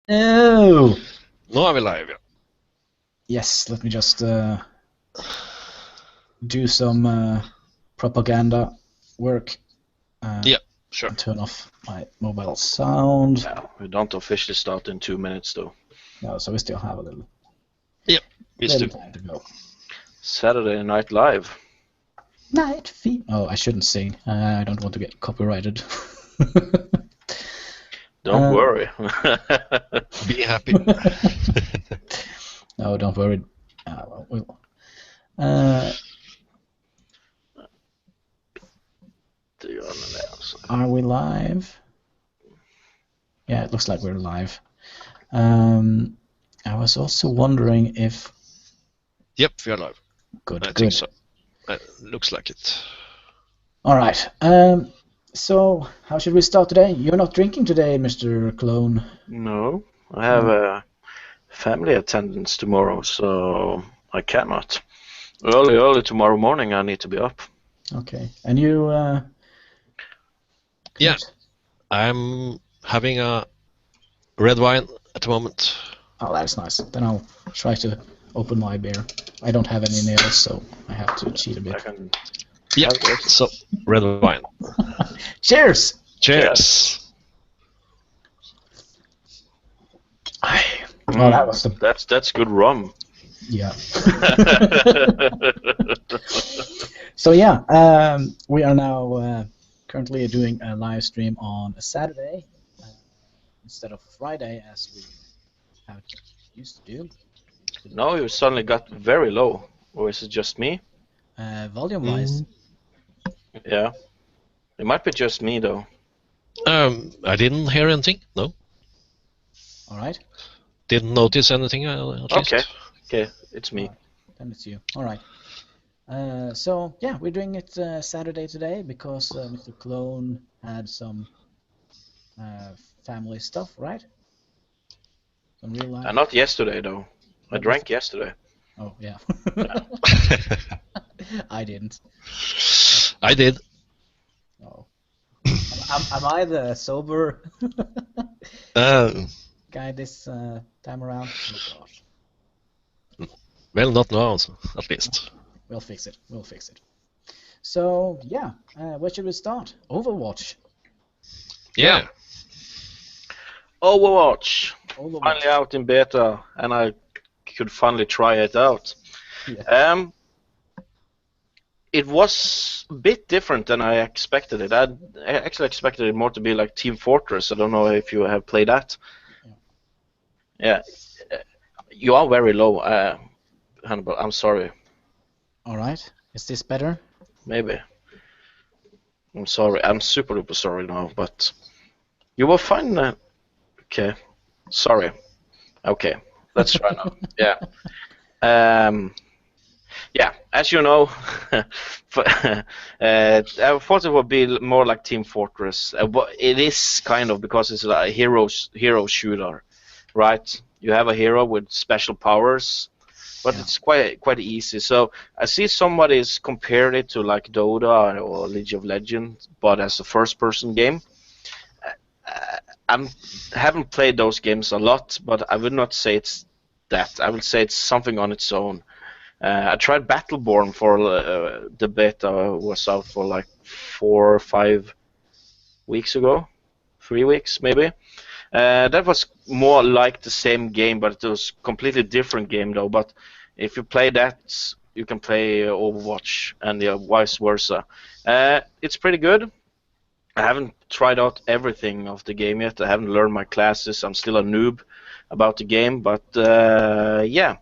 Oh! Nå er vi live, ja. Yes, let me just do some propaganda work Yeah, sure. and turn off my mobile sound. Yeah, we don't officially start in 2 minutes though. No, so we still have a little Vi styr. time to go. Saturday Night Live. Night feed. Oh, I shouldn't sing. I don't want to get copyrighted. Don't worry. Be happy. No, don't worry. Well, are we live? Yeah, it looks like we're live. I was also wondering if... Yep, vi er live. Good, I good. think so. Looks like it. All right. So, how should we start today? You're not drinking today, Mr. Clone. No, I have a family attendance tomorrow, so I cannot. Early tomorrow morning I need to be up. Okay. And you, Yeah. Knut? I'm having a red wine at the moment. Oh, that's nice. Then I'll try to open my beer. I don't have any nails, so I have to cheat a I bit. can Yeah, have this. so red wine. Cheers! Cheers! Well, that was the... That's good rum. Yeah. So yeah, we are now currently doing a live stream on a Saturday instead of Friday as we have used to do. Now you suddenly got very low, or is it just me? Volume-wise, Yeah. It might be just me though. I didn't hear anything, no. all right. Didn't notice anything, at least. Okay, it's me. Then it's you. All right. So yeah, we're doing it Saturday today because Mr. Clone had some family stuff, right? Some real life. Not yesterday though. I drank yesterday. Oh yeah. I didn't. I did. Oh. Am I the sober guy this time around? Oh gosh. Well, not now, at least. We'll fix it. We'll fix it. So yeah, where should we start? Overwatch. Yeah. Overwatch. Finally out in beta, and I could finally try it out. Yeah. It was a bit different than I expected it. I actually expected it more to be like Team Fortress. I don't know if you have played that. Yeah. You are very low, Hannibal. I'm sorry. All right. Is this better? Maybe. I'm sorry. I'm super duper sorry now, but you were fine. Okay. Sorry. Okay. Let's try now. Yeah. Yeah, as you know, I thought it would be more like Team Fortress. But it is kind of because it's a hero shooter, right? You have a hero with special powers, but it's quite easy. So I see somebody's compared it to like Dota or League of Legends, but as a first-person game. I haven't played those games a lot, but I would not say it's that. I would say it's something on its own. I tried Battleborn for the beta was out for like 4 or 5 weeks ago, 3 weeks maybe. That was more like the same game, but it was a completely different game though. But if you play that, you can play Overwatch and vice versa. It's pretty good. I haven't tried out everything of the game yet. I haven't learned my classes. I'm still a noob about the game, but yeah.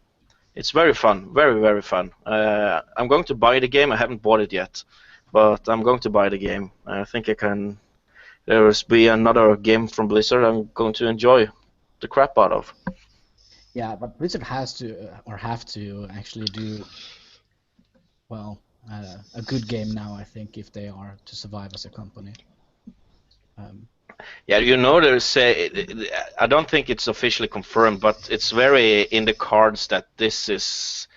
It's very fun, very, very fun. I'm going to buy the game. I haven't bought it yet, but I'm going to buy the game. I think I can. There will be another game from Blizzard I'm going to enjoy the crap out of. Yeah, but Blizzard has to or have to actually do well a good game now. I think if they are to survive as a company. Yeah, you know, I don't think it's officially confirmed, but it's very in the cards that this is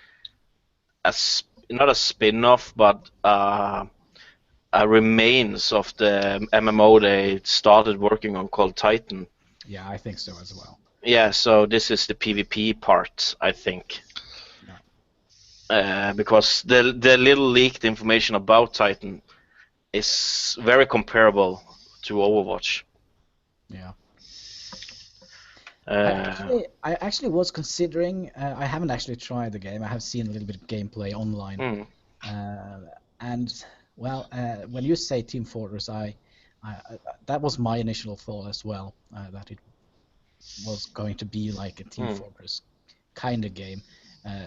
not a spin-off, but a remains of the MMO they started working on called Titan. Yeah, I think so as well. Yeah, so this is the PvP part, I think. Because the little leaked information about Titan is very comparable to Overwatch. Yeah. Uh, I actually was considering. I haven't actually tried the game. I have seen a little bit of gameplay online. And well, when you say Team Fortress, I that was my initial thought as well. That it was going to be like a Team Fortress kind of game.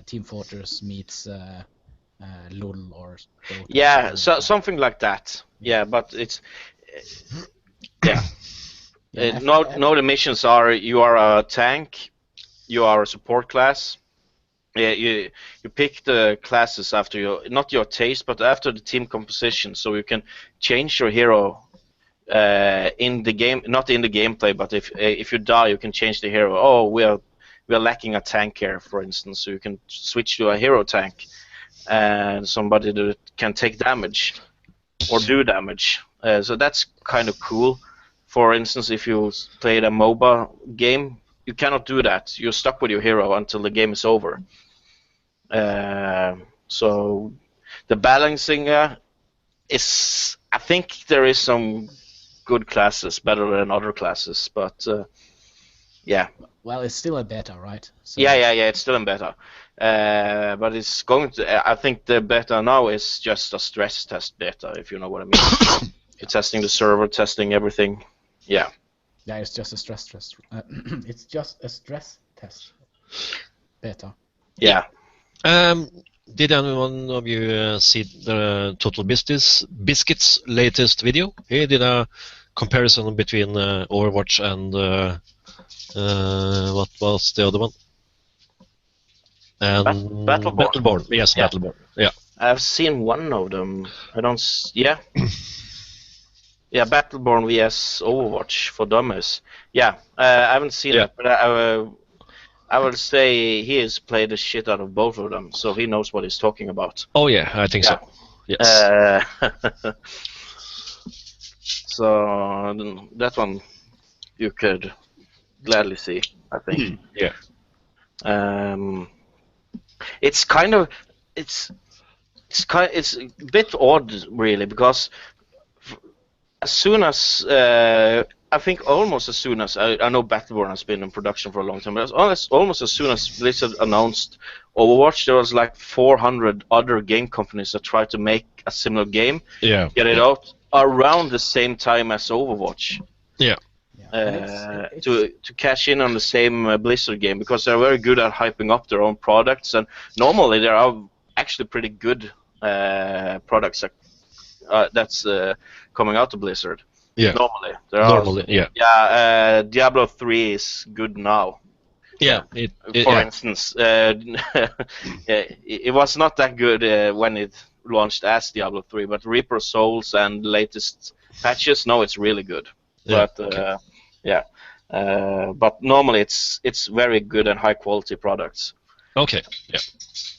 Team Fortress meets LoL or Dota. Yeah, so something like that. Yeah, but it's yeah. Now the missions are: you are a tank, you are a support class. Yeah, you pick the classes after not your taste, but after the team composition, so you can change your hero in the game, not in the gameplay, but if you die, you can change the hero. Oh, we are lacking a tank here, for instance, so you can switch to a hero tank and somebody that can take damage or do damage. So that's kind of cool. For instance, if you played a MOBA game, you cannot do that. You're stuck with your hero until the game is over. So the balancing is, I think there is some good classes, better than other classes, but yeah. Well, it's still a beta, right? So... Yeah, it's still in beta. But it's going to. I think the beta now is just a stress test beta, if you know what I mean. You're testing the server, testing everything. Yeah. Yeah, it's just a stress test. It's just a stress test beta. Yeah. Did anyone of you see the Total Biscuits latest video? He did a comparison between Overwatch and what was the other one? Battleborn. Yes, yeah. Battleborn. Yeah. I've seen one of them. I don't. Yeah. Yeah, Battleborn vs Overwatch for Dummies. Yeah, I haven't seen it, but I will say he has played the shit out of both of them, so he knows what he's talking about. Oh yeah, I think so. Yes. So that one you could gladly see, I think. Yeah. It's kind of it's a bit odd, really, because as soon as I think almost as soon as I know Battleborn has been in production for a long time, but almost as soon as Blizzard announced Overwatch, there was like 400 other game companies that tried to make a similar game, get it out around the same time as Overwatch. Yeah. To cash in on the same Blizzard game, because they're very good at hyping up their own products, and normally there are actually pretty good products that's coming out of Blizzard. Yeah. Normally, yeah. Diablo 3 is good now. Yeah. For instance, it was not that good when it launched as Diablo 3, but Reaper Souls and latest patches, now it's really good. Yeah. But but normally it's very good and high quality products. Okay.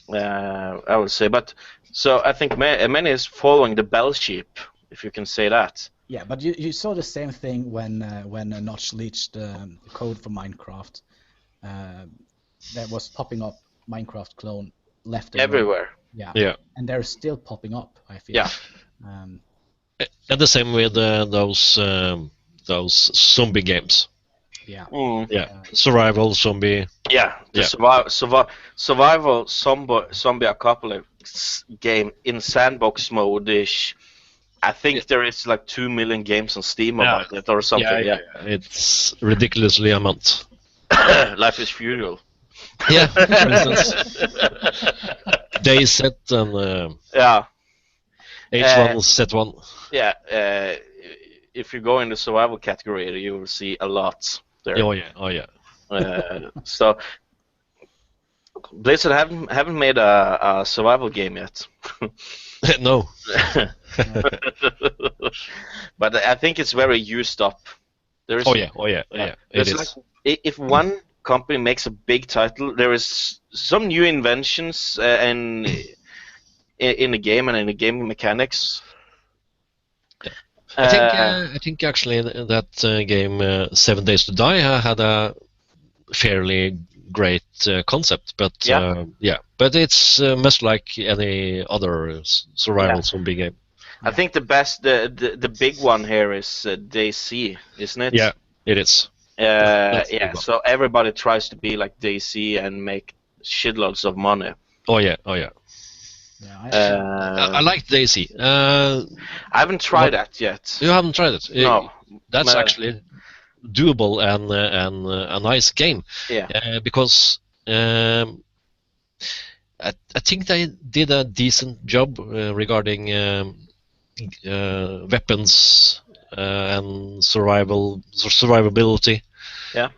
Yeah. I would say, but so I think many is following the bell sheep, if you can say that. Yeah, but you saw the same thing when Notch leaked the code for Minecraft. There was popping up Minecraft clone left and everywhere. Right. Yeah. And they're still popping up, I feel. Yeah. And the same with those zombie games. Yeah. Yeah. Survival zombie. Yeah. The survival zombie apocalypse game in sandbox mode-ish. I think there is like 2 million games on Steam about it or something. Yeah. It's ridiculously amount. Life is Funeral. Yeah, for instance. Day set and H1 set 1. Yeah. If you go in the survival category, you will see a lot there. Oh yeah. So Blizzard haven't made a survival game yet. No. But I think it's very used up. It is. Like, if one company makes a big title, there is some new inventions in the game and in the game mechanics. I think actually that game 7 Days to Die had a fairly great concept, but Yeah. but it's much like any other survival zombie game. I think the best, the big one here is DayZ, isn't it? Yeah, it is. That's the big Yeah. one. So everybody tries to be like DayZ and make shitloads of money. Oh yeah, oh yeah. Yeah, I like DayZ. I haven't tried that yet. You haven't tried it? No. That's actually doable and a nice game. Yeah. Because I think they did a decent job regarding weapons and survivability. Yeah.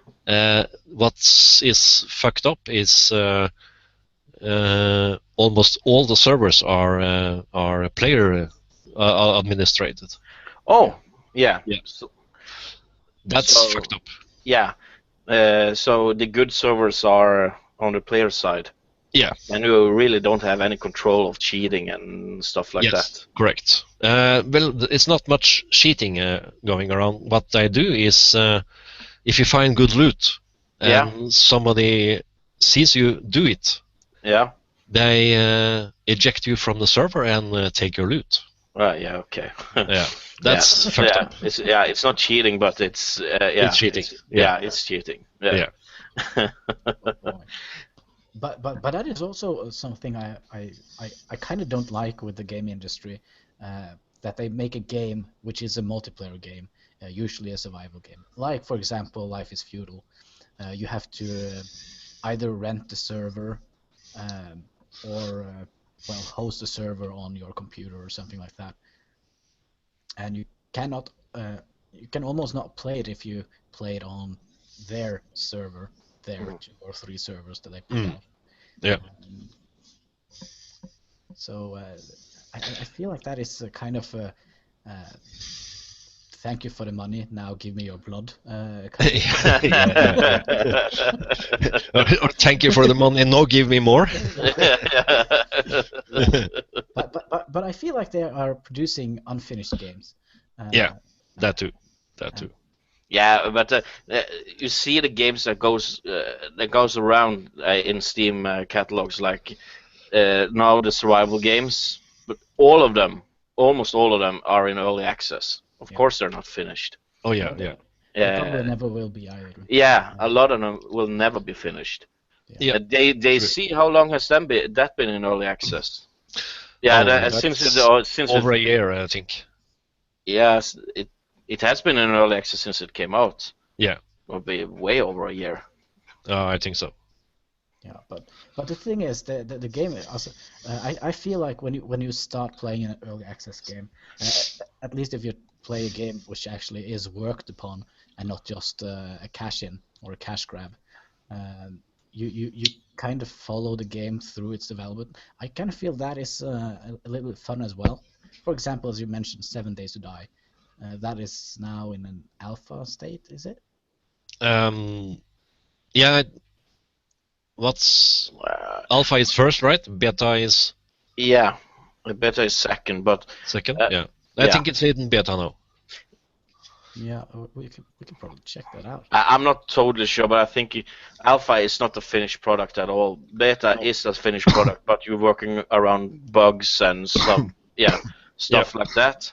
What is fucked up is almost all the servers are player administrated. Oh, yeah. That's fucked up. Yeah. So the good servers are on the player side. Yeah. And you really don't have any control of cheating and stuff like that. Correct. Well, it's not much cheating going around. What I do is, if you find good loot and somebody sees you do it, they eject you from the server and take your loot. Right. Yeah. Okay. Yeah. That's fucked up. It's not cheating, but it's It's cheating. It's cheating. Yeah. But that is also something I kind of don't like with the game industry, that they make a game which is a multiplayer game, usually a survival game. Like, for example, Life is Feudal. You have to either rent the server or host a server on your computer or something like that. And you cannot, you can almost not play it if you play it on their server. There are 2 or 3 servers that they put out. Yeah. So I feel like that is a kind of a thank you for the money, now give me your blood. Or thank you for the money, now give me more. But I feel like they are producing unfinished games. That too. Yeah, but you see the games that goes around in Steam catalogs, like now the survival games, but almost all of them are in early access. Of course, they're not finished. Oh yeah. They probably never will be either. Yeah, a lot of them will never be finished. Yeah. They see how long has that been in early access? Yeah, since over a year, I think. Yes, it has been in early access since it came out. Yeah. It'll be way over a year. I think so. Yeah, but the thing is, the game also, I feel like when you start playing an early access game, at least if you play a game which actually is worked upon and not just a cash in or a cash grab, you kind of follow the game through its development. I kind of feel that is a little bit fun as well. For example, as you mentioned, 7 Days to Die. That is now in an alpha state, is it? Yeah. Alpha is first, right? Beta is... Yeah, beta is second, but... Second, yeah. I think it's in beta now. Yeah, we can probably check that out. I'm not totally sure, but I think alpha is not a finished product at all. Beta is a finished product, but you're working around bugs and some stuff like that.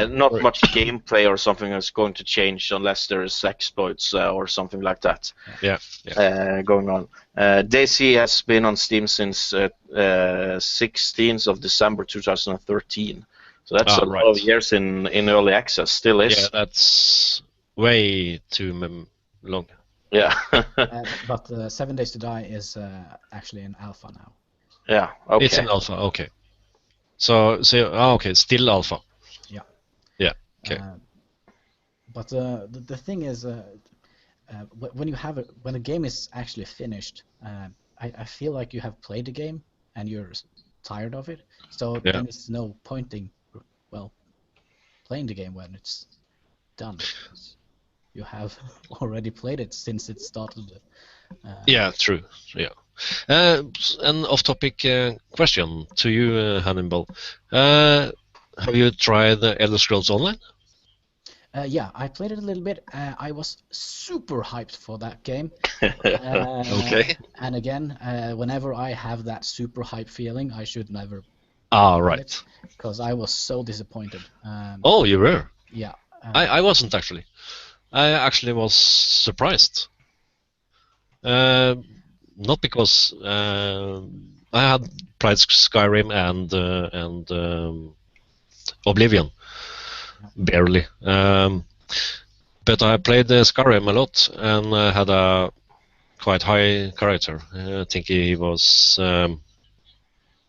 Not much gameplay or something is going to change unless there is exploits or something like that. Going on. DayZ has been on Steam since 16th of December 2013. So that's a lot of years in early access. Still is. Yeah, that's way too long. Yeah. But 7 Days to Die is actually in alpha now. Yeah. Okay. It's in alpha. Okay. So okay, still alpha. Yeah. Yeah. Okay. But the thing is, when the game is actually finished, I feel like you have played the game and you're tired of it. So then it's no pointing, playing the game when it's done. You have already played it since it started. Yeah. True. Yeah. An off-topic question to you, Hannibal. Have you tried Elder Scrolls Online? Yeah, I played it a little bit. I was super hyped for that game. Okay. And again, whenever I have that super hype feeling, I should never Ah, play it right. because I was so disappointed. Oh, you were? Yeah. I wasn't actually. I actually was surprised. Uh, Not because I had played Skyrim and Oblivion Yeah. barely, but I played Skyrim a lot and had a quite high character. I think he was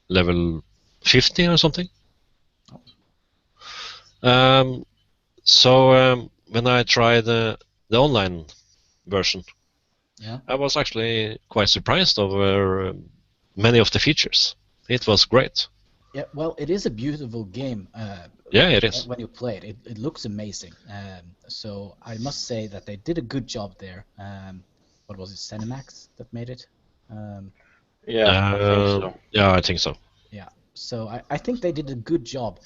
level 50 or something. Um, so when I tried the online version, Yeah. I was actually quite surprised over many of the features. It was great. Yeah, well, it is a beautiful game. Yeah, it is. When you play it, it looks amazing. So I must say that they did a good job there. What was it, Cinemax that made it? Um, Yeah, I think so. Yeah, I think so. yeah. So I think they did a good job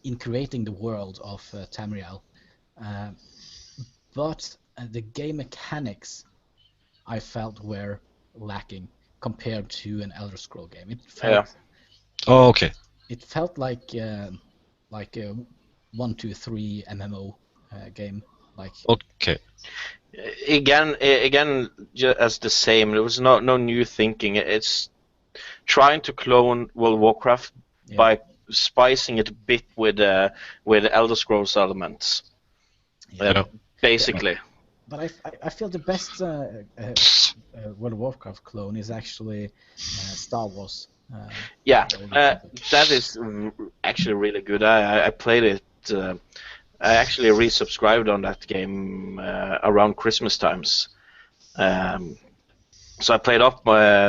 in creating the world of Tamriel. Uh, but the game mechanics I felt were lacking compared to an Elder Scroll game. Yeah. Oh, okay. It felt like a 1, 2, 3 MMO game. Like Okay. Again, as the same. There was no new thinking. It's trying to clone World of Warcraft yeah, by spicing it a bit with Elder Scrolls elements, yeah. basically. But I feel the best World of Warcraft clone is actually Star Wars. Yeah, the Old Republic. that is actually really good. I played it. I actually resubscribed on that game around Christmas times. So I played up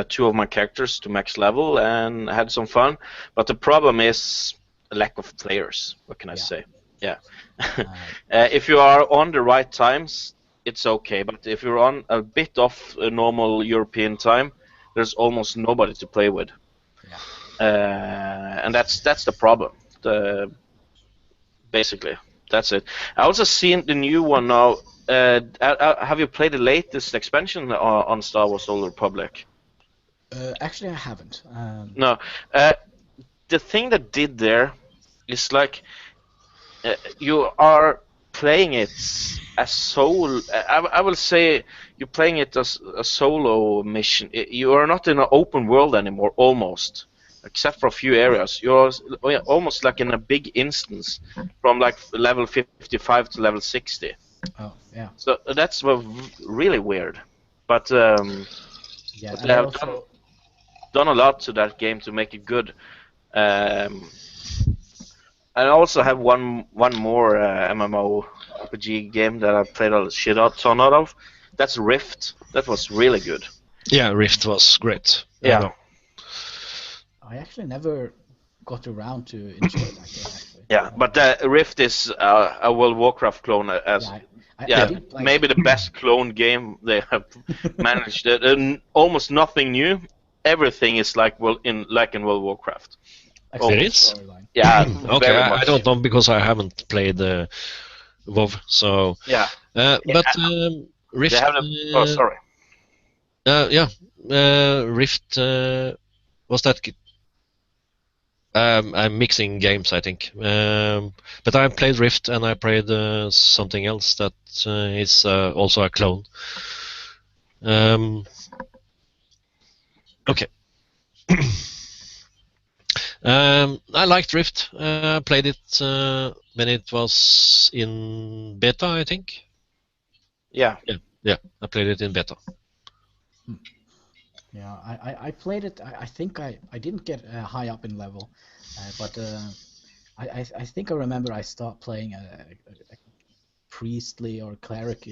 two of my characters to max level and had some fun. But the problem is a lack of players. What can I say? Yeah. If you are on the right times, it's okay. But if you're on a bit off a normal European time, there's almost nobody to play with. Yeah. And that's the problem. Basically, that's it. I also seen the new one now. Have you played the latest expansion on Star Wars: Old Republic? Actually, I haven't. No. The thing that did there is like you are playing it as solo. I will say you're playing it as a solo mission. You are not in an open world anymore, almost, except for a few areas. You're almost like in a big instance from like level 55 to level 60. Oh, yeah. So that's really weird. But Yeah, but and they I have also done a lot to that game to make it good. Um, I also have one more MMO RPG game that I played a shit out ton out of. That's Rift. That was really good. Yeah, Rift was great. I Yeah. know. I actually never got around to enjoy that game actually. Yeah, but Rift is a World of Warcraft clone. As I did play maybe it. the best clone game they have managed. Almost nothing new. Everything is like in World of Warcraft. Except It the is? storyline. Yeah, Okay, very I much. don't know because I haven't played WoW. So, Yeah, but they Rift. have oh, sorry. Yeah, Rift was that. I'm mixing games, I think. But I played Rift and I played something else that is also a clone. Okay. I liked Rift. I played it when it was in beta, I think. Yeah. Yeah, I played it in beta. Yeah, I played it. I think I didn't get high up in level, but I think I remember I started playing a priestly or cleric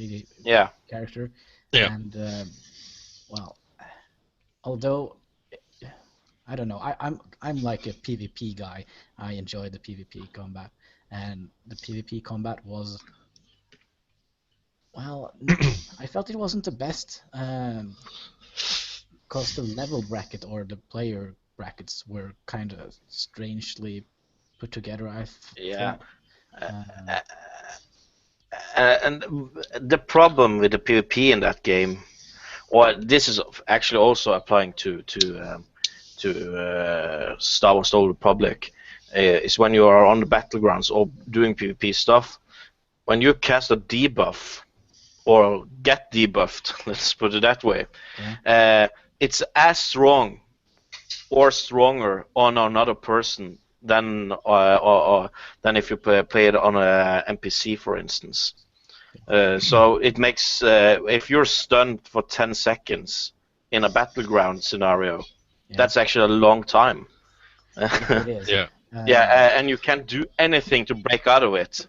Yeah. character, Yeah. and well, although I don't know, I'm like a PvP guy. I enjoy the PvP combat, and the PvP combat was well, I felt it wasn't the best. Because the level bracket or the player brackets were kind of strangely put together. I Yeah. thought. And the problem with the PvP in that game, or this is actually also applying to Star Wars: The Old Republic, is when you are on the battlegrounds or doing PvP stuff. When you cast a debuff or get debuffed, let's put it that way, it's as strong or stronger on another person than if you play it on a NPC, for instance. So it makes if you're stunned for 10 seconds in a battleground scenario, that's actually a long time. It is. And you can't do anything to break out of it.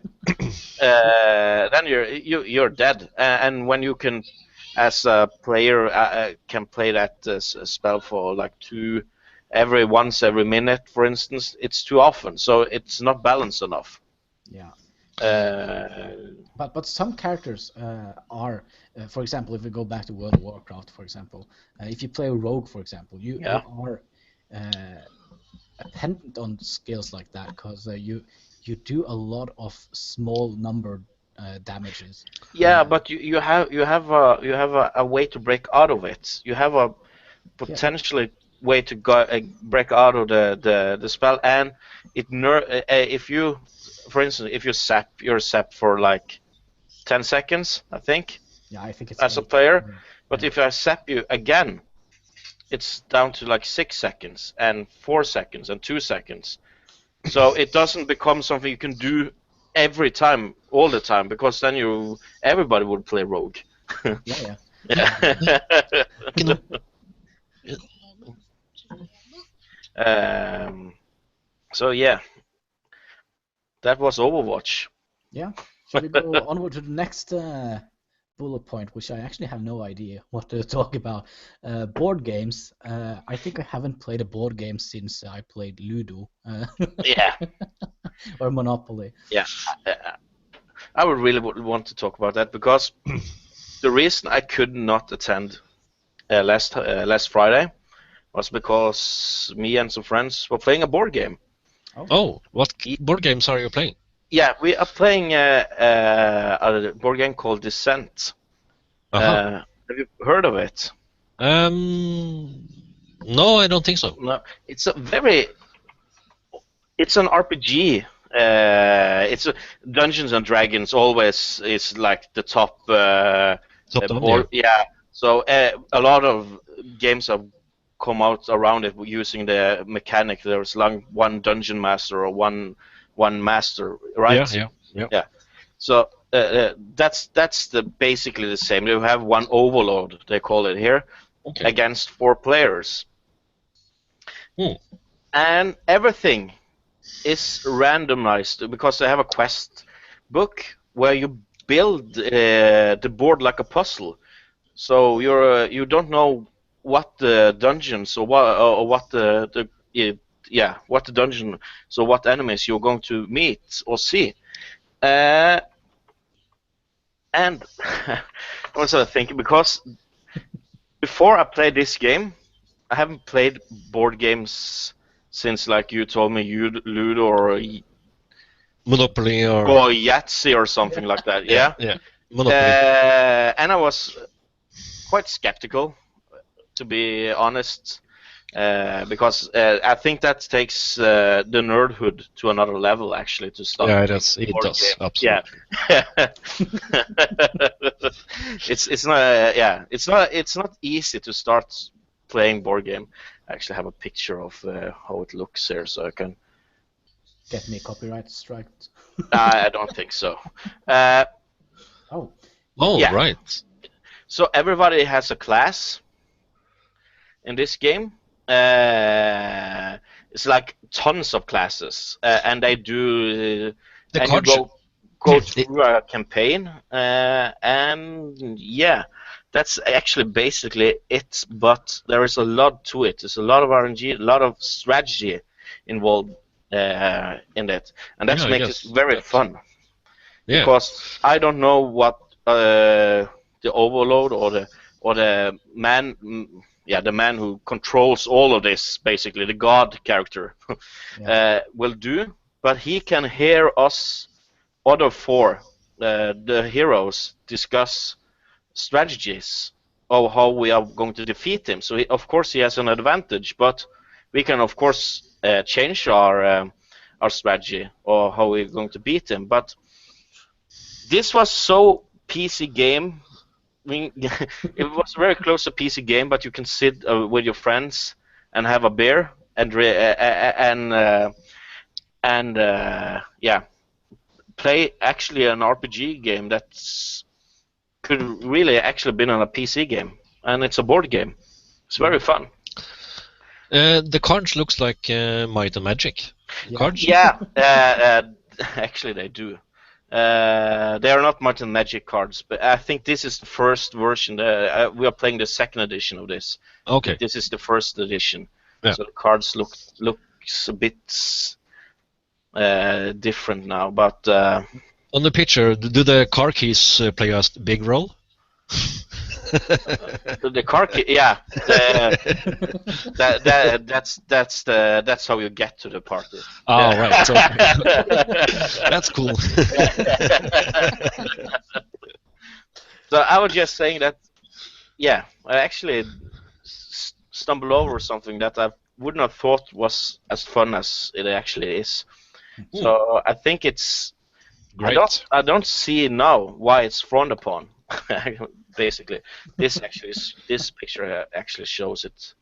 Then you're dead. And when you can, as a player, can play that spell for like once every minute, for instance, it's too often. So it's not balanced enough. Yeah. But some characters are, for example, if we go back to World of Warcraft, for example, if you play a rogue, for example, you are dependent on skills like that because you do a lot of small number damages. Yeah, but you have a way to break out of it. You have a potentially way to break out of the spell, and if you, for instance, if you're zapped for like 10 seconds, I think. Yeah, I think it's as 8. a player. But if I zap you again, it's down to like 6 seconds and 4 seconds and 2 seconds. So it doesn't become something you can do every time, all the time, because then everybody would play rogue. Yeah. So yeah, that was Overwatch. Yeah. Shall we go onward to the next bullet point, which I actually have no idea what to talk about? Board games. I think I haven't played a board game since I played Ludo. Yeah. Or Monopoly. Yeah. I would really want to talk about that because the reason I could not attend last Friday was because me and some friends were playing a board game. Oh, what board games are you playing? Yeah, we are playing a board game called Descent. Have you heard of it? No, I don't think so. No, it's an RPG. It's Dungeons and Dragons always is like the top board. Yeah. So a lot of games have come out around it using the mechanic. There's like one dungeon master or one master, right? Yeah. So that's basically the same. You have one overlord, they call it here, against 4 players, and everything is randomized because they have a quest book where you build the board like a puzzle. So you don't know what the dungeons or what the dungeon, so what enemies you're going to meet or see. And I was thinking, because before I played this game, I haven't played board games since, like you told me, Ludo or Monopoly or Yahtzee or something like that. Yeah. Monopoly. And I was quite skeptical, to be honest, because I think that takes the nerdhood to another level, actually, to start. Yeah, it does. Absolutely. Yeah. It's not easy to start playing board game. I actually have a picture of how it looks here, so I can get me copyright strike. I don't think so. Right. So everybody has a class in this game. It's like tons of classes, and they do. And you go through a campaign, and yeah, that's actually basically it. But there is a lot to it. There's a lot of RNG, a lot of strategy involved in it, and that makes it very fun. Yeah. Because I don't know what the overlord or the man. The man who controls all of this, basically the god character, will do. But he can hear us other 4 the heroes discuss strategies of how we are going to defeat him. So of course he has an advantage, but we can of course change our strategy or how we're going to beat him. But this was so PC game. I mean, it was very close to PC game, but you can sit with your friends and have a beer and yeah, play actually an RPG game that's could really actually been on a PC game, and it's a board game. It's very fun. The cards looks like Might and Magic cards. Yeah, actually they do. They are not Might and Magic cards, but I think this is the first version. We are playing the second edition of this. Okay. This is the first edition. Yeah. So the cards looks a bit different now, but on the picture, do the car keys play a big role? the car key, yeah. That's how you get to the party. Oh, right. So, that's cool. So I was just saying that, yeah, I actually stumbled over something that I wouldn't have thought was as fun as it actually is. So I think it's great. I don't see now why it's frowned upon. Basically, this picture actually shows it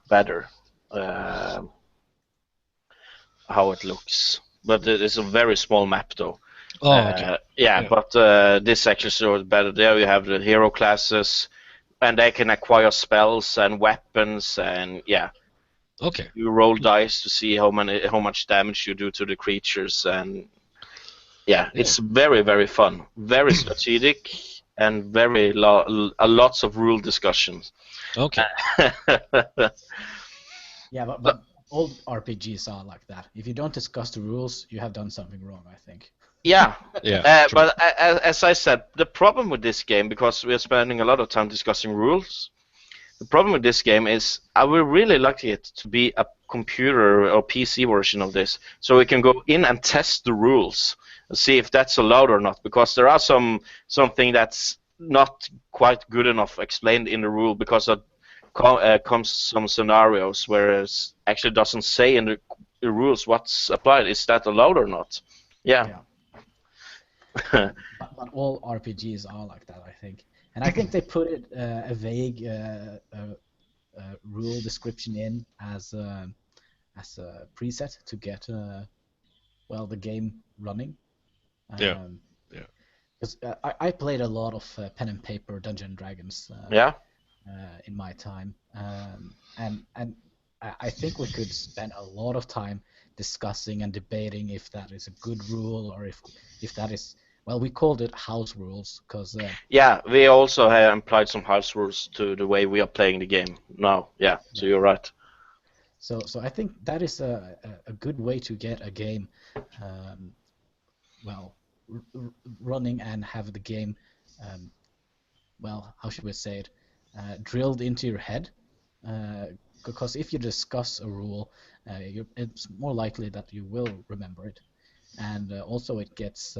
better how it looks. But it's a very small map though. Oh, okay. Yeah, but this actually shows better. There you have the hero classes, and they can acquire spells and weapons, and yeah. Okay. You roll dice to see how much damage you do to the creatures, and yeah, it's very, very fun, very strategic, and very lots of rule discussions. Okay. Yeah, but all RPGs are like that. If you don't discuss the rules, you have done something wrong, I think. Yeah. Yeah. But as I said, the problem with this game, because we are spending a lot of time discussing rules, the problem with this game is I would really like it to be a computer or PC version of this, so we can go in and test the rules and see if that's allowed or not. Because there are something that's not quite good enough explained in the rule, because it comes some scenarios where it actually doesn't say in the rules what's applied. Is that allowed or not? Yeah. but all RPGs are like that, I think. And I think they put it a vague rule description in as a preset to get the game running. Yeah. Because I played a lot of pen and paper Dungeons and Dragons. In my time, and I think we could spend a lot of time discussing and debating if that is a good rule or if that is. Well, we called it house rules because. Yeah, we also have applied some house rules to the way we are playing the game now. Yeah, so you're right. So I think that is a good way to get a game, running and have the game, how should we say it, drilled into your head. Because if you discuss a rule, it's more likely that you will remember it, and also it gets.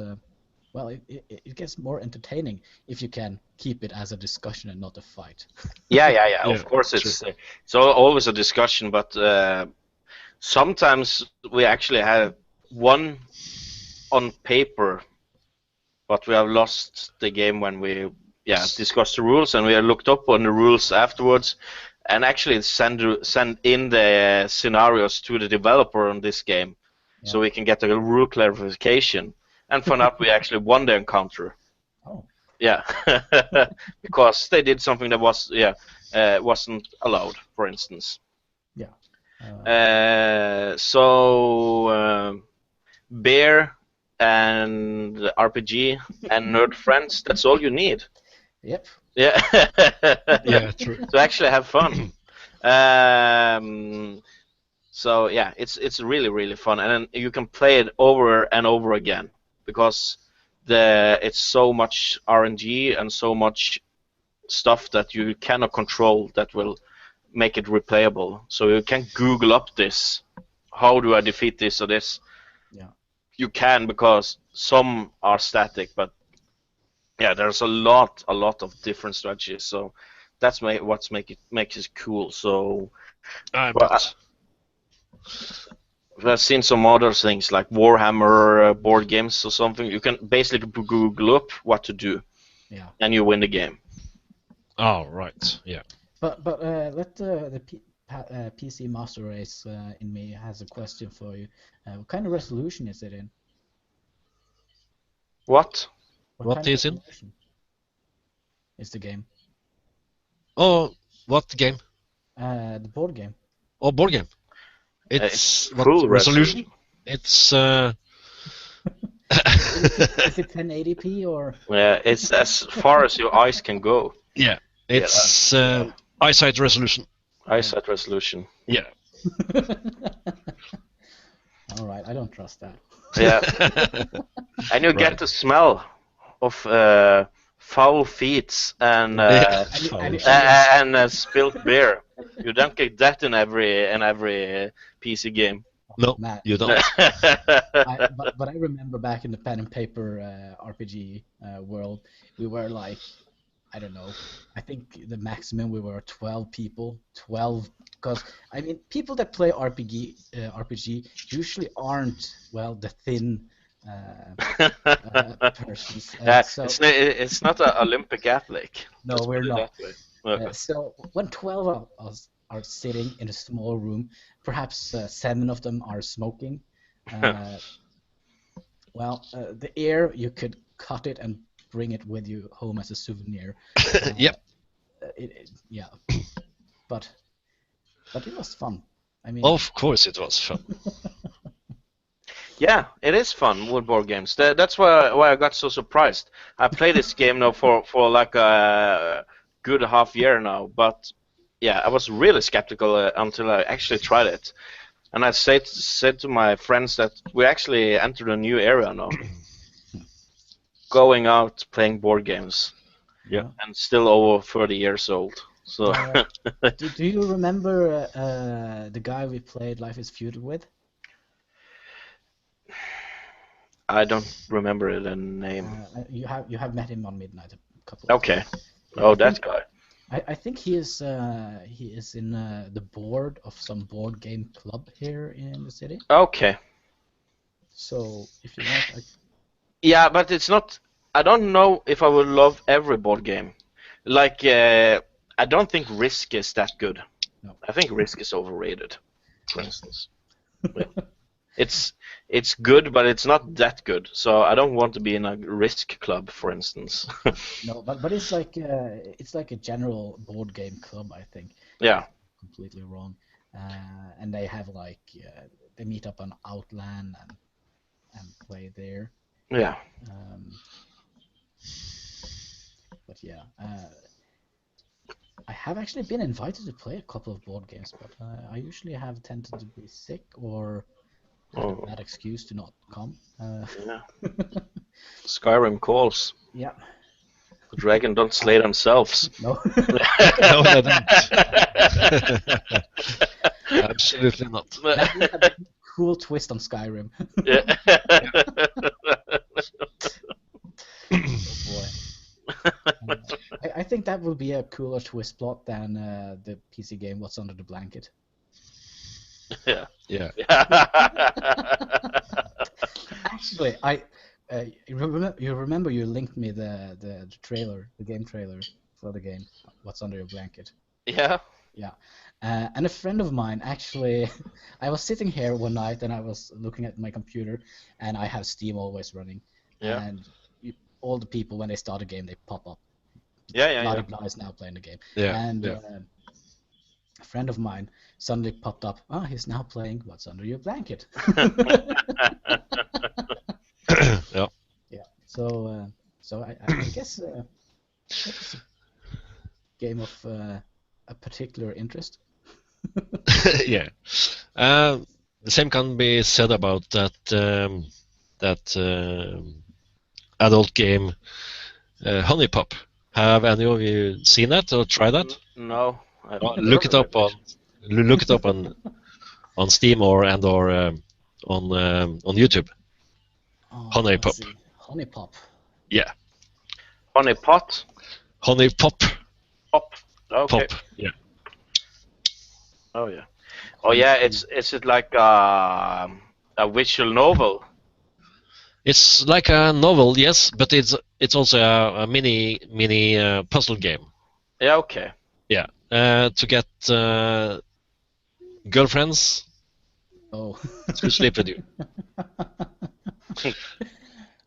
It gets more entertaining if you can keep it as a discussion and not a fight. Yeah. Of course, it's always a discussion, but sometimes we actually have one on paper, but we have lost the game when we discussed the rules, and we have looked up on the rules afterwards, and actually send in the scenarios to the developer on this game, so we can get a rule clarification. And found out we actually won the encounter. Oh. Yeah, because they did something that wasn't allowed, for instance. Yeah. Beer and RPG and nerd friends. That's all you need. Yep. Yeah. Yeah. True. To actually have fun. So yeah, it's really, really fun, and you can play it over and over again. Because it's so much RNG and so much stuff that you cannot control that will make it replayable. So you can Google up this. How do I defeat this or this? Yeah. you can, because some are static, but yeah, there's a lot of different strategies. So that's what's makes it cool. So I well, bet. I've seen some other things like Warhammer board games or something. You can basically Google up what to do, Yeah. and you win the game. Oh, right. Yeah. But let the PC Master Race in me has a question for you. What kind of resolution is it in? What? What Kind of is in? resolution is the game? Oh, what game? The board game. Oh, board game. It's what full resolution? It's Is it 1080p or? Yeah, it's as far as your eyes can go. yeah. It's eyesight resolution. Eyesight resolution. Yeah. All right, I don't trust that. Yeah, and you Right. get the smell of foul feet and Yeah. and spilled beer. You don't get that in every PC game. No, Man. you don't. But I remember back in the pen and paper RPG world, we were like, I don't know, I think the maximum we were 12 people. 12, because I mean, people that play RPG usually aren't, well, the thin persons. Yeah, So it's not an Olympic athlete. no, Let's we're put it not. that way. Okay. So when 12 of us are sitting in a small room, perhaps 7 of them are smoking. Well, the air, you could cut it and bring it with you home as a souvenir. Yep. Yeah, but it was fun. I mean, Of course it was fun. Yeah, it is fun with board games. That's why I got so surprised. I played this game now for like a good half year now, but yeah, I was really skeptical until I actually tried it, and I said to my friends that we actually entered a new era now, going out playing board games. Yeah. And still over 30 years old. So do you remember the guy we played Life is Feudal with? I don't remember the name. You have met him on Midnight a couple of Okay. times. Oh, that guy. I think he is in the board of some board game club here in the city. Okay. So if you want, Yeah, but it's not. I don't know if I would love every board game. Like, I don't think Risk is that good. No. I think Risk is overrated, for instance. It's good, but it's not that good. So I don't want to be in a Risk club, for instance. no, but it's like a general board game club, I think. Yeah. Completely wrong. And they have like they meet up on Outland and play there. Yeah. But yeah, I have actually been invited to play a couple of board games, but I usually have tended to be sick or have a bad excuse to not come. Yeah. Skyrim calls. Yeah. The dragon don't slay themselves. No. No, they don't. Absolutely not. That would have been a cool twist on Skyrim. Yeah. Oh boy. I think that will be a cooler twist plot than the PC game What's Under the Blanket. Yeah. Yeah. Actually, you remember you linked me the trailer, the game trailer for the game What's Under Your Blanket. Yeah. Yeah. And a friend of mine actually, I was sitting here one night and I was looking at my computer, and I have Steam always running. Yeah. And all the people, when they start a game, they pop up. Yeah. Bloody Blah is now playing the game. Yeah. And yeah. a friend of mine suddenly popped up. Oh, he's now playing What's Under Your Blanket. Yeah. Yeah. So I guess it's a game of a particular interest. Yeah. The same can be said about that adult game, Honey Pop. Have any of you seen that or tried that? No. Look it up on Steam or on YouTube. Honey let's Pop. see. Honey Pop. Yeah. Honey Pot? Honey Pop. Pop. Okay. Pop. Yeah. Oh yeah. Oh yeah. Is it like a visual novel? It's like a novel, yes, but it's also a mini puzzle game. Yeah. Okay. Yeah. To get girlfriends Oh. to sleep with you.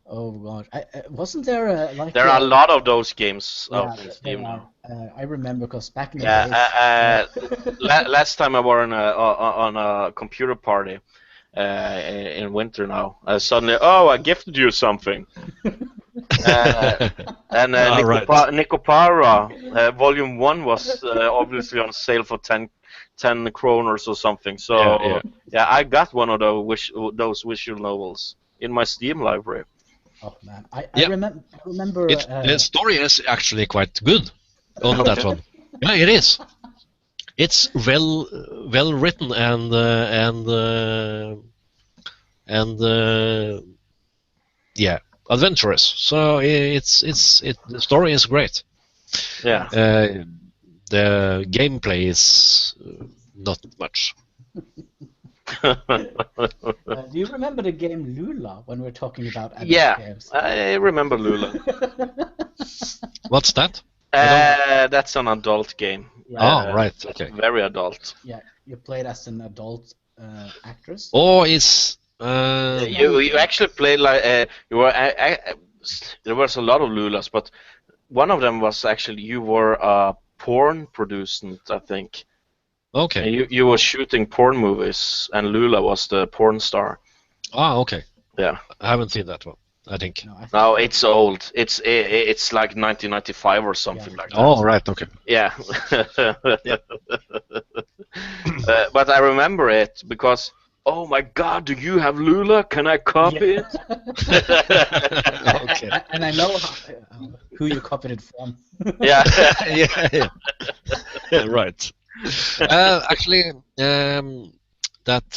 Oh gosh, wasn't there like There are a lot of those games out on there Steam now. are. I remember because back in the Yeah. days. Last time I were on a computer party in winter now, suddenly, I gifted you something. And Right. Nicopara Volume 1 was obviously on sale for 10 kroners or something. So yeah, I got one of those visual novels in my Steam library. Oh man, I remember. The story is actually quite good on that one. Yeah, it is. It's well written and yeah, adventurous. So the story is great. Yeah. The gameplay is not much. Do you remember the game Lula when we're talking about adult games? I remember Lula. What's that? That's an adult game. Oh, right. Okay. Very adult. Yeah, you played as an adult actress. Oh, it's you actually played like you were. There was a lot of Lulas, but one of them was actually you were a porn producer, I think. Okay. And you were shooting porn movies, and Lula was the porn star. Ah, okay. Yeah. I haven't seen that one, I think. No, it's old. It's like 1995 or something like that. Oh, right. Okay. Yeah. But I remember it because, oh my God, do you have Lula? Can I copy it? Okay. And I know who you copied it from. Yeah. Yeah. Right. Actually, that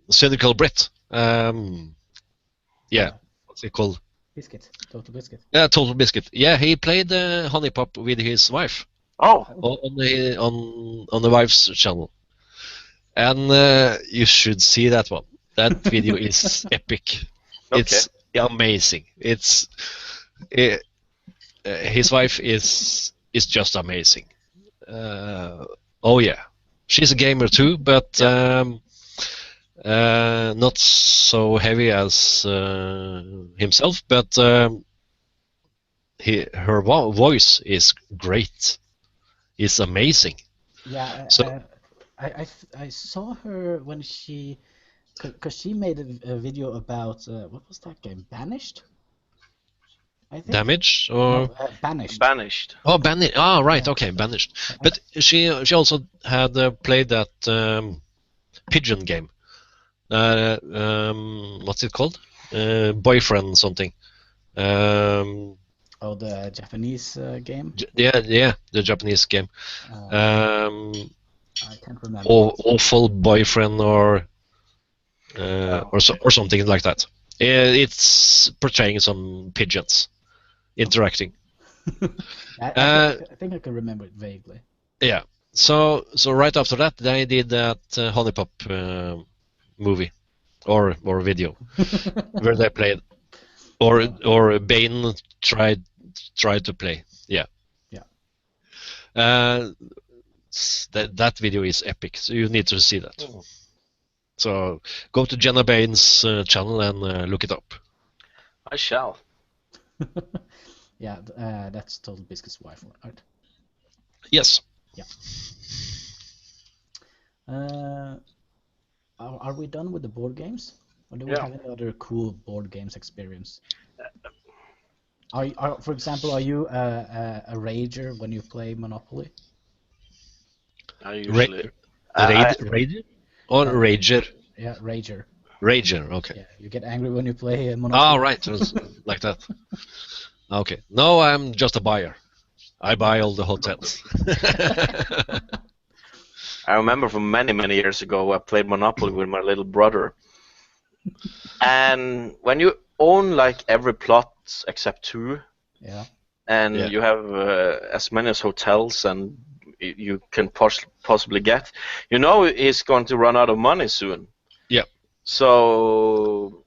Cynical Brit. Yeah. What's it called? Biscuit. Total Biscuit. Yeah, Total Biscuit. Yeah, he played Honey Pop with his wife. Oh. On the wife's channel. And you should see that one. That video is epic. Okay. It's amazing. His wife is just amazing. Oh yeah, she's a gamer too, but not so heavy as himself. But her voice is great. It's amazing. Yeah. So I saw her when because she made a video about what was that game? Banished. I think. Damage or Banished. Banished. Oh, Banished. Oh, right. Yeah. Okay, Banished. But she also had played that pigeon game. What's it called? Boyfriend something. Oh, the Japanese game. Yeah, the Japanese game. I can't remember. Awful boyfriend or something like that. It's portraying some pigeons interacting. I think I can remember it vaguely. Yeah. So right after that, they did that Honey Pop movie or video where they played, or Bane tried to play. Yeah. Yeah. That video is epic. So you need to see that. So go to Jenna Bain's channel and look it up. I shall. Yeah, that's Total Biscuit's wife, right? Yes. Yeah. Are we done with the board games? Or do we have any other cool board games experience? For example, are you a rager when you play Monopoly? I usually... Rager? Or Rager? Yeah, rager. Rager, okay. Yeah, you get angry when you play Monopoly. Oh, right, like that. Okay. No, I'm just a buyer. I buy all the hotels. I remember from many years ago, I played Monopoly with my little brother. And when you own like every plot except 2, Yeah. and Yeah. you have as many as hotels and you can possibly get, you know he's going to run out of money soon. Yeah. So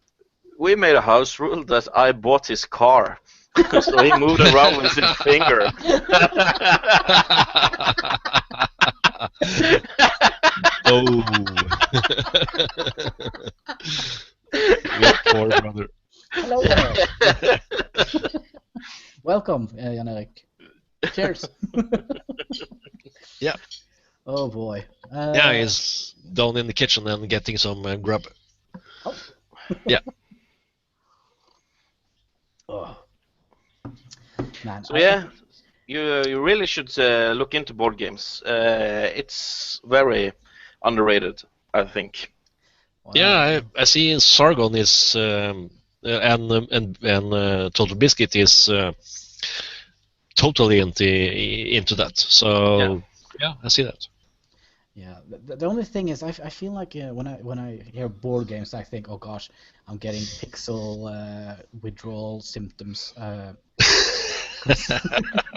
we made a house rule that I bought his car. So he moved around with his finger. Oh. Your poor brother. Hello there. Welcome, Knut Erik. Cheers. Yeah. Oh boy. Yeah, he's down in the kitchen and getting some grub. Oh. Yeah. Oh. Man, So yeah, you really should look into board games. It's very underrated, I think. Wow. Yeah, I see Sargon is and Total Biscuit is totally into that. So yeah, I see that. Yeah. The only thing is, I feel like when I hear board games, I think, oh gosh, I'm getting pixel withdrawal symptoms.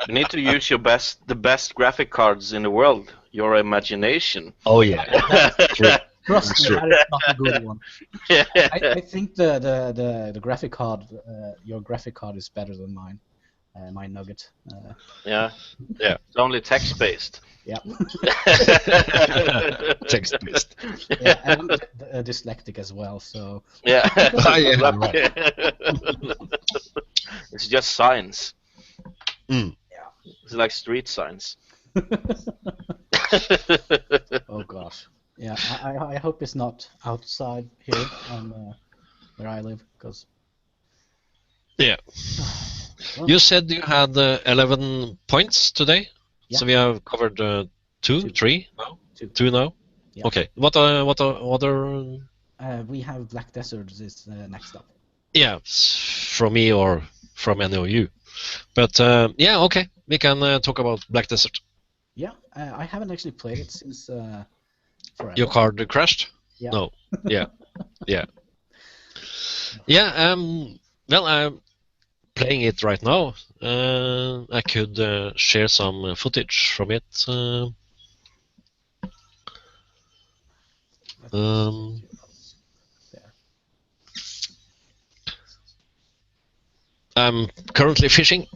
You need to use the best graphic cards in the world. Your imagination. Oh yeah. True. Trust me, True. that is not a good one. I think the graphic card, your graphic card is better than mine. My Nugget. Yeah. Yeah. It's only text based. Yeah. Text based. Yeah, and I'm dyslexic as well, so. Yeah. Yeah, right. It's just signs. Mm. Yeah. It's like street signs. Oh gosh. Yeah, I hope it's not outside here where I live, because. Yeah. Well, You said you had 11 points today, Yeah. so we have covered 2, Two. 3 now. Two. 2 now. Yeah. Okay. What other? We have Black Desert is next up. Yeah, from me or from any of you. But yeah, okay, we can talk about Black Desert. Yeah, I haven't actually played it since forever. Your card crashed? Yeah. No. Yeah. Yeah. Yeah. Well, I'm playing it right now. I could share some footage from it. There. I'm currently fishing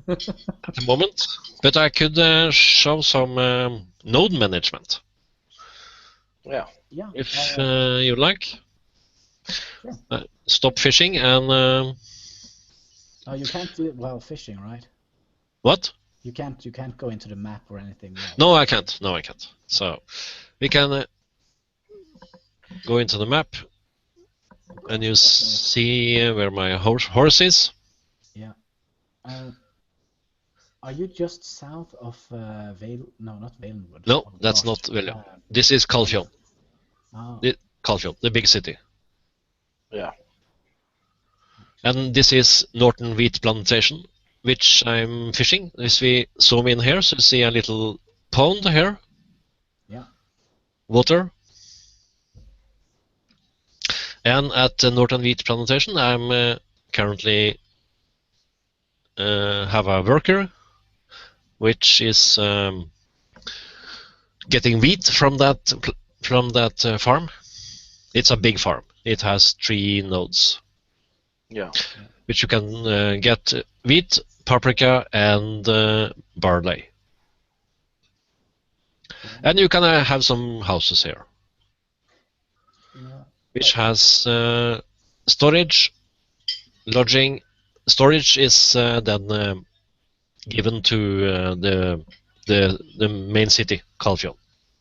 at the moment, but I could show some node management Yeah. Yeah. if you like. Sure. Stop fishing and Oh, you can't do it while fishing, right? what? You can't go into the map or anything. No, I can't. No, I can't. So we can go into the map, and you see where my horse is. Yeah. Are you just south of Vale? No, not Valenwood. No, Oh, that's gosh. not William. This is Calfion. Oh. Calfion, the big city. Yeah. And this is Norton Wheat Plantation, which I'm fishing. If we zoom in here, so you see a little pond here. Yeah. Water. And at the Norton Wheat Plantation, I'm currently have a worker, which is getting wheat from that farm. It's a big farm. It has 3 nodes. Yeah. Which you can get wheat, paprika, and barley. And you can have some houses here, Yeah. which has storage, lodging. Storage is then given to the main city, Calfion.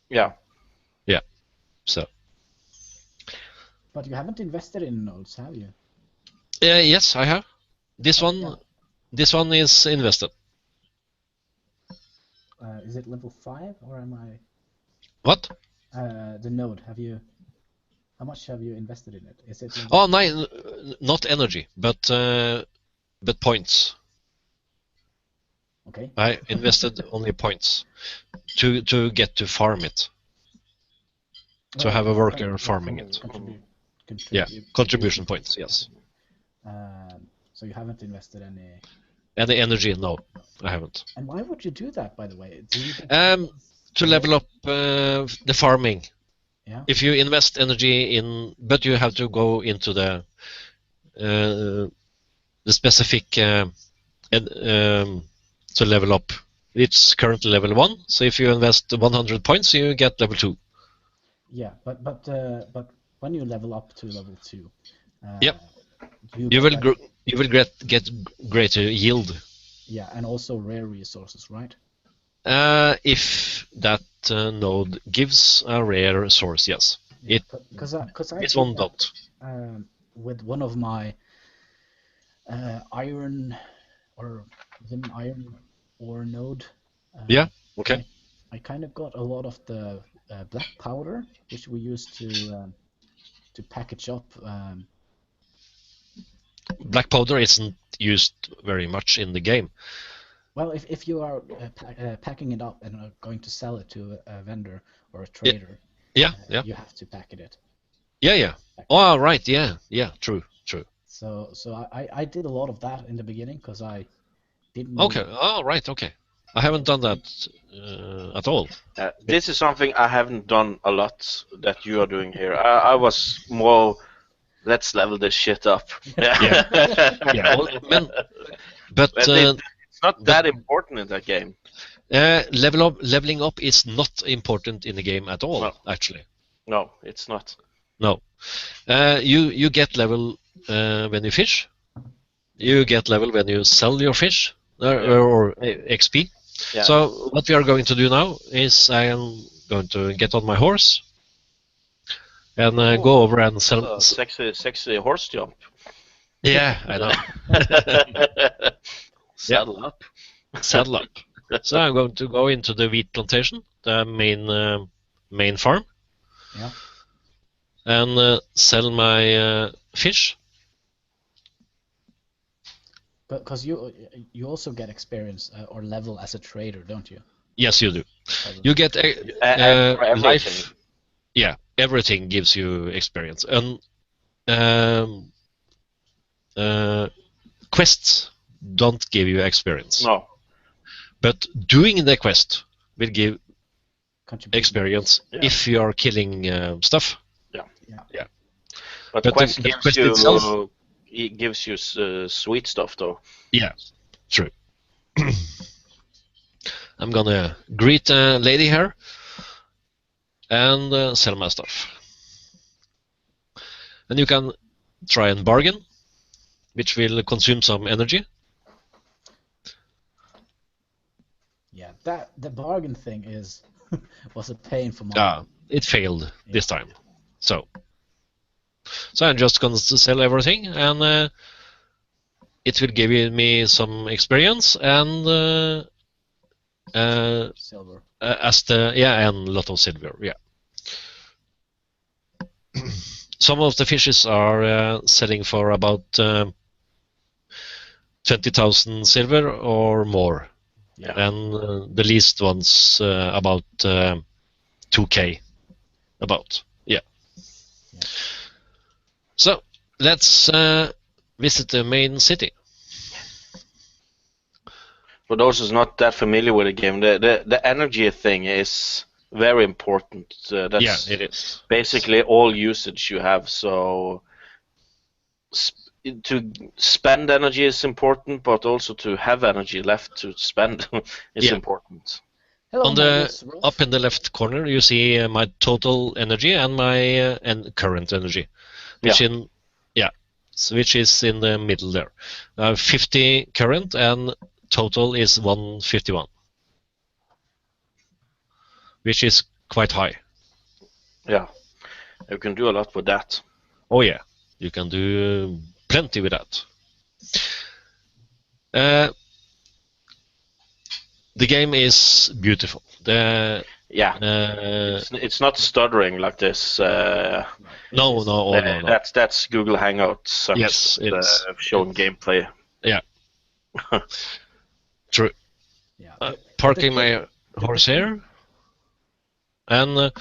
Yeah. Yeah. So. But you haven't invested in nodes, have you? Yes, I have. This one. Yeah. This one is invested. Is it level 5 or am I? What? The node. How much have you invested in it? Is it? Oh, no, not energy, but points. Okay. I invested only points to get to farm it. To have a worker farming it. Contribute contribution points. Yes. So you haven't invested any energy? No, I haven't. And why would you do that, by the way? To level up the farming. Yeah. If you invest energy in, but you have to go into the specific to level up. It's currently level 1, so if you invest 100 points, you get level 2. Yeah, but when you level up to level 2, you will get greater yield. Yeah, and also rare resources, right? If that node gives a rare source, yes. Yeah, it's one dot. With one of my iron ore node. Okay. I kind of got a lot of the black powder, which we used to package up. Black powder isn't used very much in the game. Well, if you are packing it up and are going to sell it to a vendor or a trader, you have to packet it. Yeah. Oh, right. Yeah. True. So I did a lot of that in the beginning because I didn't. Okay. Oh, right. Okay. I haven't done that at all. This is something I haven't done a lot that you are doing here. I was more, let's level this shit up. Yeah. But it's not that important in that game. Leveling up is not important in the game at all, actually. No, it's not. No. You get level when you fish. You get level when you sell your fish or XP. Yeah. So what we are going to do now is I am going to get on my horse and go over and sell. Sexy horse jump. Yeah, I know. Saddle up. Saddle up. So I'm going to go into the wheat plantation, the main farm. Yeah. And sell my fish. Because you also get experience or level as a trader, don't you? Yes, you do. You get life. Yeah, everything gives you experience. And quests don't give you experience. No. But doing the quest will give experience if you are killing stuff. Yeah. But quest gives you itself, it gives you sweet stuff, though. Yeah, true. I'm gonna greet a lady here and sell my stuff. And you can try and bargain, which will consume some energy. Yeah, the bargain thing was a pain for me. It failed this time. So I'm just going to sell everything, and it will give me some experience and silver. And a lot of silver. Yeah. Some of the fishes are selling for about 20,000 silver or more, and the least ones about 2K. About. Yeah. So let's visit the main city. For those who's not that familiar with the game, the energy thing is very important. That's it is. Basically all usage you have. So to spend energy is important, but also to have energy left to spend is important. Hello, on the up in the left corner, you see my total energy and my current energy, which is in the middle there. 50 current and total is 151, which is quite high. Yeah, you can do a lot with that. Oh yeah, you can do plenty with that. The game is beautiful. It's not stuttering like this. No. That's Google Hangouts. Yes, it's showing gameplay. Yeah. True. Yeah. Parking my horse here, and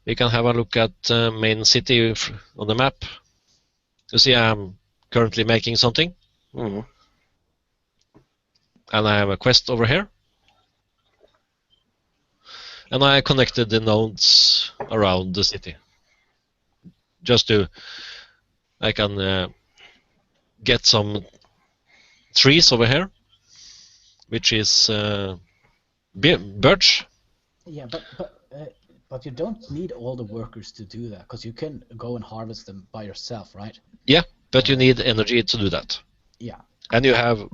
we can have a look at main city on the map. You see, I'm currently making something, Mm. and I have a quest over here. And I connected the nodes around the city. Just to, I can get some trees over here, which is birch. Yeah, but you don't need all the workers to do that, because you can go and harvest them by yourself, right? Yeah, but you need energy to do that. Yeah. And you have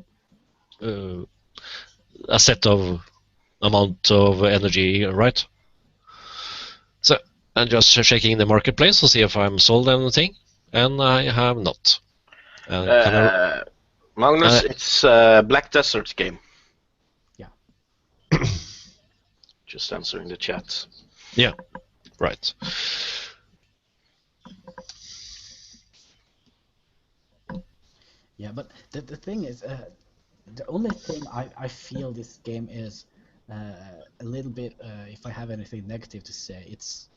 a set of amount of energy, right? So I'm just checking the marketplace to see if I'm sold anything, and I have not. Magnus, it's a Black Desert game. Yeah. Just answering the chat. Yeah, right. Yeah, but the thing is, the only thing I feel this game is a little bit, if I have anything negative to say, it's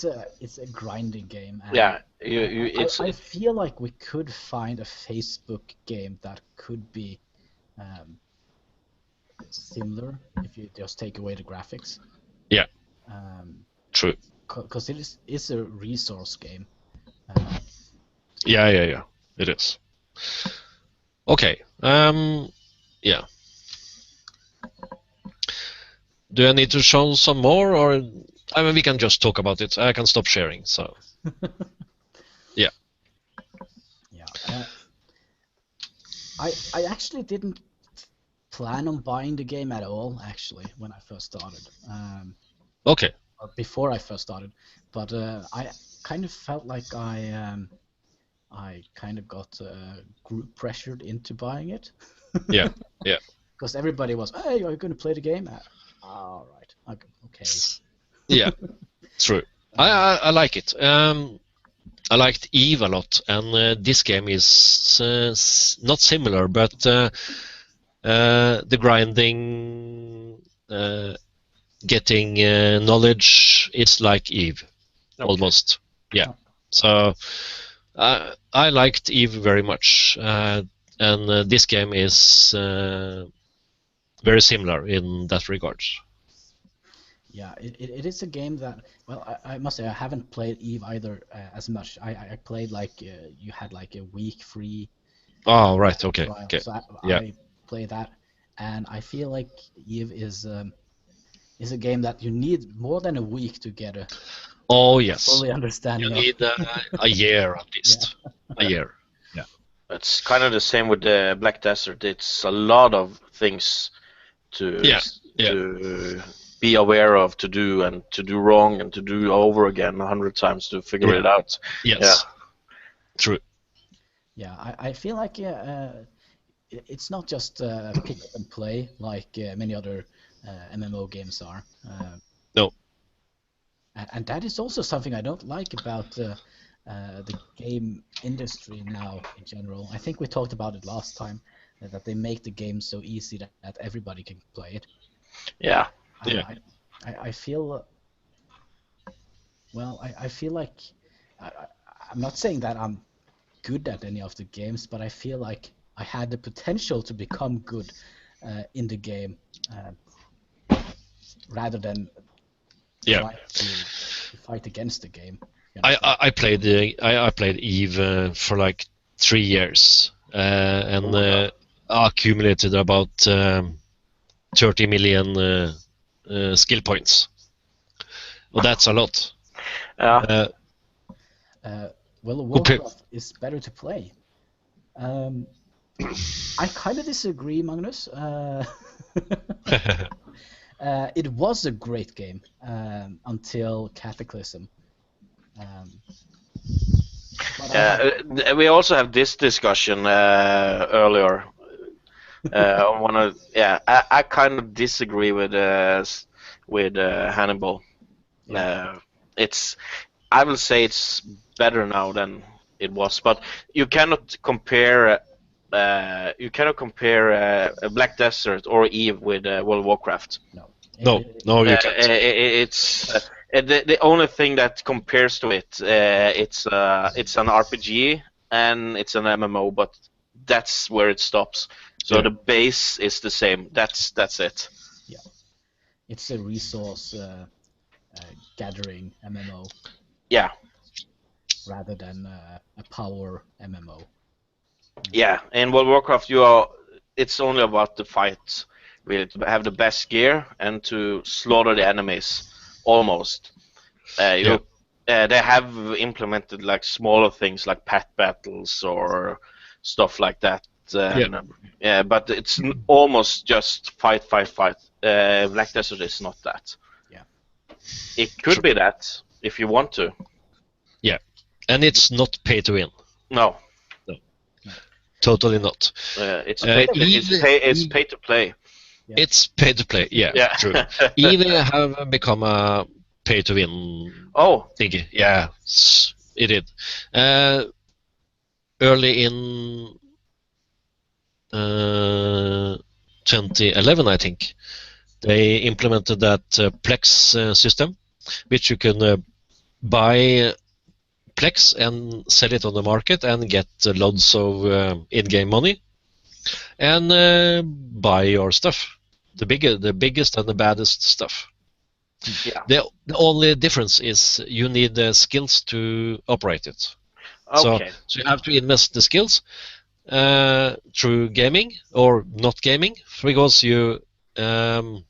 a grinding game. And Yeah, I feel like we could find a Facebook game that could be similar if you just take away the graphics. Yeah. True. Because it's a resource game. Yeah, it is. Okay. Yeah. Do I need to show some more, or I mean, we can just talk about it. I can stop sharing. So. Yeah. Yeah. I actually didn't plan on buying the game at all, actually, when I first started. Okay. Or before I first started, but I kind of felt like I kind of got group pressured into buying it. Yeah. Because everybody was, hey, are you going to play the game? All right. Okay. Yeah. True. I like it. I liked Eve a lot, and this game is not similar, but the grinding, getting knowledge is like Eve, almost. Yeah. So I liked Eve very much, and this game is very similar in that regard. Yeah, it is a game that, well, I must say I haven't played Eve either as much. I played like you had like a week free. Oh, right. Okay. Trial. Okay. So Yeah. I play that, and I feel like Eve is a game that you need more than a week to get a fully understanding of. You need a year at least. Yeah. A year. Yeah. It's kind of the same with the Black Desert. It's a lot of things to be aware of, to do and to do wrong and to do over again 100 times to figure it out. Yes. Yeah. True. Yeah, I feel like it's not just pick up and play like many other MMO games are. No. And that is also something I don't like about the game industry now in general. I think we talked about it last time, that they make the game so easy that everybody can play it. Yeah. I feel, well, I feel like, I'm not saying that I'm good at any of the games, but I feel like I had the potential to become good in the game rather than try to fight against the game. I played Eve for like 3 years and accumulated about 30 million skill points. Well, that's a lot. Yeah. Well, Warcraft is better to play. I kind of disagree, Magnus. It was a great game until Cataclysm. We also have this discussion earlier. I kind of disagree with Hannibal. I will say it's better now than it was, but you cannot compare. Black Desert or Eve with World of Warcraft. No, you can't. The only thing that compares to it, it's an RPG and it's an MMO, but that's where it stops. So the base is the same. That's it. Yeah, it's a resource gathering MMO. Yeah. Rather than a power MMO. Yeah, in World of Warcraft, it's only about the fight, really, to have the best gear and to slaughter the enemies, almost. They have implemented like smaller things like pet battles or stuff like that. But it's almost just fight. Black Desert is not that. Yeah, it could be that if you want to. Yeah, and it's not pay to win. No. Totally not. It's pay to play. Yeah. It's pay to play. Yeah. True. Even have become a pay to win. Thing. Yeah, it did. Early in 2011, I think, they implemented that Plex system, which you can buy Plex and sell it on the market and get loads of in-game money and buy your stuff. The biggest and the baddest stuff. Yeah. The only difference is you need the skills to operate it. Okay. So you have to invest the skills through gaming or not gaming, because you can.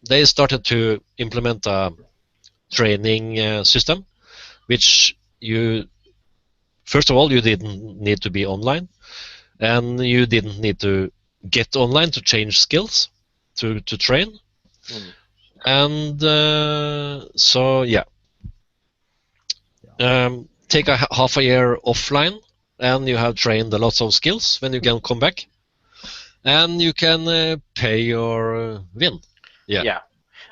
They started to implement a training system, which you first of all you didn't need to be online, and you didn't need to get online to change skills to train. And take a half a year offline, and you have trained a lot of skills. When you can come back, and you can pay your win. Yeah.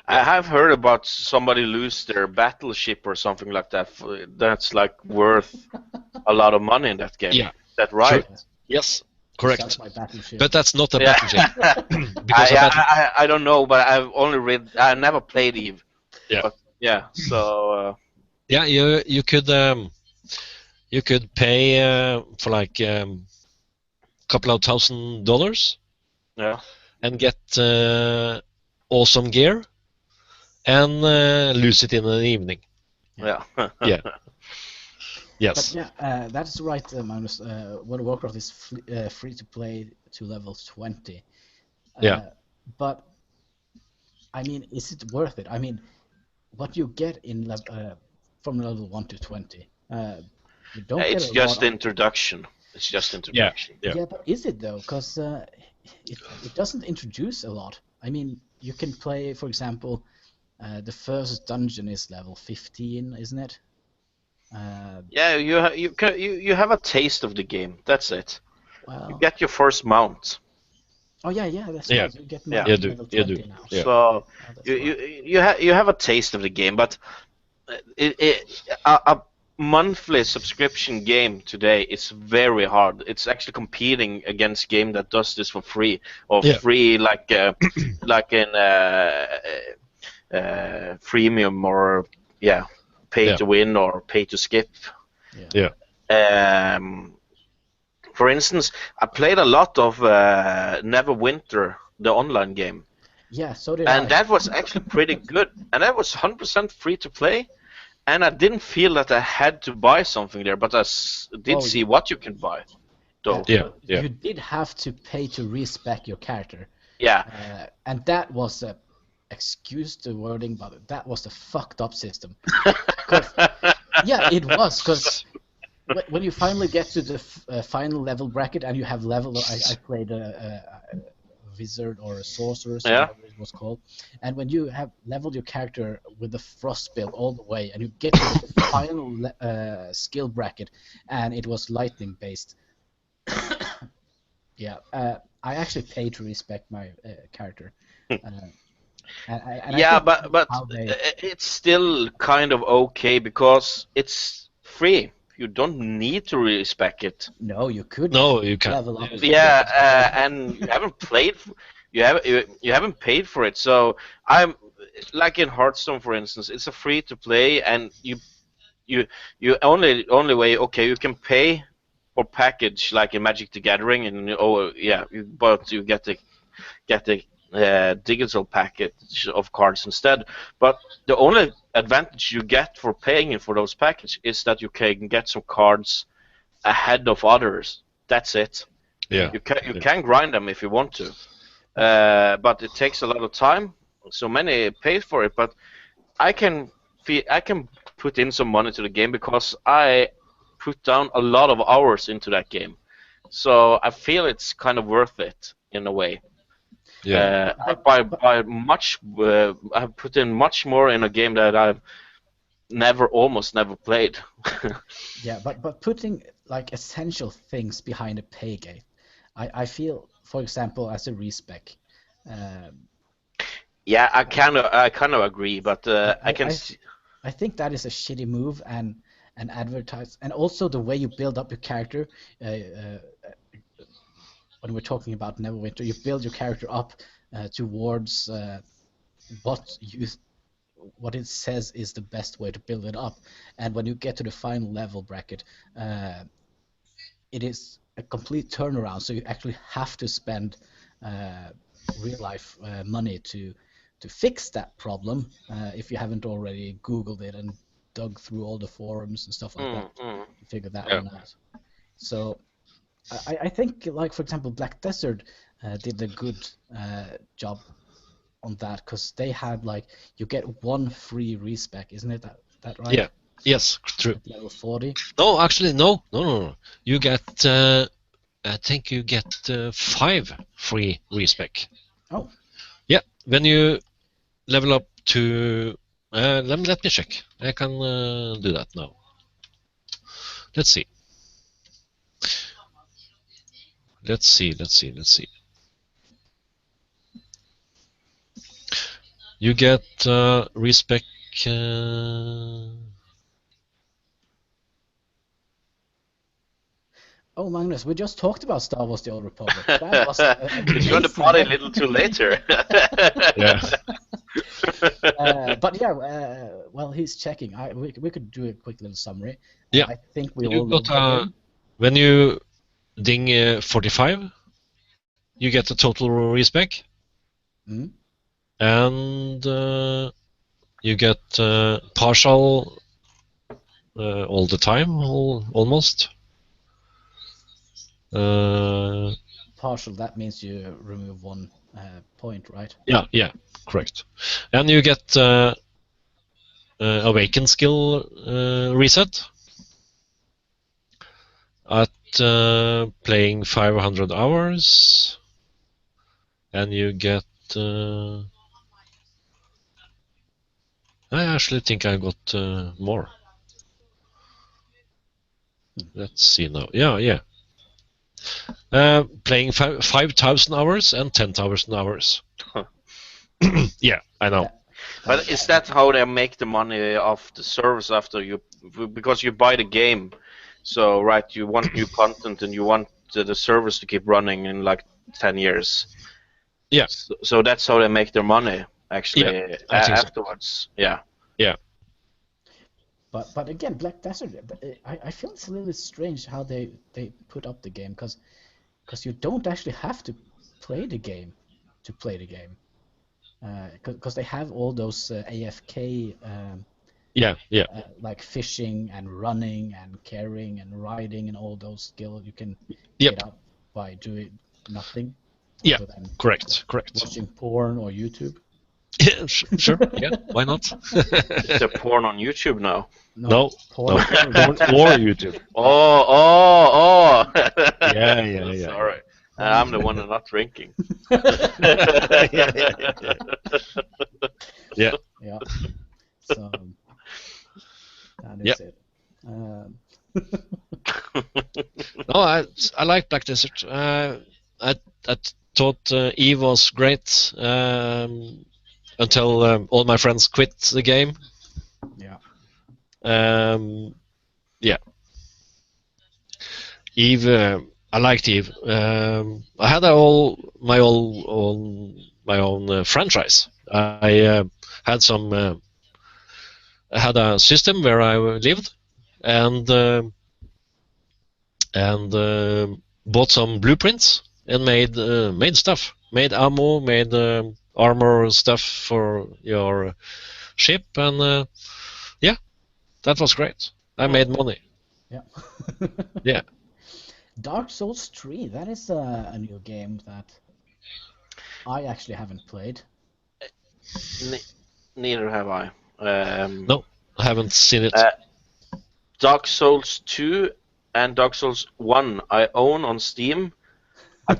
I have heard about somebody lose their battleship or something like that. That's like worth a lot of money in that game. Yeah. Is that right? Sure. Yes, correct. Battleship. But that's not a battleship. I don't know, but I've only read. I never played Eve. Yeah. But, so. Yeah, you could pay for like couple of $1,000. Yeah. And get awesome gear. And lose it in an evening. Yeah. Yeah. Yes. But that's right, Magnus. World of Warcraft is free to play to level 20. But I mean, is it worth it? I mean, what you get in from level 1 to 20, you don't. It's just introduction. It's just introduction. Yeah, but is it though? Because it doesn't introduce a lot. I mean, you can play, for example. The first dungeon is level 15, isn't it? You have a taste of the game. That's it. Well, you get your first mount. Oh yeah, that's right. You get level 20 now. Yeah. So you have a taste of the game, but a monthly subscription game today is very hard. It's actually competing against game that does this for free or free like in freemium or pay to win or pay to skip. For instance, I played a lot of Neverwinter, the online game. Yeah, so did I. And that was actually pretty good. And that was 100% free to play. And I didn't feel that I had to buy something there, but I did see what you can buy. Though. You did have to pay to respec your character. Yeah. And that was excuse the wording, but that was a fucked up system. It was, because when you finally get to the final level bracket and you have level, I played a wizard or a sorcerer, whatever it was called, and when you have leveled your character with the frost build all the way and you get to the final skill bracket and it was lightning based, I actually paid to respect my character. But it's still kind of okay because it's free. You don't need to respec it. No, you could. No, you can't. Level up. And you haven't played. You haven't paid for it. So like in Hearthstone, for instance, it's a free to play, and you only way, okay, you can pay for package like in Magic the Gathering, and but you get the digital package of cards instead. But the only advantage you get for paying for those packages is that you can get some cards ahead of others. That's it. Yeah. You can grind them if you want to, but it takes a lot of time. So many pay for it, but I can put in some money to the game because I put down a lot of hours into that game. So I feel it's kind of worth it in a way. Yeah. I've put in much more in a game that I've almost never played. Yeah, but putting like essential things behind a pay gate, I feel, for example, as a respec. Yeah, I kind of agree, but I think that is a shitty move and advertise, and also the way you build up your character. When we're talking about Neverwinter, you build your character up towards what it says is the best way to build it up, and when you get to the final level bracket, it is a complete turnaround. So you actually have to spend real life money to fix that problem if you haven't already Googled it and dug through all the forums and stuff like that to figure that one out. So I think, like, for example, Black Desert did a good job on that, because they had, like, you get one free respec, isn't it? That right? Yeah. Yes, true. At level 40. No, actually, no. You get, I think you get 5 free respec. Oh. Yeah, when you level up to. Let me check. I can do that now. Let's see. Let's see. You get respec. Oh, Magnus, we just talked about Star Wars: The Old Republic. That was you joined the party a little too later. Yeah. But yeah, well, he's checking. We could do a quick little summary. Yeah. I think we You all know got when you ding 45, you get a total respec. Mm-hmm. And you get partial all the time, almost. Partial, that means you remove 1 point, right? Yeah, correct. And you get awaken skill reset at playing 500 hours, and you get I actually think I got more. Let's see now. Yeah. Playing 5,000 hours and 10,000 hours. Yeah, I know. But is that how they make the money off the service after you? Because you buy the game, so right, you want new content and you want the service to keep running in like 10 years. Yeah. So that's how they make their money, actually, afterwards. So. Yeah. But again, Black Desert, I feel it's a little bit strange how they put up the game, because you don't actually have to play the game to play the game, because they have all those AFK like fishing and running and carrying and riding and all those skills you can get up by doing nothing. Yeah, correct. Watching porn or YouTube. Yeah, sure. Yeah, why not? Is there porn on YouTube now? No. Porn or YouTube. Oh. Yeah. Sorry. I'm the one that's not drinking. Yeah. So that is it. No, I like Black Desert. I thought Eve was great until all my friends quit the game. Yeah. Eve, I liked Eve. I had my own franchise. I had some had a system where I lived, and bought some blueprints and made stuff, made ammo, made armor stuff for your ship, and yeah, that was great. I made money. Yeah. Yeah. Dark Souls 3, that is a new game that I actually haven't played. Neither have I. No, I haven't seen it. Dark Souls 2 and Dark Souls 1 I own on Steam. I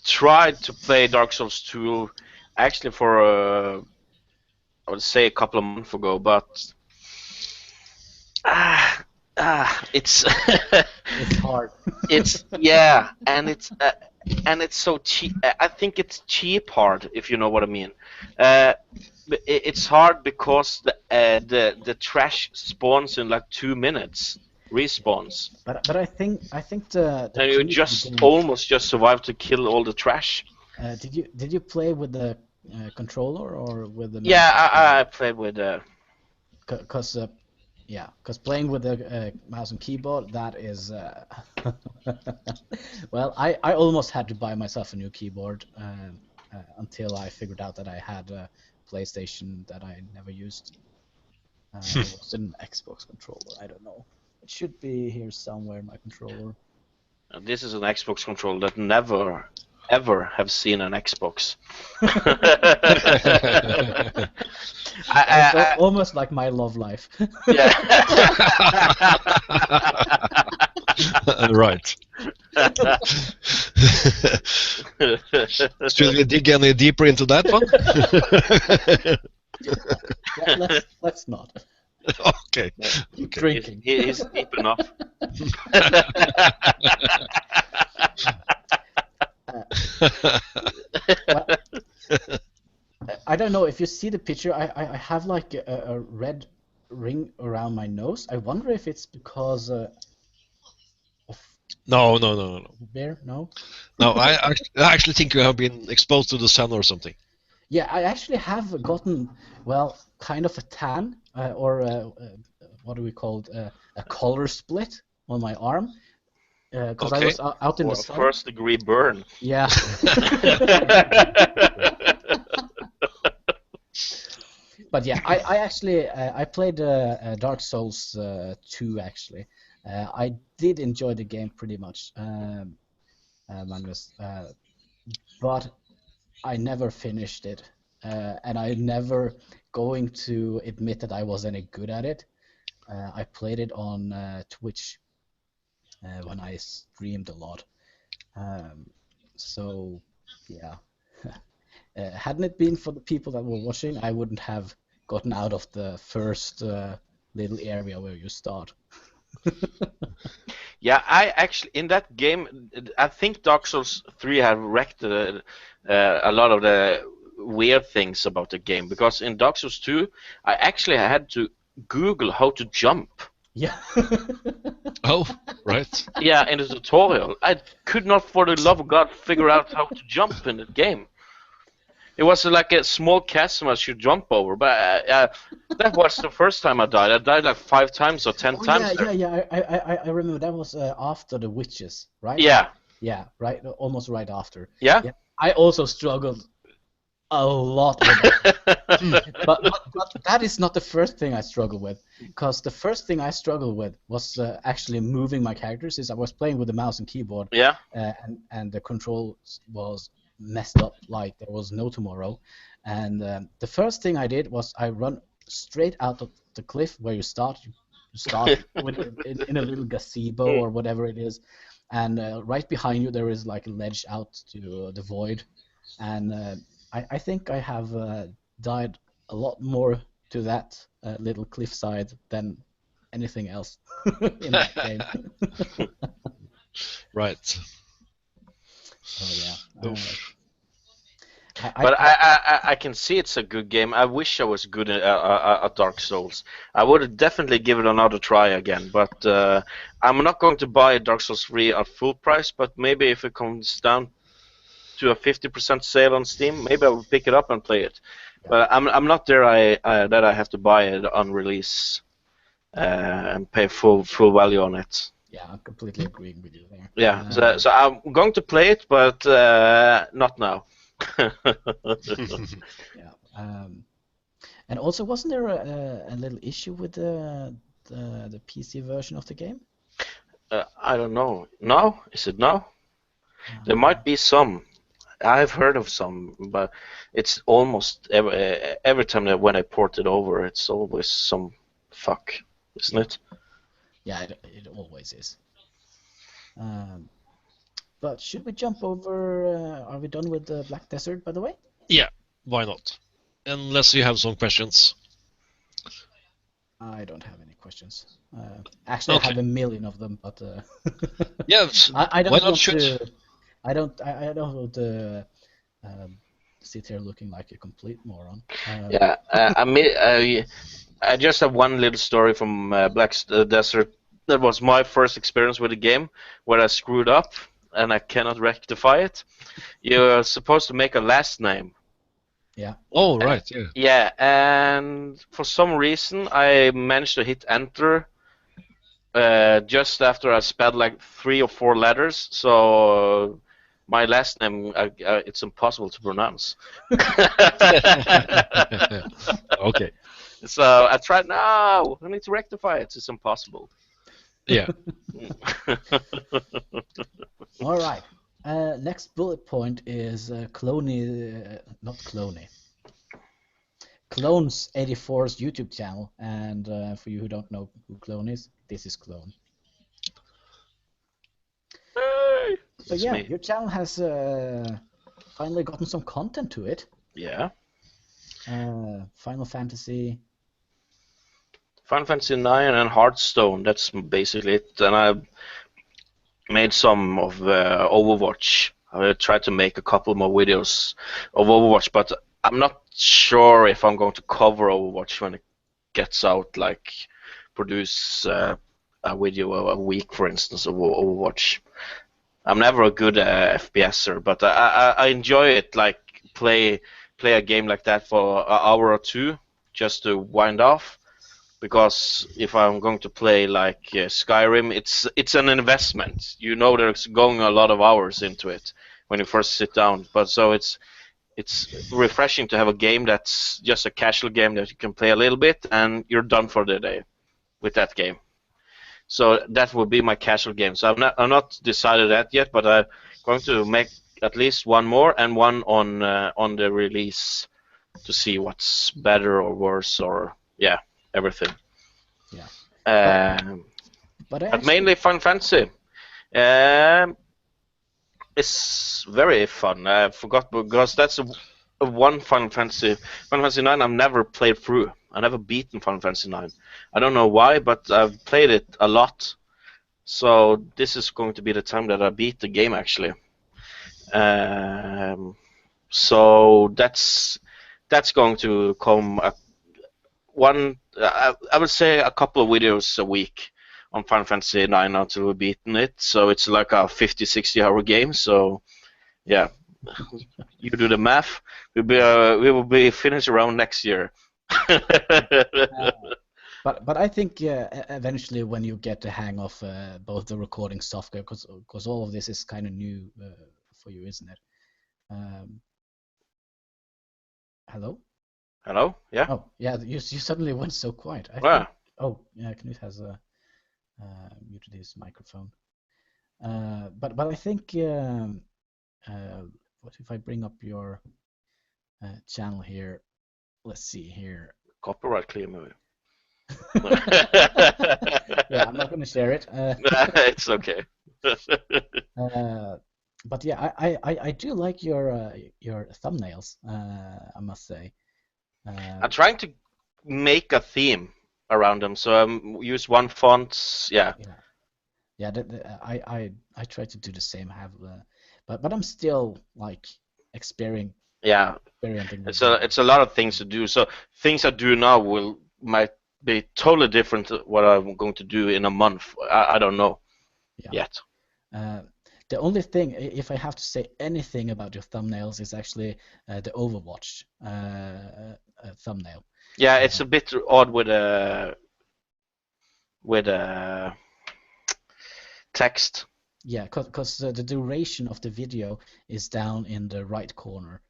tried to play Dark Souls 2 actually for I would say a couple of months ago, but it's It's hard. and it's so cheap. I think it's cheap hard, if you know what I mean. It's hard because the trash spawns in like 2 minutes, respawns, But I think the and you just almost just survive to kill all the trash. did you play with the controller or with the? Yeah, I played with. Because playing with the mouse and keyboard, that is well, I almost had to buy myself a new keyboard until I figured out that I had a PlayStation that I never used. It was an Xbox controller. I don't know. It should be here somewhere, my controller. This is an Xbox controller that never ever have seen an Xbox. It's almost like my love life. Yeah. Right. Should we dig any deeper into that one? Let's not. Okay. Keep drinking. He's deep enough. I don't know if you see the picture. I have like a red ring around my nose. I wonder if it's because of No. bear. No. No, I actually think you have been exposed to the sun or something. Yeah, I actually have gotten, well, kind of a tan, or what do we call it, a color split on my arm, because I was out in the sun. First degree burn. Yeah. But yeah, I actually I played Dark Souls 2 actually. I did enjoy the game pretty much, Magnus, but I never finished it, and I'm never going to admit that I was any good at it. I played it on Twitch when I streamed a lot. So, yeah. Hadn't it been for the people that were watching, I wouldn't have gotten out of the first little area where you start. Yeah, I actually, in that game, I think Dark Souls 3 have wrecked a lot of the weird things about the game, because in Dark Souls 2, I actually had to Google how to jump. Yeah. Oh, right. Yeah, in the tutorial. I could not, for the love of God, figure out how to jump in the game. It was like a small chasm I should jump over, but that was the first time I died. I died like 5 times or 10 times. Yeah. I remember that was after the witches, right? Yeah. Yeah, right. Almost right after. Yeah. I also struggled a lot with it. but that is not the first thing I struggled with, because the first thing I struggled with was actually moving my characters, since I was playing with the mouse and keyboard. Yeah. And the controls was messed up like there was no tomorrow. And the first thing I did was I run straight out of the cliff where you start. You start in a little gazebo or whatever it is, and right behind you there is like a ledge out to the void. And I think I have died a lot more to that little cliffside than anything else in that game. Right. Oh yeah. But I can see it's a good game. I wish I was good at Dark Souls. I would definitely give it another try again. But I'm not going to buy Dark Souls 3 at full price. But maybe if it comes down to a 50% sale on Steam, maybe I will pick it up and play it. Yeah. But I'm not there. That I have to buy it on release and pay full value on it. Yeah, I'm completely agreeing with you there. Yeah, so I'm going to play it, but not now. Yeah. And also, wasn't there a little issue with the PC version of the game? I don't know. Now? Is it now? There might be some. I've heard of some, but it's almost every time that when I port it over, it's always some fuck, isn't it? Yeah, it always is. But should we jump over? Are we done with the Black Desert, by the way? Yeah, why not? Unless you have some questions. I don't have any questions. Actually, okay. I have a million of them, but yeah, I don't why not want shoot? to. I don't want to sit here looking like a complete moron. Yeah, I just have one little story from Black Desert. That was my first experience with the game, where I screwed up and I cannot rectify it. You're supposed to make a last name. Yeah. Oh, right. Yeah. Yeah, and for some reason I managed to hit enter just after I spelled like 3 or 4 letters. So my last name, it's impossible to pronounce. Okay. So I tried. No, I need to rectify it. It's impossible. Yeah. All right. Next bullet point is not Cloney. Clone's 84's YouTube channel, and for you who don't know who Clone is, this is Clone. Hey, so yeah, your channel has finally gotten some content to it. Yeah. Final Fantasy 9 and Hearthstone. That's basically it. And I made some of Overwatch. I tried to make a couple more videos of Overwatch, but I'm not sure if I'm going to cover Overwatch when it gets out, like produce a video a week, for instance, of Overwatch. I'm never a good FPSer, but I enjoy it, like play a game like that for an hour or two just to wind off. Because if I'm going to play like Skyrim, it's an investment. You know, there's going a lot of hours into it when you first sit down. But so it's refreshing to have a game that's just a casual game that you can play a little bit and you're done for the day with that game. So that would be my casual game. So I'm not decided that yet, but I'm going to make at least one more and one on the release to see what's better or worse or yeah. Everything. Yeah. But mainly Final Fantasy. It's very fun. I forgot because that's a one Final Fantasy. Final Fantasy 9 I've never played through. I never beaten Final Fantasy 9. I don't know why, but I've played it a lot. So this is going to be the time that I beat the game actually. So that's going to come I would say a couple of videos a week on Final Fantasy 9 until we've beaten it. So it's like a 50-60 hour game. So yeah, you do the math. We will be finished around next year. But I think eventually when you get the hang of both the recording software, because all of this is kind of new for you, isn't it? Hello? Hello? Yeah? Oh, yeah, you suddenly went so quiet. Oh, yeah, Knut has muted his microphone. But I think, what if I bring up your channel here? Let's see here. Copyright clear movie. Yeah, I'm not going to share it. It's okay. But yeah, I do like your thumbnails, I must say. I'm trying to make a theme around them, so I use one font. Yeah. I try to do the same. But I'm still like experimenting. Yeah. It's a lot of things to do. So things I do now might be totally different to what I'm going to do in a month. I don't know yet. The only thing, if I have to say anything about your thumbnails, is actually the Overwatch thumbnail. Yeah, it's a bit odd with text. Yeah, because the duration of the video is down in the right corner,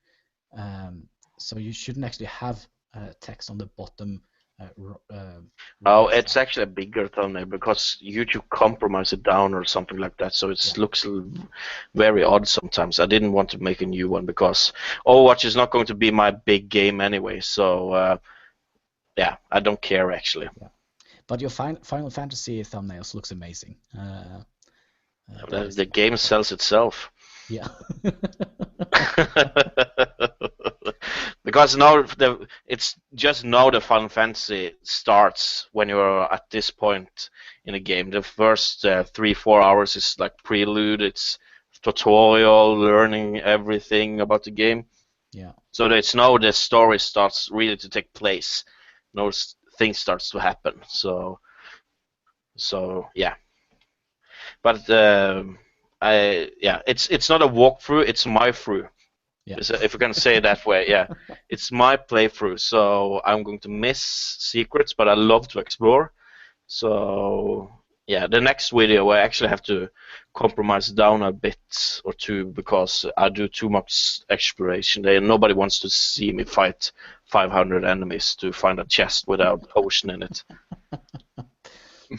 so you shouldn't actually have text on the bottom. Oh, right it's side. actually a bigger thumbnail because YouTube compromised it down or something like that, so it looks very odd sometimes. I didn't want to make a new one because Overwatch is not going to be my big game anyway, so yeah, I don't care actually. Yeah. But your Final Fantasy thumbnails looks amazing. The game sells itself. Yeah. Because now it's just now the Final Fantasy starts when you're at this point in the game. The first 3-4 hours is like prelude. It's tutorial, learning everything about the game. Yeah. So it's now the story starts really to take place. Those things starts to happen. So yeah. But it's not a walkthrough. It's my through. Yeah. If we can say it that way, yeah. It's my playthrough, so I'm going to miss secrets, but I love to explore. So, yeah, the next video I actually have to compromise down a bit or two because I do too much exploration. Nobody wants to see me fight 500 enemies to find a chest without potion in it.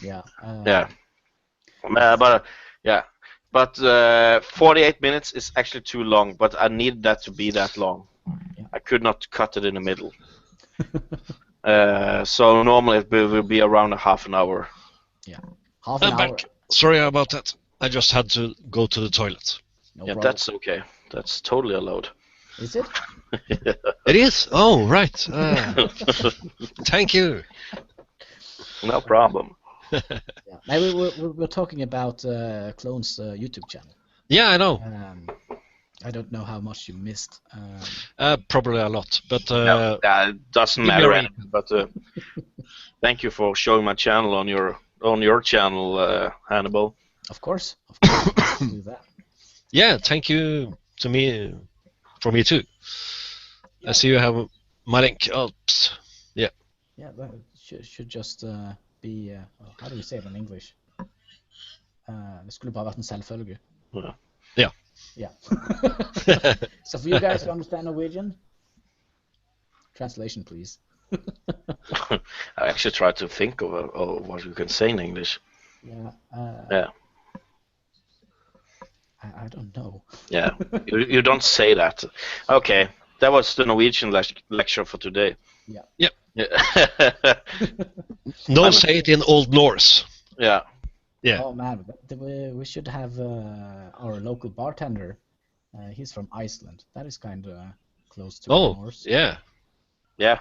Yeah. Yeah. But 48 minutes is actually too long, but I need that to be that long. Yeah. I could not cut it in the middle. So normally it will be around a half an hour. Yeah. Half an I'm hour. back. Sorry about that. I just had to go to the toilet. No Yeah, problem. that's okay. That's totally allowed. Is it? It is? Oh, right. Thank you. No problem. Yeah. Maybe we're talking about Clone's YouTube channel. Yeah, I know. I don't know how much you missed. Probably a lot, but No, it doesn't give me a matter. ring. But thank you for showing my channel on your channel, Hannibal. Of course. Do that. Yeah, thank you to me, for me too. I see you have my link. Oops. Yeah. Yeah, that should just be how do we say it in English? Det skulle bare vært en selvfølge. Yeah. Yeah. So for you guys who understand Norwegian, translation, please. I actually tried to think of what you can say in English. Yeah. Yeah. I don't know. Yeah. You don't say that. Okay. That was the Norwegian lecture for today. Yeah. Yep. Yeah. No, say it in Old Norse. Yeah. Yeah. Oh man, we should have our local bartender. He's from Iceland. That is kind of close to Norse. Yeah. Yeah.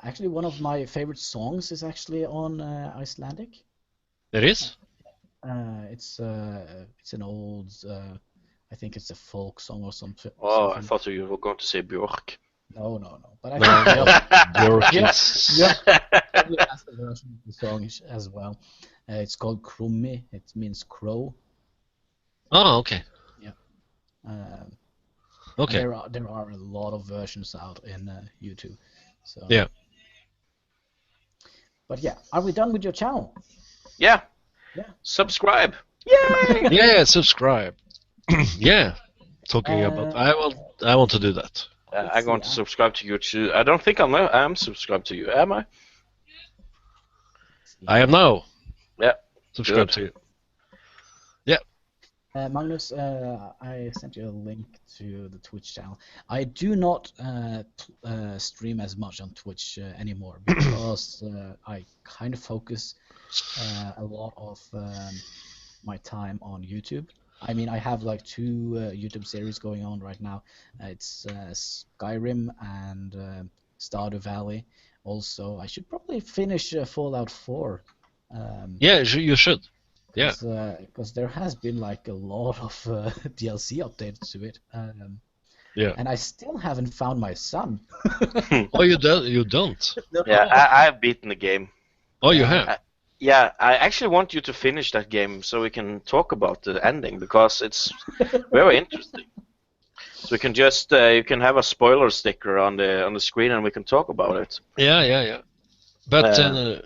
Actually, one of my favorite songs is actually on Icelandic. It is? It's an old, I think it's a folk song or something. Oh, I thought you were going to say Björk. No. But I think Björk yeah, is... probably has the version of the song as well. It's called Krummi. It means crow. Oh, okay. Okay. There are a lot of versions out in YouTube. So Yeah. But yeah, are we done with your channel? Yeah. Yeah. Subscribe. Yay! Yeah, subscribe. Yeah. Talking about... I want to do that. I'm going to subscribe to you too. I don't think I'm subscribed to you, am I? I am now. Yeah. Subscribe Good. to you. Yeah. Magnus, I sent you a link to the Twitch channel. I do not stream as much on Twitch anymore because I kind of focus a lot of my time on YouTube. I mean, I have like 2 YouTube series going on right now. It's Skyrim and Stardew Valley. Also, I should probably finish Fallout 4. Yeah, you should. Yeah. Because there has been like a lot of DLC updates to it. Yeah. And I still haven't found my son. Oh, you don't? Yeah, I've beaten the game. Oh, you have? Yeah, I actually want you to finish that game so we can talk about the ending because it's very interesting. So we can just you can have a spoiler sticker on the screen and we can talk about it. Yeah. But Uh,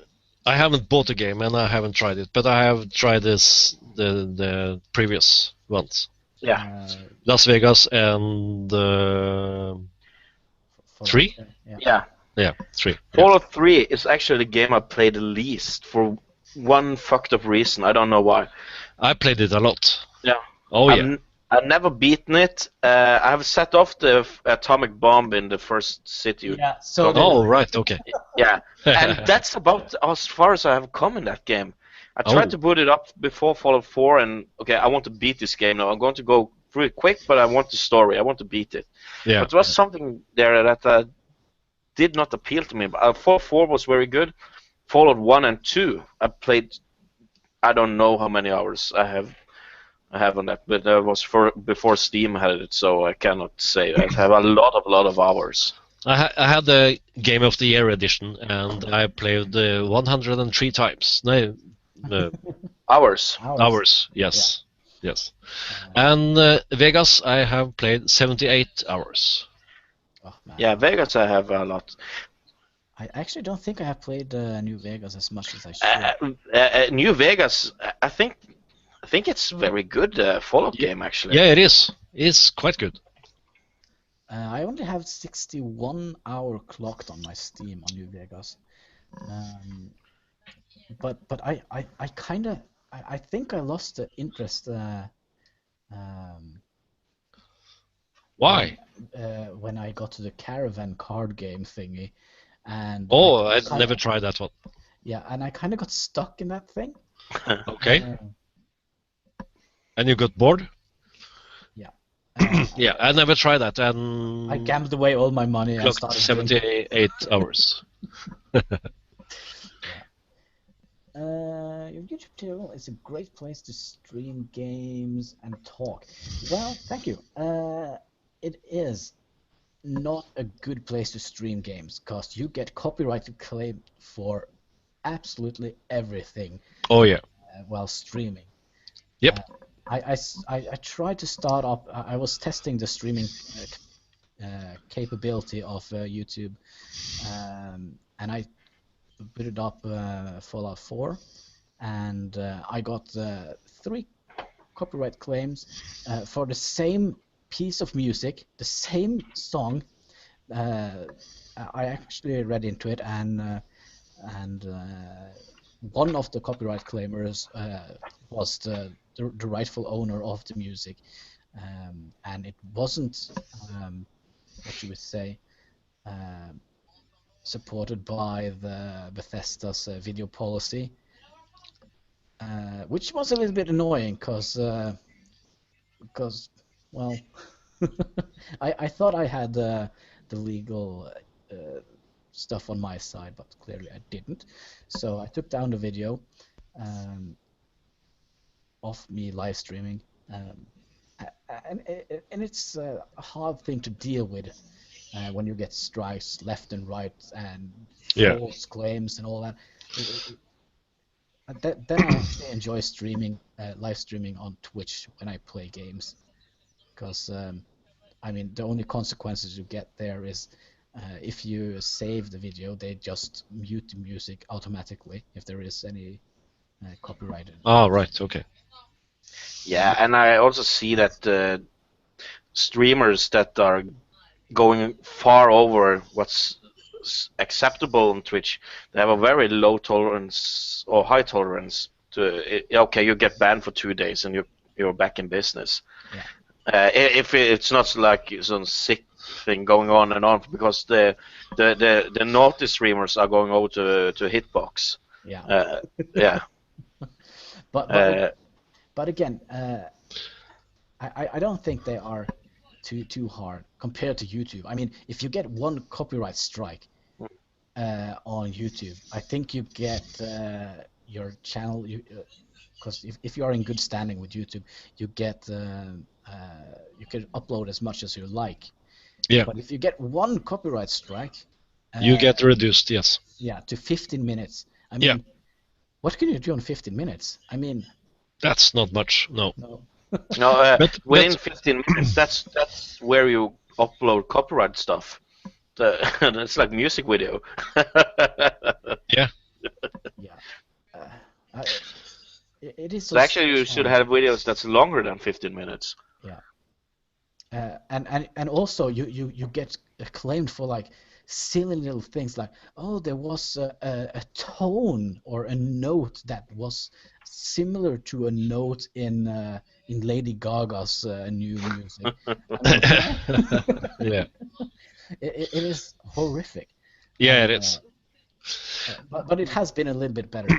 I haven't bought the game and I haven't tried it, but I have tried the previous ones. yeah. Las Vegas and Fallout 3? 3. Yeah. Yeah. Yeah, 3. Yeah. Fallout 3 is actually the game I played the least for one fucked up reason. I don't know why. I played it a lot. Yeah. Oh yeah. I've never beaten it. I have set off the atomic bomb in the first city. Yeah. So. Oh right, okay. Yeah, and that's about as far as I have come in that game. I tried to put it up before Fallout 4, and okay, I want to beat this game now. I'm going to go through it quick, but I want the story. I want to beat it. Yeah. But there was something there that did not appeal to me. Fallout 4 was very good. Fallout 1 and 2, I played. I don't know how many hours I have on that, but that was before Steam had it, so I cannot say. I have a lot of hours. I had the Game of the Year edition, and I played 103 times. No, Hours. hours. Yes, yes. And Vegas, I have played 78 hours. Oh, man. Yeah, Vegas I have a lot. I actually don't think I have played New Vegas as much as I should. New Vegas, I think it's very good Fallout game actually. Yeah, it is. It's quite good. I only have 61 hour clocked on my Steam on New Vegas, but I kind of I think I lost the interest. Why? When I got to the caravan card game thingy, and I never tried that one. Yeah, and I kind of got stuck in that thing. Okay. And you got bored? Yeah. Yeah, I never tried that, and I gambled away all my money and clocked started 78 hours. Your YouTube channel is a great place to stream games and talk. Well, thank you. It is not a good place to stream games because you get copyrighted claim for absolutely everything. Oh yeah. While streaming. Yep. I tried to start up. I was testing the streaming capability of YouTube, and I booted up Fallout 4, and I got 3 copyright claims for the same piece of music, the same song. I actually read into it, and one of the copyright claimers was the rightful owner of the music, and it wasn't what you would say supported by the Bethesda's video policy, which was a little bit annoying because well I thought I had the legal stuff on my side, but clearly I didn't. So I took down the video of me live streaming, and it's a hard thing to deal with when you get strikes left and right and false claims and all that. Then I actually enjoy streaming, live streaming on Twitch when I play games, because I mean the only consequences you get there is if you save the video, they just mute the music automatically if there is any copyrighted. Oh right, okay. Yeah, and I also see that streamers that are going far over what's acceptable on Twitch, they have a very low tolerance or high tolerance to. Okay, you get banned for 2 days and you're back in business. Yeah. If it's not like some sick thing going on and on, because the naughty streamers are going over to Hitbox. Yeah. Yeah. But again, I don't think they are too hard compared to YouTube. I mean, if you get one copyright strike on YouTube, I think you get your channel. Because if you are in good standing with YouTube, you get you can upload as much as you like. Yeah. But if you get one copyright strike, you get reduced. Yes. Yeah, to 15 minutes. I mean, What can you do in 15 minutes? I mean, That's not much. No. no. No, But within 15 minutes, that's where you upload copyright stuff. It's like music video. yeah. Yeah. It is So so actually, you should have videos that's longer than 15 minutes. Yeah. And also you get acclaimed for like silly little things like, oh, there was a tone or a note that was similar to a note in Lady Gaga's new music. I mean, yeah. it is horrific. Yeah, it is. But it has been a little bit better.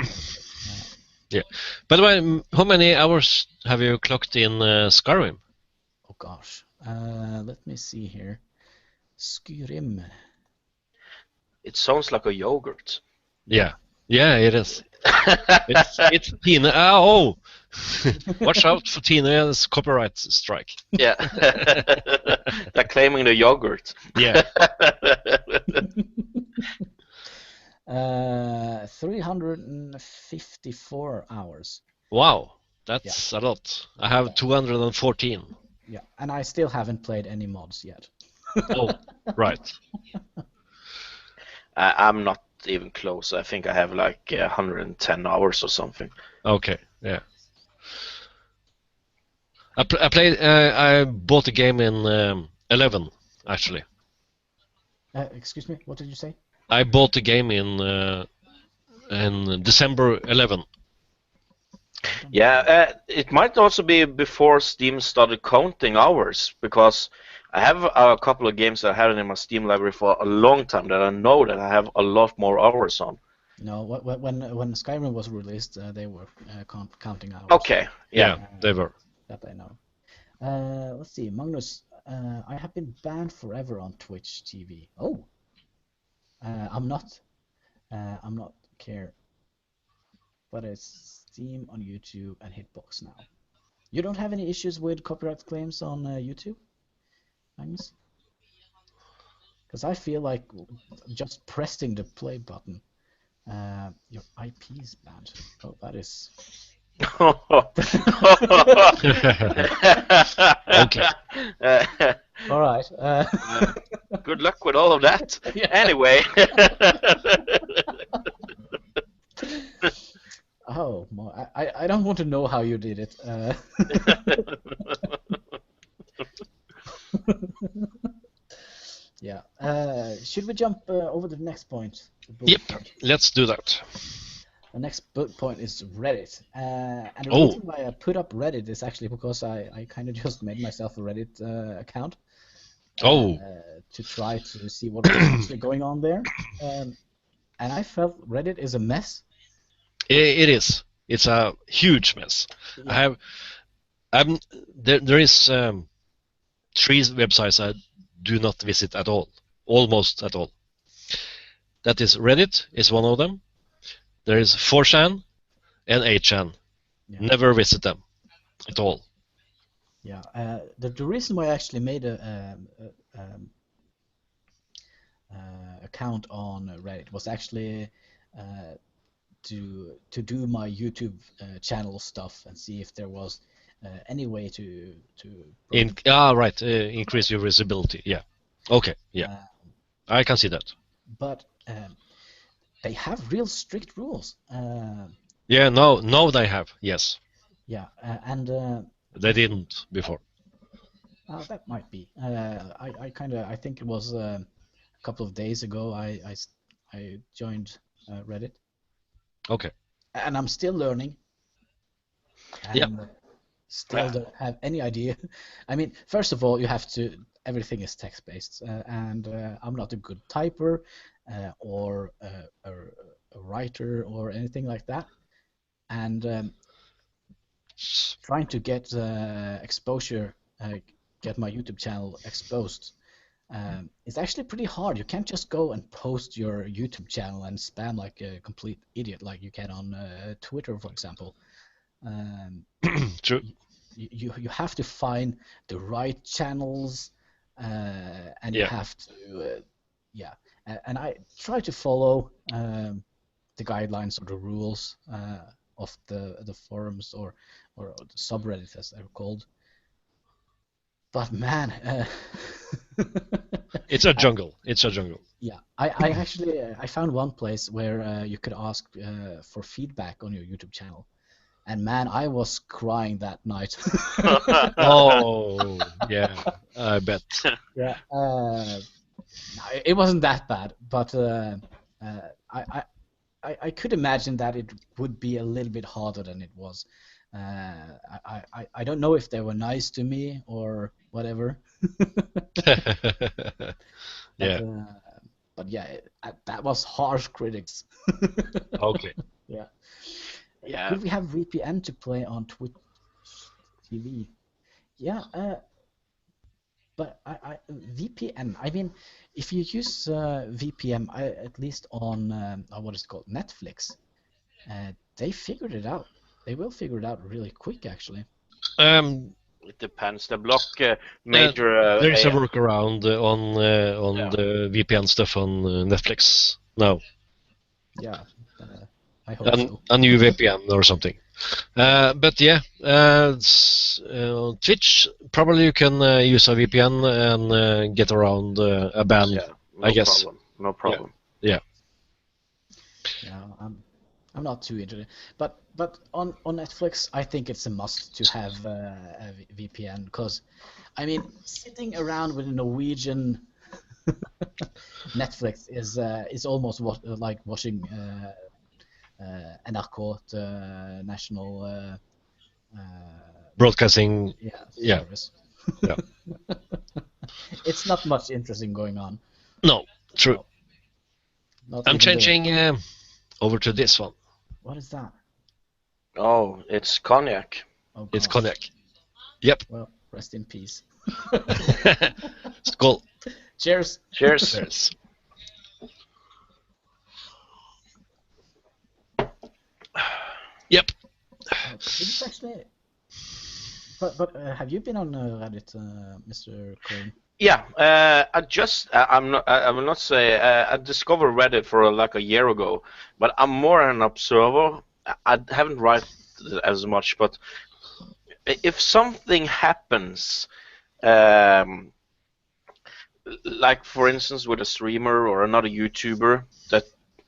Yeah. By the way, how many hours have you clocked in Skyrim? Oh gosh. Let me see here. Skyrim. It sounds like a yogurt. Yeah. Yeah, it is. It's Tina. Oh! Watch out for Tina's copyright strike. Yeah. They're claiming the yogurt. Yeah. 354 hours. Wow, that's a lot. I have 214. Yeah, and I still haven't played any mods yet. Oh, right. I'm not even close. I think I have like 110 hours or something. Okay, yeah. I bought the game in 11, actually. Excuse me, what did you say? I bought the game in December 11. Yeah, it might also be before Steam started counting hours, because I have a couple of games that I had in my Steam library for a long time that I know that I have a lot more hours on. No, when Skyrim was released, they were counting hours. Okay, yeah. They were. That I know. Let's see, Magnus. I have been banned forever on Twitch TV. Oh, I'm not care. But it's Steam on YouTube and Hitbox now. You don't have any issues with copyright claims on YouTube, Magnus? Because I feel like just pressing the play button, your IP is banned. Oh, that is. Okay. All right. Good luck with all of that. Yeah. Anyway. Oh, I don't want to know how you did it. Yeah. Should we jump over to the next point? Yep. Let's do that. The next bullet point is Reddit. And the reason why I put up Reddit is actually because I kind of just made myself a Reddit account. To try to see what was actually going on there. And I felt Reddit is a mess. It is. It's a huge mess. Yeah. There is 3 websites I do not visit at all, almost at all. That is Reddit is one of them. There is 4chan and 8chan. Yeah. Never visit them at all. Yeah. The reason why I actually made a account on Reddit was actually to do my YouTube channel stuff and see if there was any way to increase your visibility. Yeah. Okay. Yeah. I can see that. But they have real strict rules. Yeah. No, they have. Yes. Yeah. And they didn't before. That might be. I think it was a couple of days ago. I joined Reddit. Okay. And I'm still learning. And still don't have any idea. I mean, first of all, you have to. Everything is text-based, and I'm not a good typer or a writer or anything like that. And trying to get exposure, get my YouTube channel exposed. It's actually pretty hard. You can't just go and post your YouTube channel and spam like a complete idiot like you can on Twitter, for example. True. You have to find the right channels, and you have to, and I try to follow the guidelines or the rules of the forums or the subreddits as they're called. But man, it's a jungle. It's a jungle. Yeah, I actually I found one place where you could ask for feedback on your YouTube channel, and man, I was crying that night. Oh, yeah, I bet. Yeah, it wasn't that bad, but I could imagine that it would be a little bit harder than it was. I don't know if they were nice to me or whatever. Yeah. But yeah, that was harsh critics. Okay. Yeah. Yeah. Could we have VPN to play on Twitch TV? Yeah. But VPN. I mean, if you use VPN, at least on what is it called, Netflix, they figured it out. They will figure it out really quick, actually. It depends. They block major. There is a workaround on the VPN stuff on Netflix now. Yeah, I hope so. A new VPN or something. But yeah, Twitch, probably you can use a VPN and get around a ban, Yeah, I guess. No problem. Yeah. Yeah, I'm not too interested. But on Netflix, I think it's a must to have a VPN, because, I mean, sitting around with a Norwegian Netflix is almost like watching NRK, the national Broadcasting. yeah, service. Yeah. It's not much interesting going on. No, true. No, I'm changing over to this one. What is that? Oh, it's cognac. Oh, It's gosh. cognac. Yep. Well, rest in peace. Skål. Cheers. Cheers. Cheers. Yep. It's actually. But have you been on Reddit, Mr. Crane? Yeah, I will not say I discovered Reddit for like a year ago, but I'm more an observer. I haven't read as much, but if something happens, like for instance with a streamer or another YouTuber, that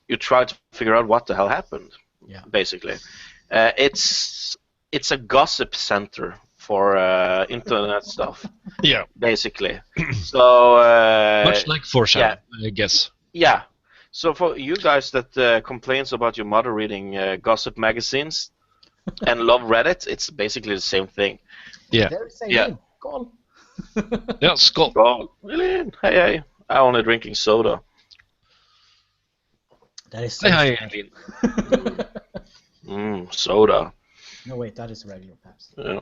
you try to figure out what the hell happened. Yeah. Basically, it's a gossip center for internet stuff. Yeah. Basically. So much like 4chan, I guess. Yeah. So for you guys that complains about your mother reading gossip magazines and love Reddit, it's basically the same thing. Yeah. Skål. Yeah, skål. Oh, really? Hey, I only drinking soda. That is so Hi, Eileen. Soda. No, wait, that is regular Pepsi. Yeah.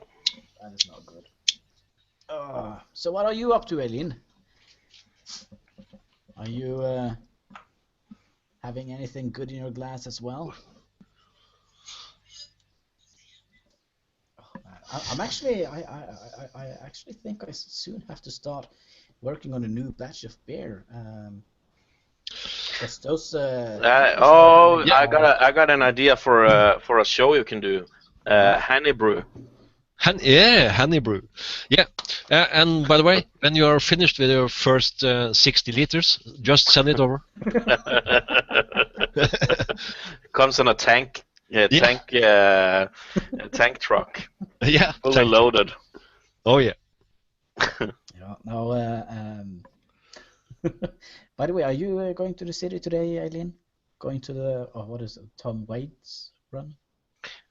That is not good. So what are you up to, Eileen? Are you having anything good in your glass as well? I'm actually, I actually think I soon have to start working on a new batch of beer. Because those. I got an idea for a show you can do. Honey brew. Honey brew. Yeah. And by the way, when you are finished with your first 60 liters, just send it over. Comes in a tank. Tank truck. Yeah. Fully loaded. Oh yeah. Yeah. No. By the way, are you going to the city today, Eileen? Going to the what is it, Tom Waits run?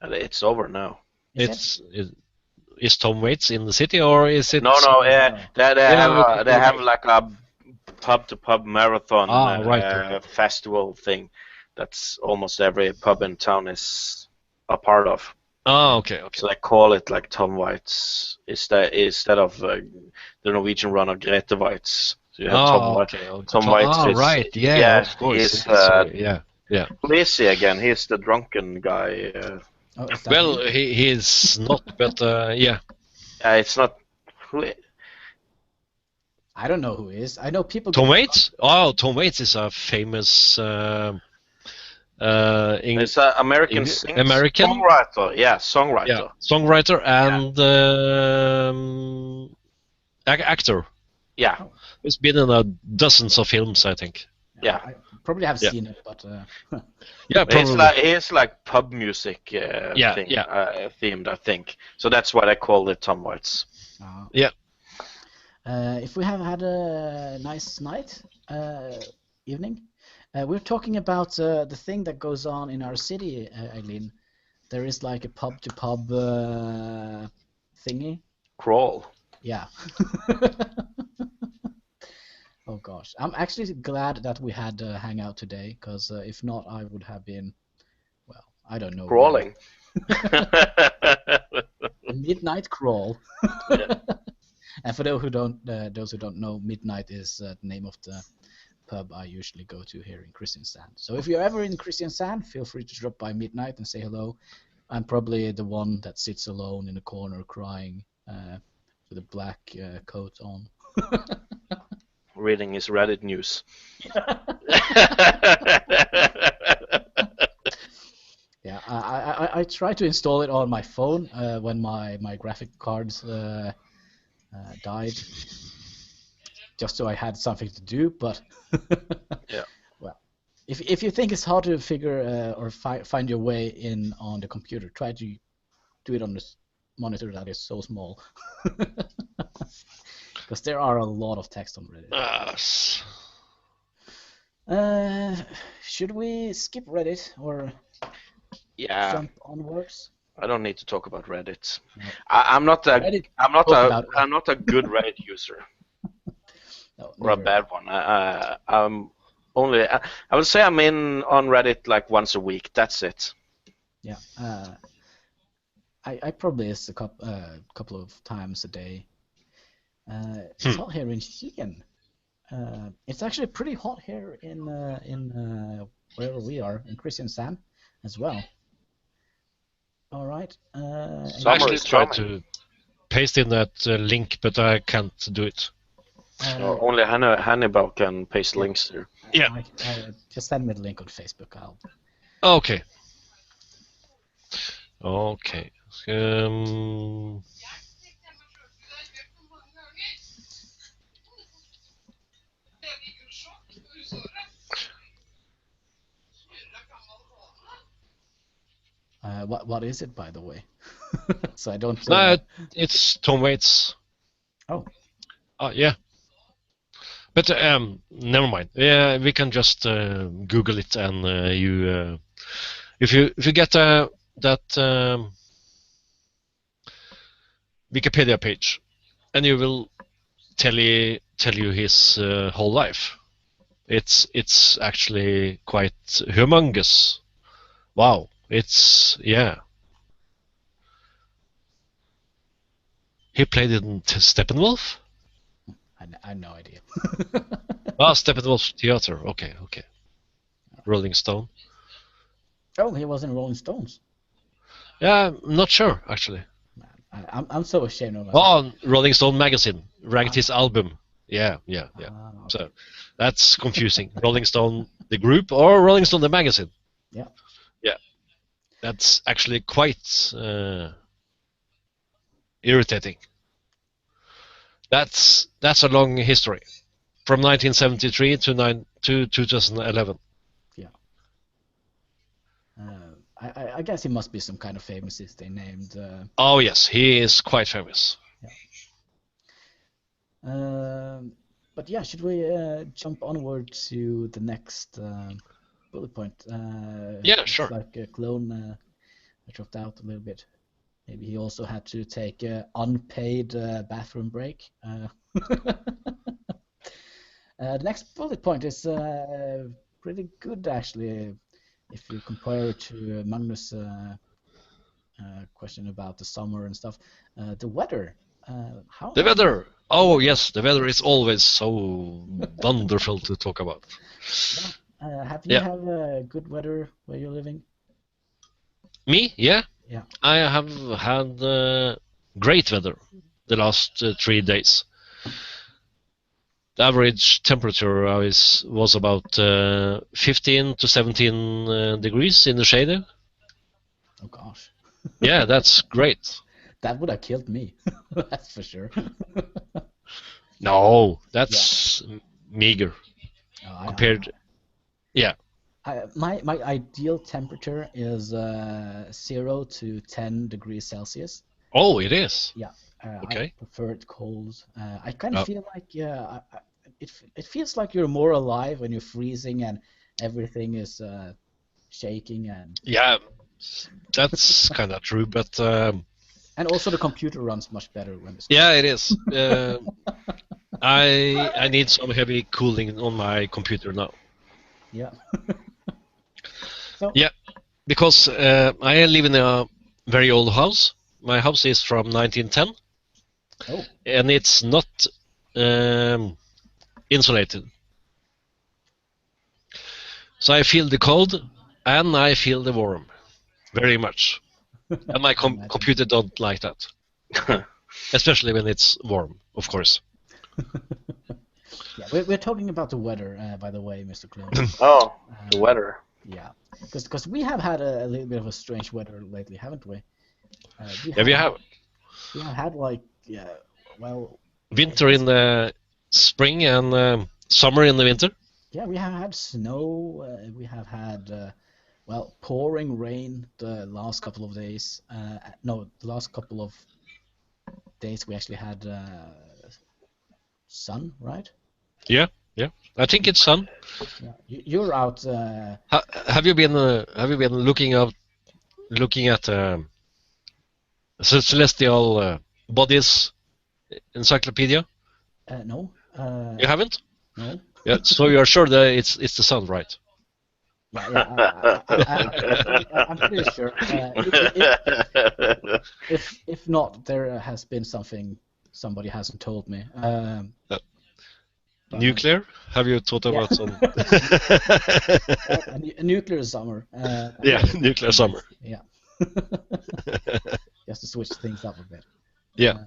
It's over now. Is Tom Waits in the city, or is it? No. They have like a pub-to-pub marathon festival thing. That's almost every pub in town is a part of. Oh, okay. So they call it like Tom Waits instead of the Norwegian run of Grete Waits. So you have Tom Waits. Tom Waits is, right. Yeah, of course. He's Lizzie again. He's the drunken guy. Well, he is not, but yeah. It's not. I don't know who he is. I know people. Tom Waits? Oh, Tom Waits is a famous It's an American American songwriter. Yeah, songwriter. Yeah, songwriter and actor. Yeah. He's been in dozens of films, I think. Yeah. I probably have seen it, but yeah, probably. It's like pub music themed, I think. So that's why they call it Tom Waits. Yeah. If we have had a nice night, evening, we're talking about the thing that goes on in our city, Eileen. There is like a pub-to-pub thingy. Crawl. Yeah. Oh gosh, I'm actually glad that we had a hangout today, because if not, I would have been, well, I don't know. Crawling. Midnight crawl. Yeah. And for those who don't know, Midnight is the name of the pub I usually go to here in Kristiansand. So if you're ever in Kristiansand, feel free to drop by Midnight and say hello. I'm probably the one that sits alone in the corner crying with a black coat on. Reading his Reddit news. Yeah, I tried to install it on my phone when my graphic cards died, just so I had something to do. But yeah, well, if you think it's hard to figure or find your way in on the computer, try to do it on this monitor that is so small. Because there are a lot of text on Reddit. Should we skip Reddit or jump onwards? I don't need to talk about Reddit. No. I'm not a good Reddit user. No, or a bad one. I'm only. I would say I'm in on Reddit like once a week. That's it. Yeah. I probably is a couple of times a day. It's hot here in Skien. It's actually pretty hot here in wherever we are in Kristiansand as well. All right. So I actually tried to paste in that link, but I can't do it. Only Hannibal can paste links there. Yeah. Just send me the link on Facebook. Okay. Okay. What is it, by the way? So I don't. It's Tom Waits. Oh. Yeah. But never mind. Yeah, we can just Google it, and if you get that Wikipedia page, and you will tell you his whole life. It's actually quite humongous. Wow. It's, yeah. He played in Steppenwolf? I have no idea. Steppenwolf Theater. Okay. Rolling Stone. Oh, he was in Rolling Stones. Yeah, I'm not sure, actually. Man, I'm so ashamed of myself. Oh, Rolling Stone magazine ranked his album. Yeah. Okay. So that's confusing. Rolling Stone the group or Rolling Stone the magazine? Yeah. That's actually quite irritating. That's a long history, from 1973 to 2011. Yeah. I guess he must be some kind of famous if they named. Oh yes, he is quite famous. Yeah. But yeah, should we jump onward to the next bullet point? Yeah, sure. Like a clone dropped out a little bit. Maybe he also had to take an unpaid bathroom break. The next bullet point is pretty good, actually, if you compare it to Magnus' question about the summer and stuff. The weather. The weather. Oh yes, the weather is always so wonderful to talk about. Yeah. Have you have good weather where you're living? Me? Yeah. Yeah. I have had great weather the last 3 days. the average temperature was about 15 to 17 degrees in the shade. Oh gosh. Yeah, that's great. That would have killed me. That's for sure. No, that's meager compared. Yeah. My ideal temperature is 0 to 10 degrees Celsius. Oh, it is. Yeah. Okay. I prefer it cold. I kind of feel like it feels like you're more alive when you're freezing and everything is shaking and. Yeah, that's kind of true, but. And also the computer runs much better when it's. Yeah, it is. I need some heavy cooling on my computer now. Yeah. So. Yeah, because I live in a very old house. My house is from 1910. Oh. And it's not insulated. So I feel the cold and I feel the warm very much. And my computer don't like that. Especially when it's warm, of course. Yeah, we're talking about the weather, by the way, Mr. Clone. Oh, the weather. Yeah, because we have had a little bit of a strange weather lately, haven't we? We have. We have had winter in the spring and summer in the winter. Yeah, we have had snow. We have had pouring rain the last couple of days. No, the last couple of days we actually had sun, right? Yeah. I think it's sun. Yeah, you're out. Have you been looking at celestial bodies encyclopedia? No. You haven't? No. Yeah. So you are sure that it's the sun, right? Yeah. I'm pretty sure. If not, there has been something somebody hasn't told me. Nuclear? Have you thought about some? A nuclear summer. Nuclear summer. Yeah. Just to switch things up a bit. Yeah.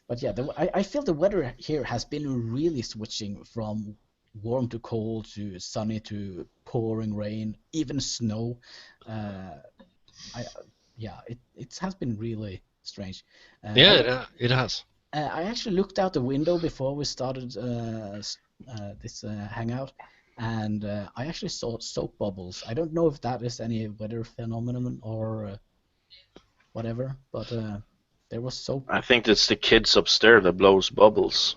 But yeah, I feel the weather here has been really switching from warm to cold to sunny to pouring rain, even snow. It has been really strange. It has. I actually looked out the window before we started this hangout, and I actually saw soap bubbles. I don't know if that is any weather phenomenon or whatever, but there was soap. I think it's the kids upstairs that blows bubbles.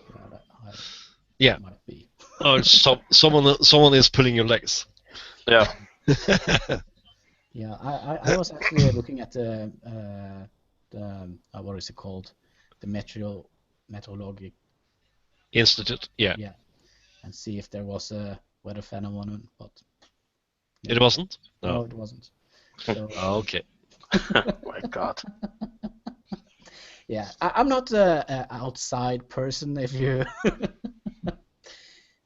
Yeah. Might be. Oh, someone is pulling your legs. Yeah. Yeah, I was actually looking at the what is it called? The Meteorologic Institute. Yeah. Yeah, and see if there was a weather phenomenon, but it wasn't. No, it wasn't. So, okay. Oh my God. Yeah, I'm not an outside person. If you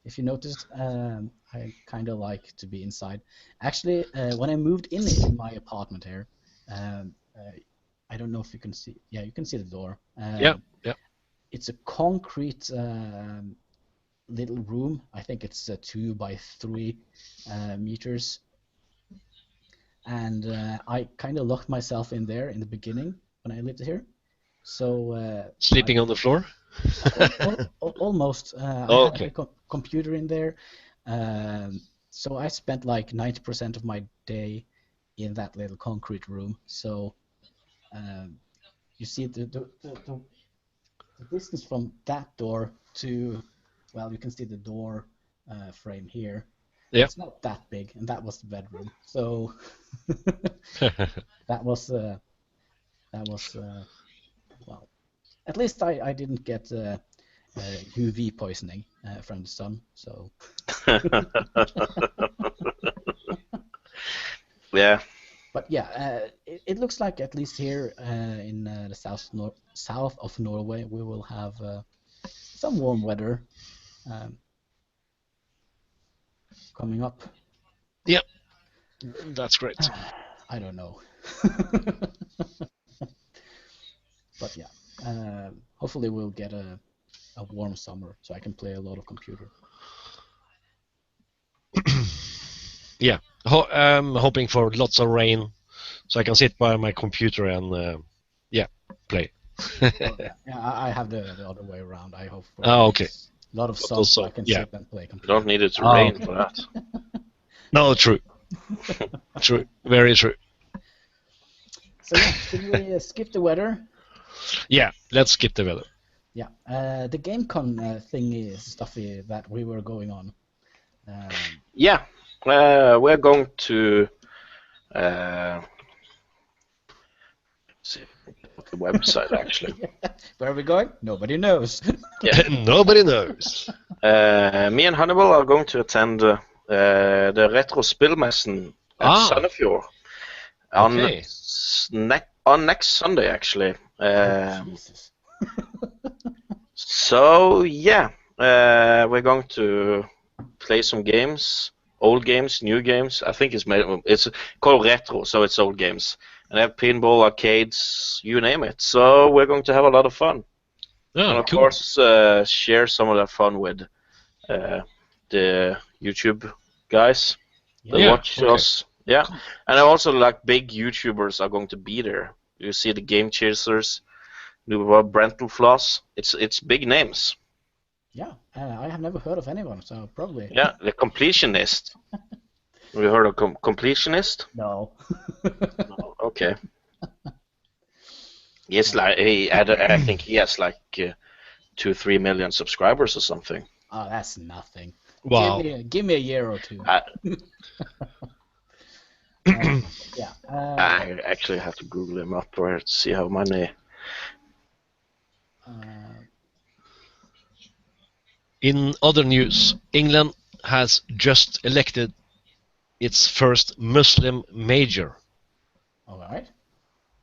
if you noticed, I kind of like to be inside. Actually, when I moved in my apartment here, I don't know if you can see. Yeah, you can see the door. Yeah. It's a concrete little room. I think it's 2 by 3 meters. And I kind of locked myself in there in the beginning when I lived here. So sleeping on the floor? Almost. Okay. I had a computer in there. So I spent like 90% of my day in that little concrete room. So you see the distance from that door to, well, you can see the door frame here. Yeah. It's not that big, and that was the bedroom. So that was well, at least I didn't get UV poisoning from the sun. So yeah. But yeah, it looks like at least here in the south of Norway we will have some warm weather coming up. Yep, that's great. I don't know. But yeah, hopefully we'll get a a warm summer, so I can play a lot of computer. Yeah, I'm hoping for lots of rain, so I can sit by my computer and play. Yeah, I have the other way around. I hope for Okay. a lot of sun, Also, so I can yeah. sit and play You computer. don't need it to rain Okay. for that. No, true. True, very true. So yeah, should we skip the weather? Yeah, let's skip the weather. Yeah, the GameCon thingy stuffy that we were going on. Yeah, we're going to see the website actually. Where are we going? Nobody knows. Yeah. Nobody knows. Me and Hannibal are going to attend the Retro Spillmessen at Sandefjord Okay. on next Sunday actually. Jesus. So yeah, we're going to play some games, old games, new games. I think it's called retro, so it's old games. And they have pinball, arcades, you name it. So we're going to have a lot of fun. Oh, And of cool. course, share some of that fun with the YouTube guys that watch us. Yeah, and also like big YouTubers are going to be there. You see the Game Chasers, Brental Floss. It's big names. Yeah, I have never heard of anyone, so probably. Yeah, the Completionist. Have you heard of Completionist? No. No. Okay. Yes, like I think he has like 2-3 million subscribers or something. Oh, that's nothing. Wow. Give me a year or two. Yeah. I actually have to Google him up to see how many. In other news, England has just elected its first Muslim mayor. All right.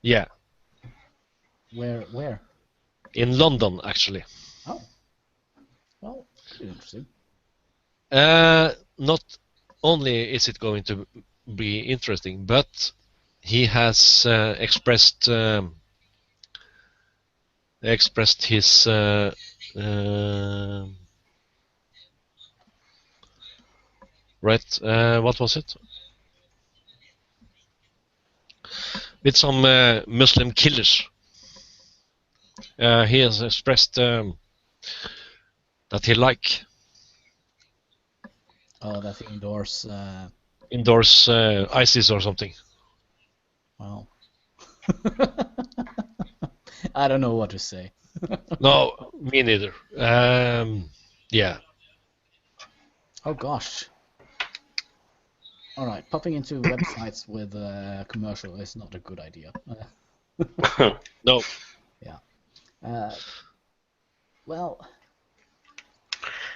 Yeah. Where? In London, actually. Oh. Well, interesting. Not only is it going to be interesting, but he has expressed his what was it? With some Muslim killers. He has expressed that he that he endorse ISIS or something. Well, I don't know what to say. No, me neither. Yeah. Oh gosh. All right, popping into websites with commercial is not a good idea. No. Yeah. Well,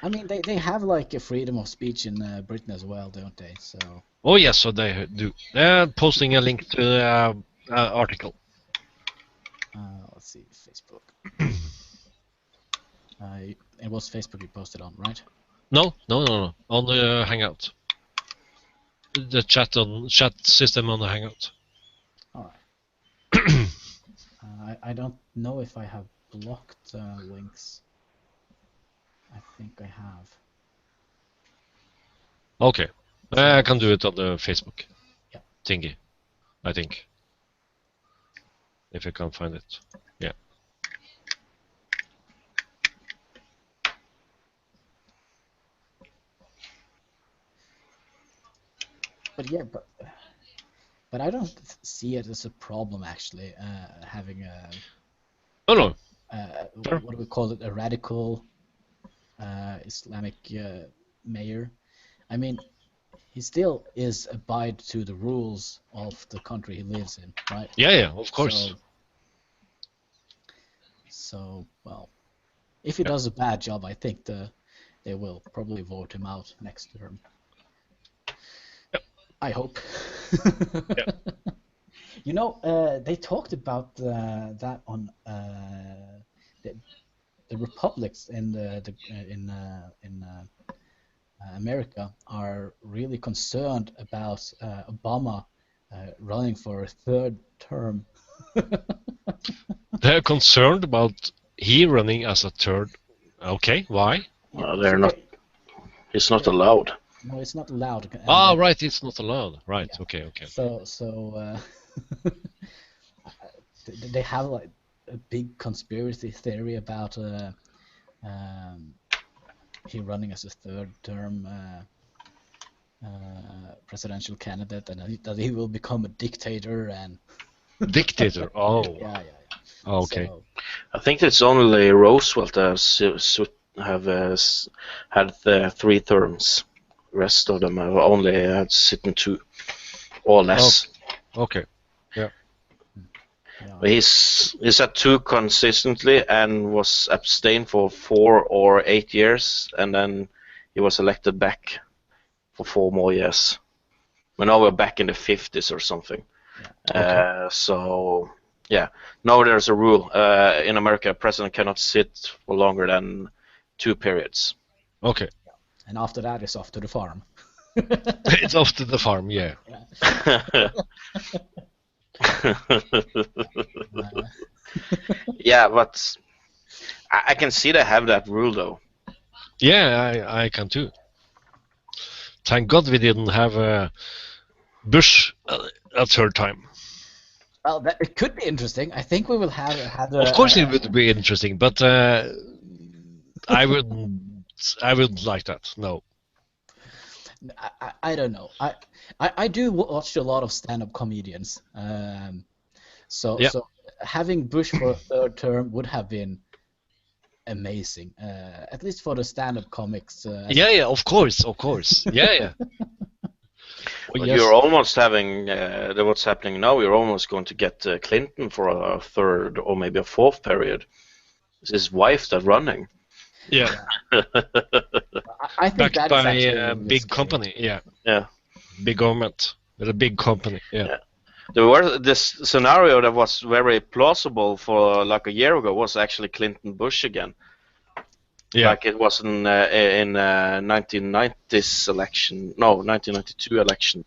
I mean, they have like a freedom of speech in Britain as well, don't they? So. Oh yes, so they do. They're posting a link to the article. Let's see, Facebook. It was Facebook you posted on, right? No. On the Hangout. The chat system on the Hangout. All right. I don't know if I have blocked links. I think I have. Okay. I can do it on the Facebook thingy, I think. If I can find it. Yeah. But yeah, but I don't see it as a problem actually, having a no. What do we call it? A radical Islamic mayor. I mean, he still is abide to the rules of the country he lives in, right? Yeah, of course. So well, if he does a bad job, I think they will probably vote him out next term. I hope. You know, they talked about that on the republics in America are really concerned about Obama running for a third term. They're concerned about he running as a third. Okay, why? They're not. It's not allowed. No, it's not allowed. Right, it's not allowed. Right, Yeah. okay. So they have like a big conspiracy theory about he running as a third-term presidential candidate, and that he will become a dictator and. Dictator. Oh. Yeah. Okay. So, I think it's only Roosevelt that had the 3 terms. The rest of them have only had sitting 2 or less. Okay. Yeah. But he's had 2 consistently and was abstained for 4 or 8 years, and then he was elected back for 4 more years. But now we're back in the 50s or something. Okay. So yeah, now there's a rule in America: a president cannot sit for longer than 2 periods. Okay. and after that, it's off to the farm. It's off to the farm. Yeah. Yeah, but I can see they have that rule though. Yeah, I can too. Thank God we didn't have Bush a third time. Well, it could be interesting. I think we will have Of course, it would be interesting, but I wouldn't like that. No. I don't know. I do watch a lot of stand-up comedians. So having Bush for a third term would have been amazing. At least for the stand-up comics. Yeah, of course. Yeah. Well, yes. You're almost having what's happening now. You're almost going to get Clinton for a third or maybe a 4th period. It's his wife that's running. Yeah. I think backed by a big company. Yeah. Big government with a big company. Yeah. This scenario that was very plausible for like a year ago was actually Clinton Bush again. Yeah. Like it was in 1990s election. No, 1992 election.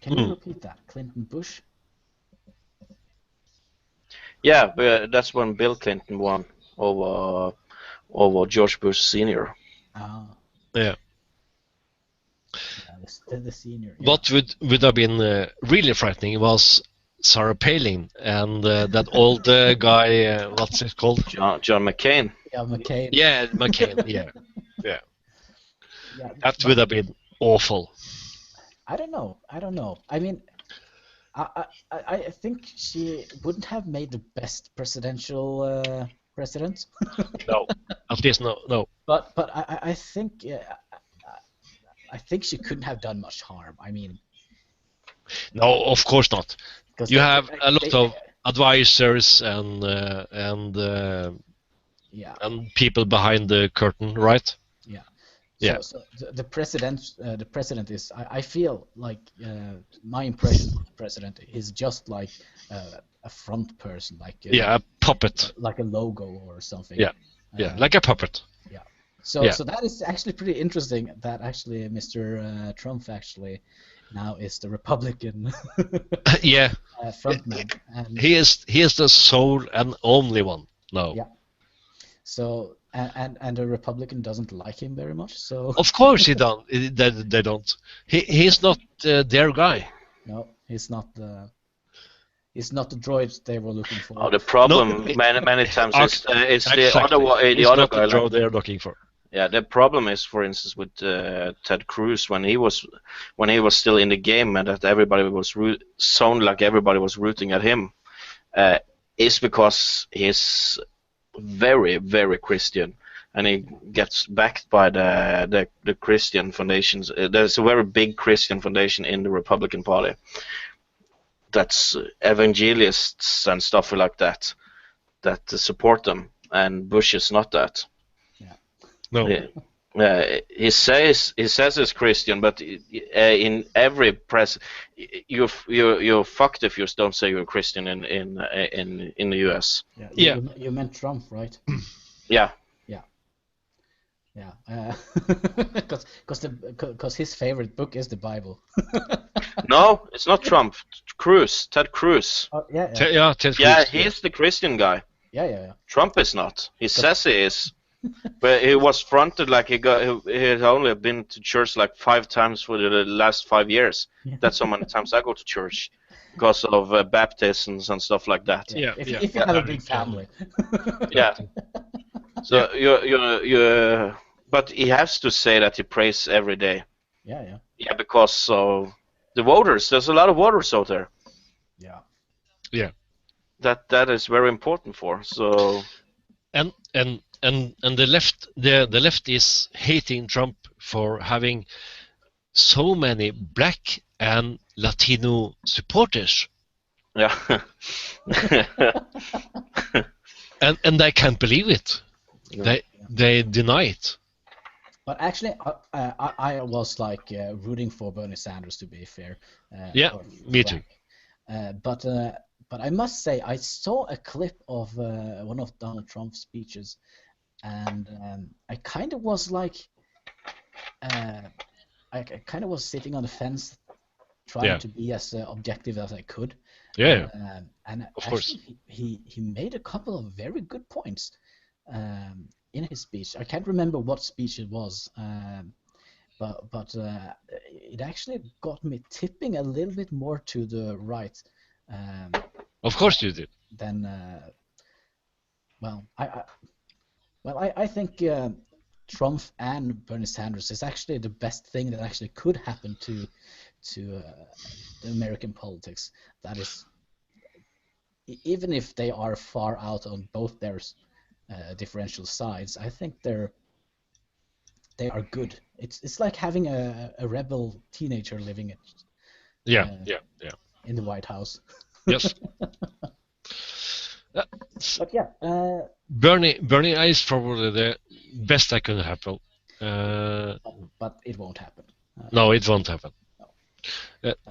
Can you repeat that? Clinton Bush? Yeah, but that's when Bill Clinton won over George Bush Sr. Yeah. The senior. Yeah. What would have been really frightening was Sarah Palin and that old guy. What's it called? John McCain. Yeah, McCain. Yeah, McCain. Yeah. That would have been awful. I don't know. I mean, I think she wouldn't have made the best presidential president. No, at least no. But I think she couldn't have done much harm. I mean. No, of course not. You have a lot of advisors and people behind the curtain, right? Yeah. So the president is. I feel like my impression of the president is just like a front person, like a puppet, like a logo or something. Yeah, like a puppet. Yeah. So that is actually pretty interesting. That actually Mr. Trump actually now is the Republican. Frontman. And he is the sole and only one. No. Yeah. So. And the Republican doesn't like him very much. So of course they don't. He's not their guy. No, he's not the droid they were looking for. Oh, the problem many times is the other guy the droid they're looking for. Yeah, the problem is, for instance, with Ted Cruz when he was still in the game and that everybody was sounded like everybody was rooting at him, is because he's very, very Christian, and he gets backed by the Christian foundations. There's a very big Christian foundation in the Republican Party. That's evangelists and stuff like that support them, and Bush is not that. Yeah. No. He says he's Christian, but in every press, you're fucked if you don't say you're Christian in the U.S. Yeah. You meant Trump, right? Yeah. Because his favorite book is the Bible. No, it's not Trump. Ted Cruz. Oh, yeah. Ted Cruz. Yeah, he's the Christian guy. Yeah. Trump is not. He says he is. But he was fronted like he had only been to church like 5 times for the last 5 years. That's how many times I go to church because of baptisms and stuff like that. Yeah. If you have a big family. Yeah. So but he has to say that he prays every day. Yeah. Yeah, because of the voters. There's a lot of voters out there. Yeah. Yeah. That is very important for. So. And the left is hating Trump for having so many black and Latino supporters. Yeah. and they can't believe it. Yeah. They deny it. But actually, I was like rooting for Bernie Sanders, to be fair. Yeah, me too. But I must say, I saw a clip of one of Donald Trump's speeches, and I kind of was like, I kind of was sitting on the fence, trying to be as objective as I could. Yeah. And of course, he made a couple of very good points in his speech. I can't remember what speech it was, but it actually got me tipping a little bit more to the right. Of course you did. Then, I think Trump and Bernie Sanders is actually the best thing that actually could happen to the American politics. That is, even if they are far out on both their differential sides, I think they are good. It's like having a rebel teenager living it. Yeah. In the White House. Yes. But yeah. Bernie is probably the best that could happen. But it won't happen. No, it won't happen.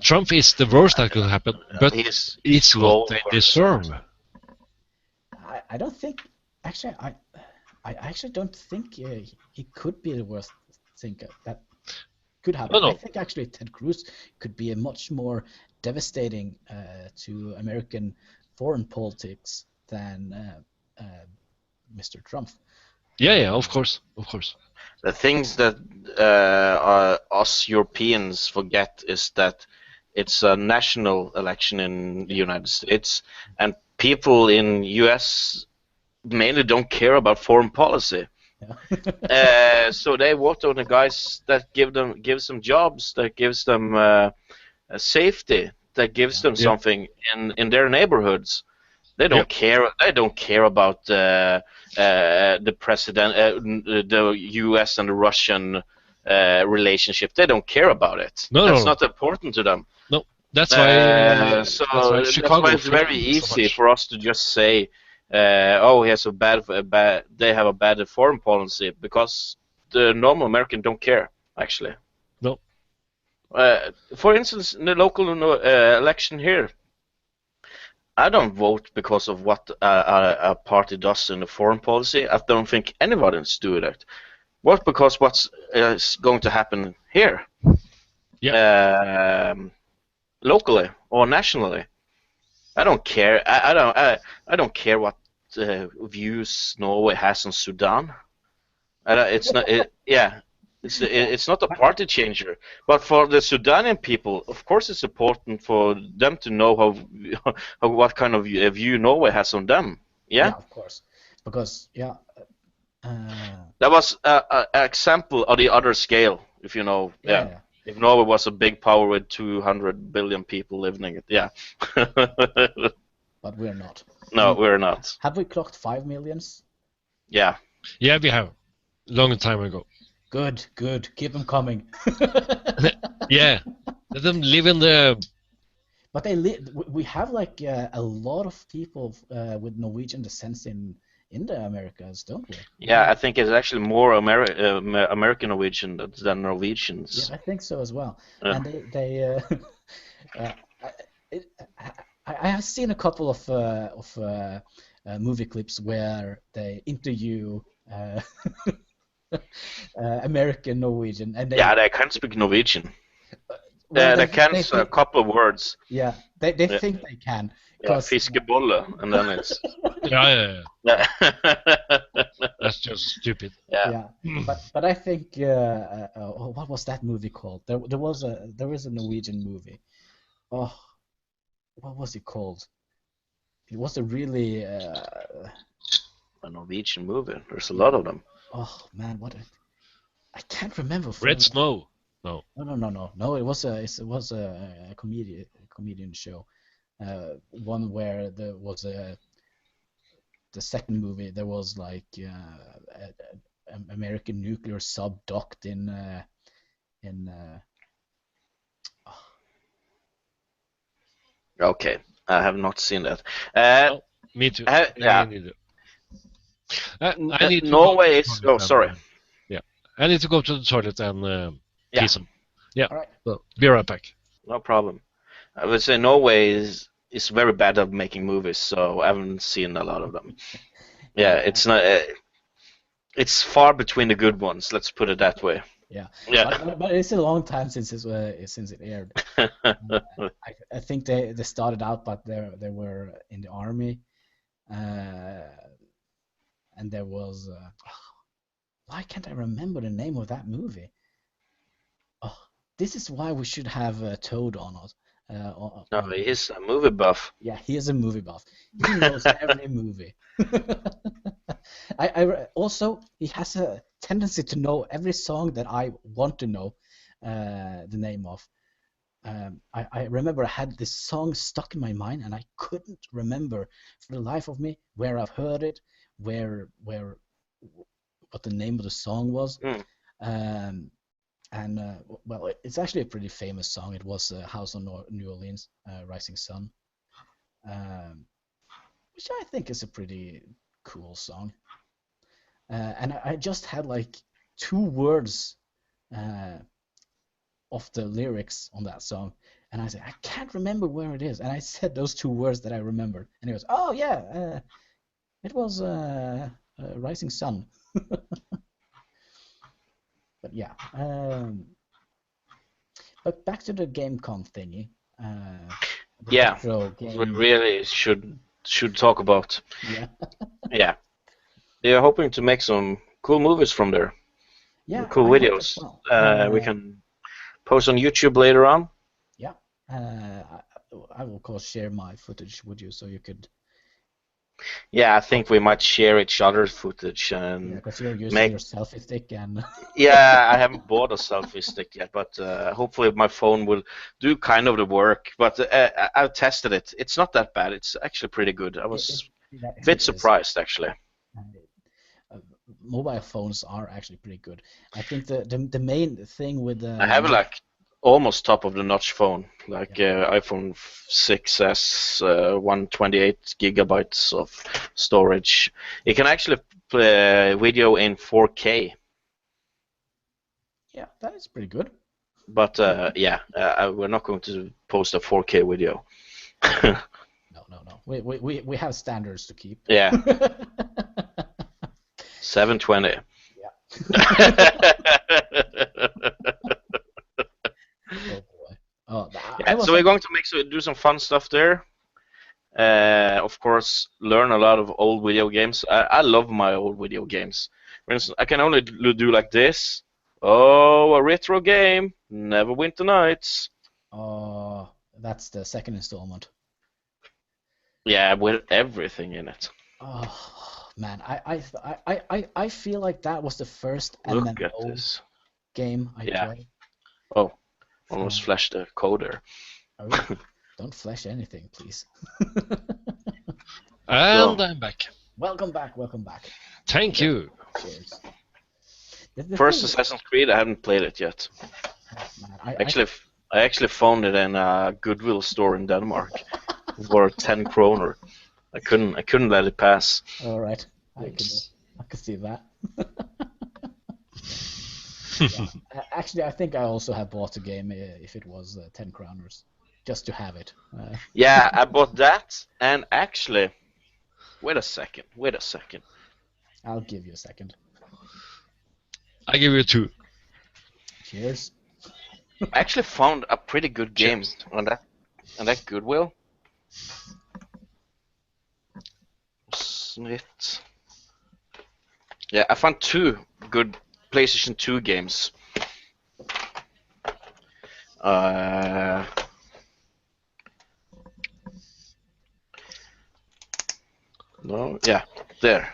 Trump is the worst that could happen, but it's what they deserve. I don't think. Actually, I actually don't think he could be the worst thing that could happen. No. I think actually Ted Cruz could be a much more devastating to American foreign politics than Mr. Trump. Yeah, of course. The things that us Europeans forget is that it's a national election in the United States, and people in US mainly don't care about foreign policy. Yeah. So they vote on the guys that gives them jobs, that gives them safety, that gives them something in their neighborhoods. They don't care. They don't care about the president, the U.S. and the Russian relationship. They don't care about it. That's not important to them. No, that's why. That's why it's very easy for us to just say, "Oh, he has a bad. They have a bad foreign policy," because the normal American don't care actually. No. For instance, in the local election here, I don't vote because of what a party does in the foreign policy. I don't think anybody's doing that. Vote because what's going to happen here, locally or nationally. I don't care. I don't care what views Norway has on Sudan. It's not. It's not a party changer, but for the Sudanian people, of course, it's important for them to know what kind of view Norway has on them. Yeah, of course, because that was an example of the other scale. If you know, if Norway was a big power with 200 billion people living in it, but we're not. No, we're not. Have we clocked 5 million? Yeah, we have, long time ago. Good. Keep them coming. Yeah, let them live in the. But we have like a lot of people with Norwegian descent in the Americas, don't we? Yeah, I think it's actually more American Norwegian than Norwegians. Yeah, I think so as well. And they I have seen a couple of movie clips where they interview. American Norwegian, and they can't speak Norwegian. Well, they can they a think, couple of words. yeah, they Yeah, think they can, yeah, because fiskebolle, and then it's Yeah. yeah, That's just stupid. yeah. yeah, but I think what was that movie called? There is a Norwegian movie. Oh, what was it called? It was a really A Norwegian movie. There's a lot of them. oh man, I can't remember for Red Snow. No. no. It was a comedian show. One where there was the second movie. There was like an American nuclear sub docked in Okay, I have not seen that. Oh, me too. Yeah, Me neither. I need to go to Norway the is. toilet Oh, sorry. yeah. I need to go to the toilet and Yeah, pee some. Yeah. all right. Well, be right back. no problem. I would say Norway is very bad at making movies, so I haven't seen a lot of them. Yeah, it's not. It's far between the good ones. Let's put it that way. Yeah, Yeah. but it's a long time since it aired. I think they started out, but they were in the army, and there was why can't I remember the name of that movie? Oh, this is why we should have Toad on us. No, he is a movie buff. Yeah, he is a movie buff. He knows every movie. Also, he has a tendency to know every song that I want to know the name of. I remember I had this song stuck in my mind, and I couldn't remember for the life of me where I've heard it, where what the name of the song was. Mm. And well, it's actually a pretty famous song. It was House on New Orleans, Rising Sun, which I think is a pretty cool song. And I just had like 2 words of the lyrics on that song, and I said, I can't remember where it is. And I said those 2 words that I remembered, and he goes, oh yeah, it was Rising Sun. But yeah, but back to the GameCon thingy. The Yeah, retro we game. really should talk about. Yeah. Yeah, they are hoping to make some cool movies from there. Yeah, Cool I hope as videos. well. We can post on YouTube later on. Yeah, I will of course share my footage with you, so you could. Yeah, I think we might share each other's footage Yeah, and because you're using make. your selfie stick and. Yeah, I haven't bought a selfie stick yet, but hopefully my phone will do kind of the work. But I've tested it. It's not that bad. It's actually pretty good. I was a bit surprised, actually. Mobile phones are actually pretty good. I think the main thing with the. I have like almost top of the notch phone, like iPhone 6s, 128 gigabytes of storage. It can actually play video in 4K. Yeah, that is pretty good. But yeah, we're not going to post a 4K video. No. We have standards to keep. Yeah. 720. Yeah. Oh boy. Oh, Yeah, so we're going to do some fun stuff there. Of course, learn a lot of old video games. I love my old video games. For instance, I can only do like this. Oh, a retro game. Neverwinter Nights. Oh, that's the second installment. Yeah, with everything in it. Oh man, I feel like that was the first Look at MMO this. game I Yeah. played. Oh, almost flashed the coder. Oh, don't flash anything, please. And I'm back. Welcome back. Thank you. Cheers. First Assassin's Creed, I haven't played it yet. Man, I actually found it in a Goodwill store in Denmark for 10 kroner. I couldn't let it pass. All right, I can see that. Yeah. Actually, I think I also have bought a game if it was 10 kroners, just to have it. Yeah, I bought that, and actually, wait a second. I'll give you a second. I give you 2. Cheers. I actually found a pretty good game on that Goodwill. Snit. Yeah, I found 2 good PlayStation 2 games. No, yeah, there.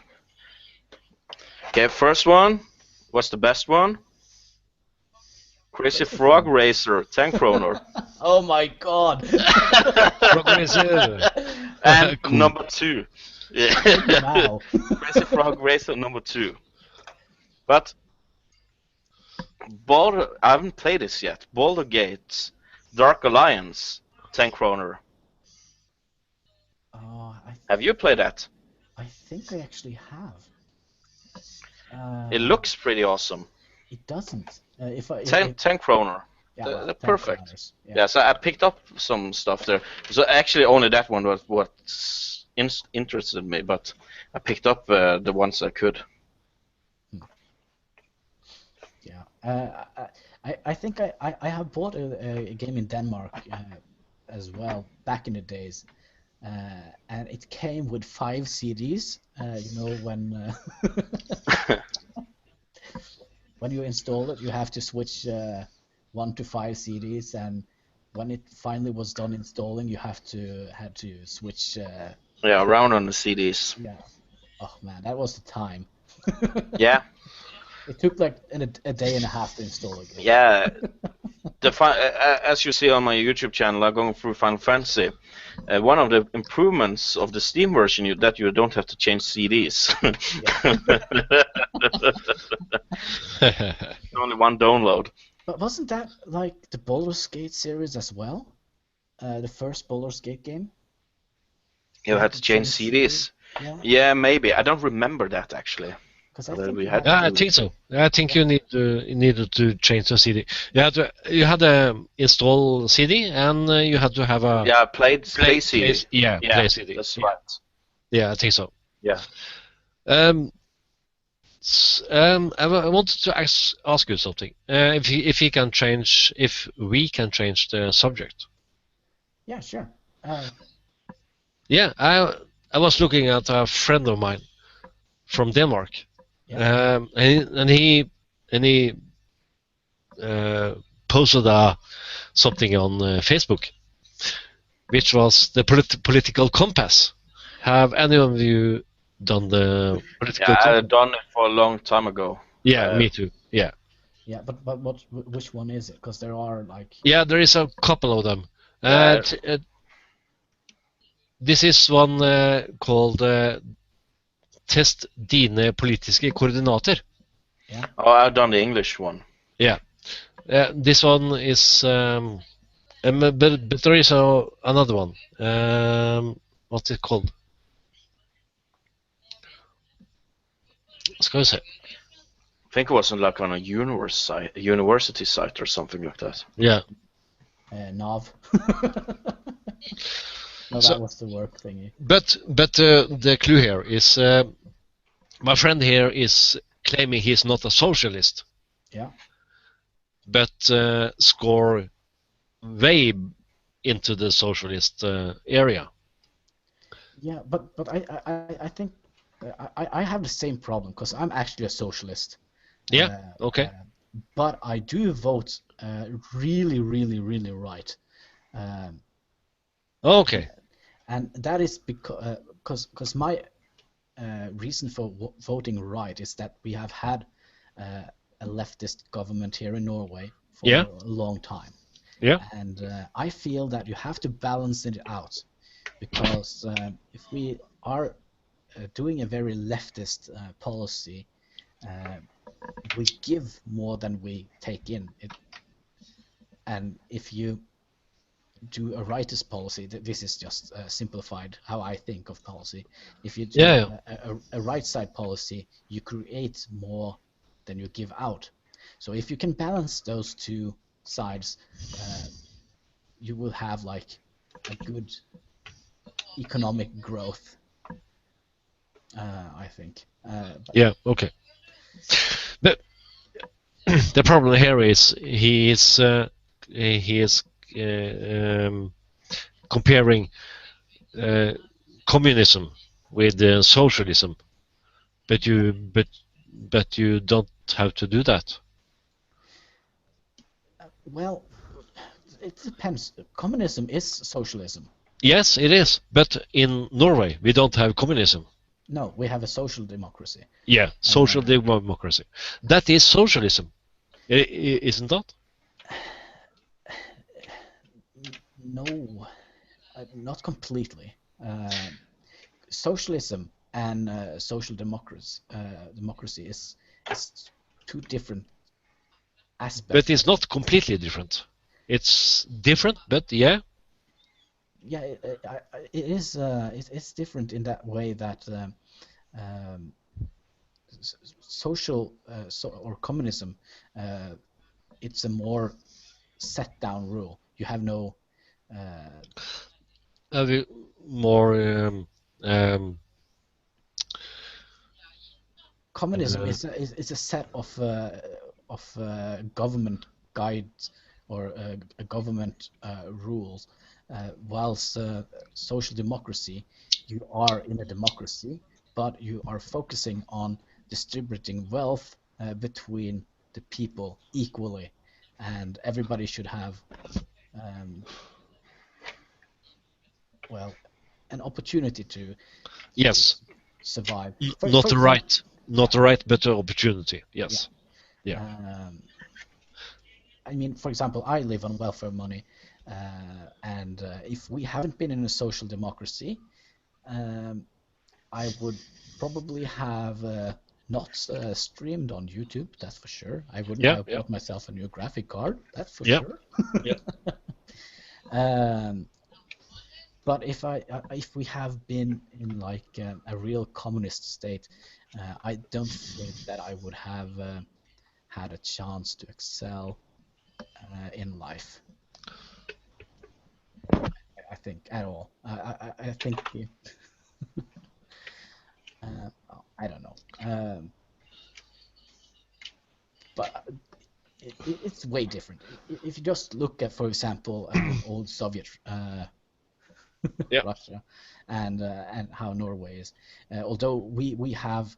Okay, first one. What's the best one? Crazy Frog Racer, 10 kroner. Oh my god! Frog Racer. And Cool. number 2. Yeah. Wow. Crazy Frog Racer number 2. But I haven't played this yet. Baldur's Gate, Dark Alliance, 10 kroner. Oh, Have you played that? I think I actually have. It looks pretty awesome. It doesn't. 10 kroner. Yeah, They're well, 10 perfect. kroners, Yeah, so I picked up some stuff there. So actually only that one was what interested me, but I picked up the ones I could. Yeah. I think I have bought a game in Denmark as well back in the days, and it came with 5 CDs. You know, when you install it, you have to switch 1 to 5 CDs, and when it finally was done installing, you had to switch. Yeah, around on the CDs. Yeah. Oh man, that was the time. Yeah. It took like a day and a half to install again. Yeah. As you see on my YouTube channel, I'm going through Final Fantasy. One of the improvements of the Steam version that you don't have to change CDs. Only one download. But wasn't that like the Baldur's Gate series as well? The first Baldur's Gate game? You had to change CDs. Yeah, maybe. I don't remember that actually. I think so. I think you needed to change the CD. You had to install CD, and you had to have a play CD. Play CD. That's right. Yeah, I think so. Yeah. I wanted to ask you something. If we can change the subject. Yeah, sure. Yeah, I was looking at a friend of mine from Denmark. Yeah. And he posted something on Facebook, which was the political compass. Have any of you done the political compass? I've done it for a long time ago. Yeah, me too. Yeah. Yeah, but which one is it? Because there are like. Yeah, there is a couple of them. This is one called Test dine politiske koordinater. Yeah. Oh, I've done the English one. Yeah. This one is, but there is another one. What's it called? Skal vi se. I think it was like on a university site or something like that. Yeah. Nav. No, that was the work thingy. But the clue here is my friend here is claiming he's not a socialist. Yeah. But score way into the socialist area. Yeah, but I think I have the same problem because I'm actually a socialist. Yeah. Okay. But I do vote really right. Okay. And that is because my reason for voting right is that we have had a leftist government here in Norway for a long time. Yeah. And I feel that you have to balance it out because if we are doing a very leftist policy, we give more than we take in. And if you do a rightist policy, this is just simplified how I think of policy. If you do a right side policy, you create more than you give out. So if you can balance those two sides, you will have like a good economic growth, I think. Yeah, okay. But the problem here is he is he is comparing communism with socialism, but you don't have to do that. Well, it depends. Communism is socialism. Yes, it is, but in Norway we don't have communism. No, we have a social democracy. Yeah, social democracy. That is socialism, isn't that? No, not completely. Socialism and social democracy is two different aspects. But it's not completely different. It's different, but yeah. Yeah, it is. It's different in that way that social or communism, it's a more set down rule. You have no More communism is a set of government guides or government rules, whilst social democracy, you are in a democracy, but you are focusing on distributing wealth between the people equally, and everybody should have well, an opportunity to yes, survive. Not the right, but the opportunity. Yes. Yeah. I mean, for example, I live on welfare money, and if we haven't been in a social democracy, I would probably have not streamed on YouTube. That's for sure. I wouldn't have bought myself a new graphic card. That's for sure. But if we have been in like a real communist state, I don't think that I would have had a chance to excel in life. I think at all. I think I don't know. But it's way different. If you just look at, for example, old Soviet Russia and how Norway is, although we have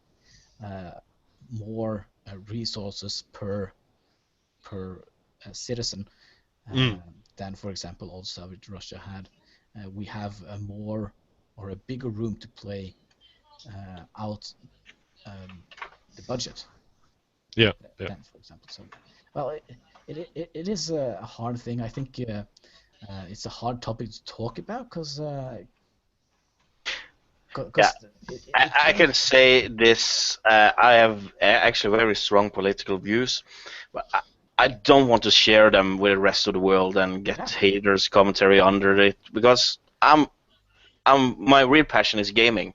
more resources per citizen than, for example, old Soviet Russia had. We have a more or a bigger room to play out the budget. Than, for example. So, well, it is a hard thing. I think it's a hard topic to talk about because. I can say this. I have actually very strong political views, but I don't want to share them with the rest of the world and get haters' commentary under it because my real passion is gaming.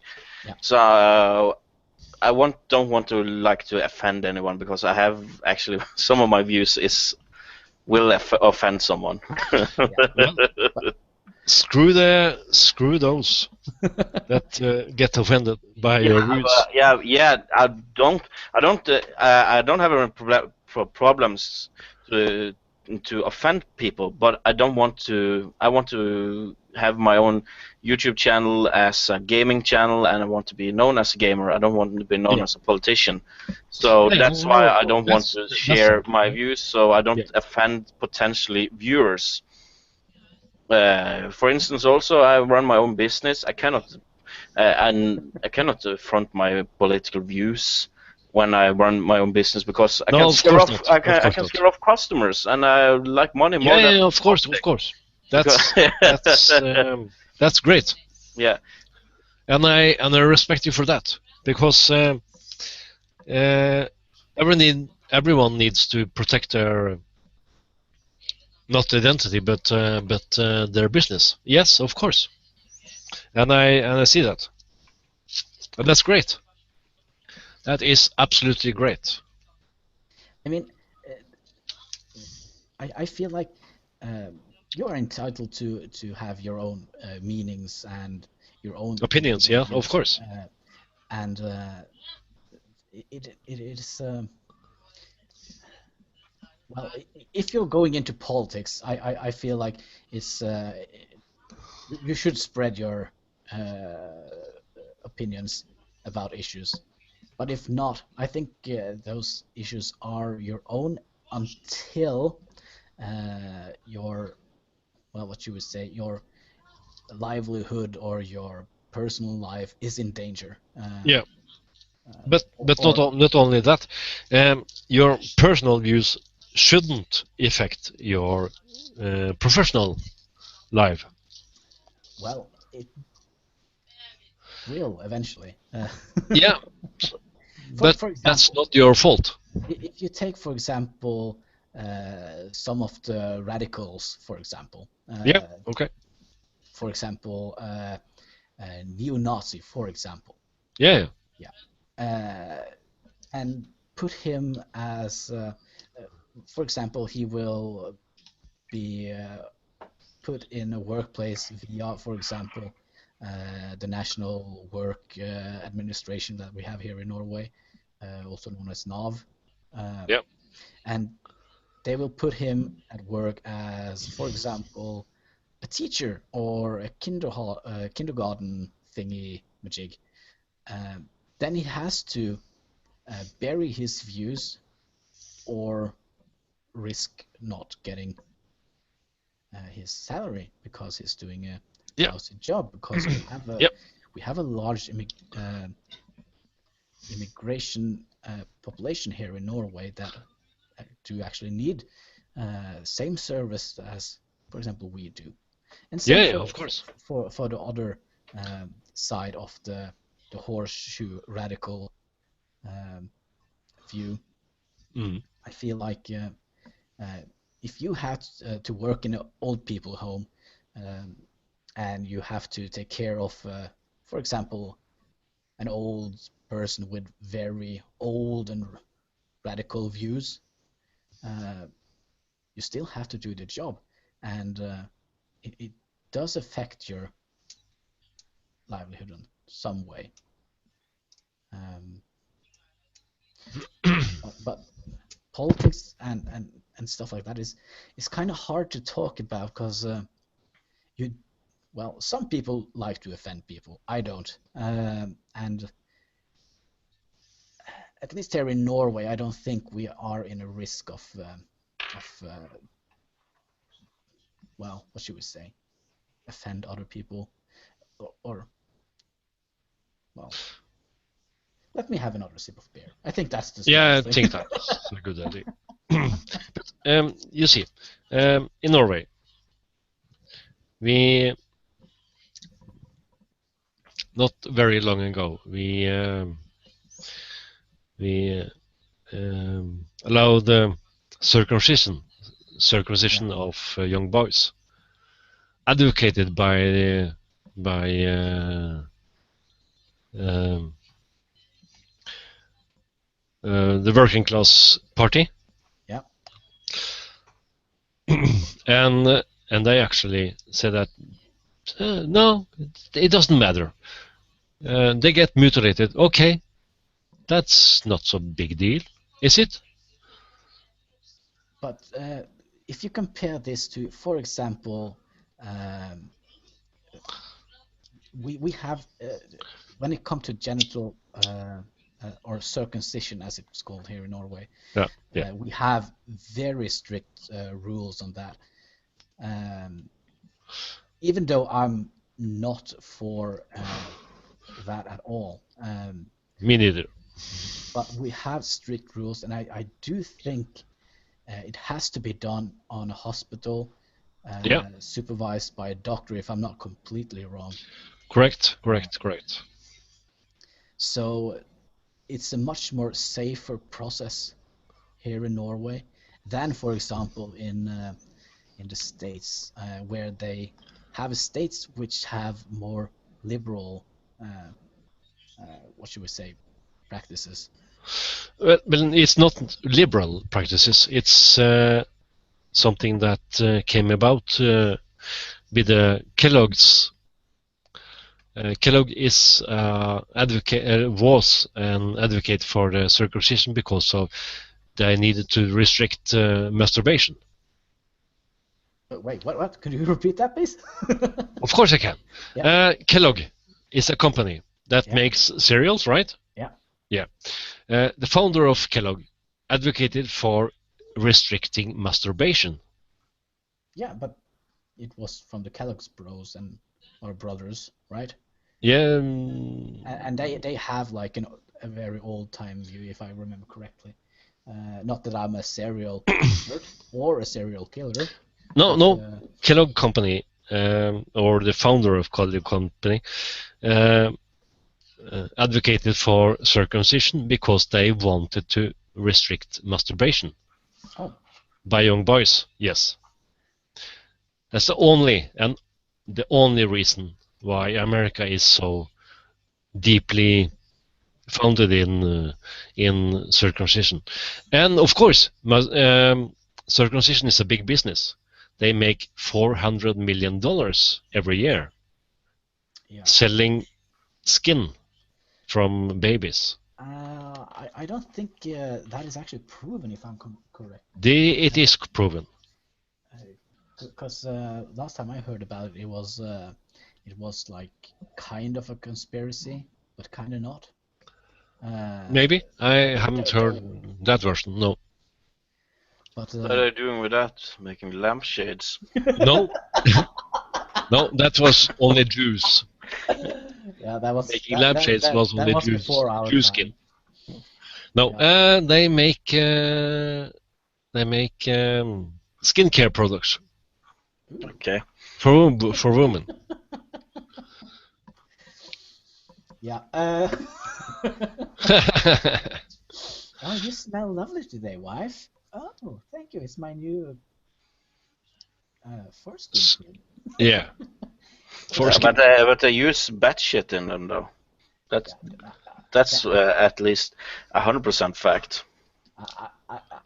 So I don't want to to offend anyone because I have actually some of my views will offend someone. Screw those that get offended by your views. I don't have any problems to offend people, but I don't want to. I want to have my own YouTube channel as a gaming channel, and I want to be known as a gamer. I don't want to be known as a politician. So that's why I don't want to share my views, so I don't offend potentially viewers. For instance, also I run my own business. I cannot front my political views when I run my own business because I can scare off customers, and I like money more. Yeah, of course. That's great. Yeah, and I respect you for that because everyone needs to protect their not identity but their business. Yes, of course, and I see that, and that's great. That is absolutely great. I mean, I feel like you are entitled to have your own meanings and your own opinions. Yeah, of course. And it is Well, if you're going into politics, I feel like it's you should spread your opinions about issues. But if not, I think those issues are your own until your, well, what you would say, your livelihood or your personal life is in danger. Yeah. But or not only that, your personal views shouldn't affect your professional life. well, it will eventually. Yeah, For but for that's example, not your fault. if you take, for example, some of the radicals, for example, Yeah, okay. for example, neo-Nazi, for example, Yeah, yeah, and put him as, for example, he will be put in a workplace via, for example, the National Work Administration that we have here in Norway, also known as NAV. yeah, And they will put him at work as, for example, a teacher or a kindergarten thingy majig. Then he has to bury his views or risk not getting his salary because he's doing a yeah, lousy job, because yeah, we have a large immigration population here in Norway that do actually need same service as, for example, we do. And same yeah, of course. for the other side of the horseshoe radical view. Mm. I feel like if you had to work in an old people home, um, and you have to take care of, for example, an old person with very old and radical views, you still have to do the job, and it does affect your livelihood in some way. Um, but politics and stuff like that is kind of hard to talk about, because you well, some people like to offend people. I don't, and at least here in Norway, I don't think we are in a risk of well, what should we say, offend other people, or well, let me have another sip of beer. I think that's the Yeah, I smartest thing. think that's a good idea. But you see, in Norway, we not very long ago we allowed circumcision Yeah. of young boys, advocated by um, the working class party, Yeah. and they actually said that no, it doesn't matter. They get mutilated. Okay, that's not so big deal, is it? But if you compare this to, for example, um, we have when it comes to genital or circumcision, as it's called here in Norway, Yeah, yeah, we have very strict rules on that. Even though I'm not for that at all, me neither. but we have strict rules, and I do think it has to be done on a hospital, Yeah, supervised by a doctor, if I'm not completely wrong. correct, Uh, correct, correct. so it's a much more safer process here in Norway than, for example, in the States, where they have states which have more liberal, what should we say, practices. Well, it's not liberal practices. It's something that came about with the Kellogg's. Kellogg is was an advocate for the circumcision because of they needed to restrict masturbation. Wait, what? Could you repeat that, please? Of course I can. Yeah. Kellogg is a company that Yeah. makes cereals, right? Yeah. Yeah. The founder of Kellogg advocated for restricting masturbation. Yeah, but it was from the Kellogg's bros and or brothers, right? Yeah. And they have like a very old time view, if I remember correctly. Not that I'm a serial nerd or a serial killer. No, but, no. Kellogg Company, or the founder of Kellogg Company, advocated for circumcision because they wanted to restrict masturbation. Oh. By young boys, yes. That's the only reason why America is so deeply founded in circumcision. And of course, circumcision is a big business. They make $400 million every year selling skin from babies. I don't think that is actually proven, if I'm correct. It is proven. Because last time I heard about it, it was like kind of a conspiracy, but kind of not. Maybe I haven't heard that version. No. What are they doing with that? Making lampshades? No. No, that was only Jews. Yeah, that was making lampshades was only Jews. Jew skin. No, Yeah. they make skincare products. Okay. For women. Yeah. Oh, you smell lovely today, wife. Oh, thank you. It's my new foreskin. Yeah. Foreskin. But they use bat shit in them, though. That's at least 100% fact.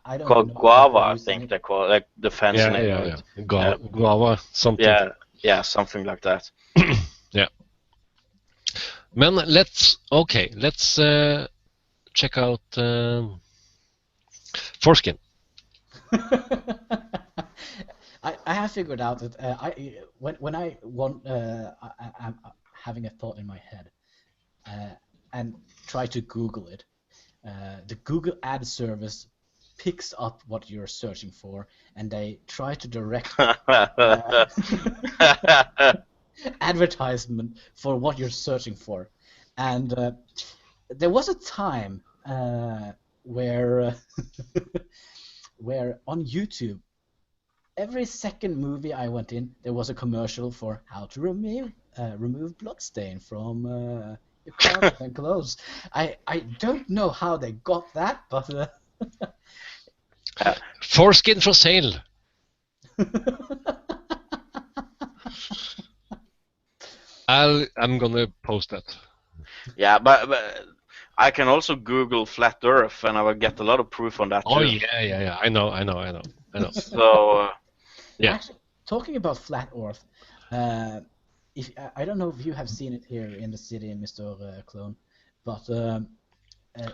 I don't called know guava, I think they call it, like the fancy name. Yeah. Guava, something. Yeah, something like that. Yeah. Men, let's check out foreskin. I have figured out that when I want I'm having a thought in my head and try to Google it, the Google ad service picks up what you're searching for, and they try to direct advertisement for what you're searching for. And there was a time where where on YouTube, every second movie I went in, there was a commercial for how to remove bloodstain from your carpet and clothes. I don't know how they got that, but foreskin for sale. I'm gonna post that. Yeah, but I can also Google flat Earth, and I will get a lot of proof on that too. Oh yeah. I know. So yeah. Actually, talking about flat Earth, if I don't know if you have seen it here in the city, Mr. Clone, but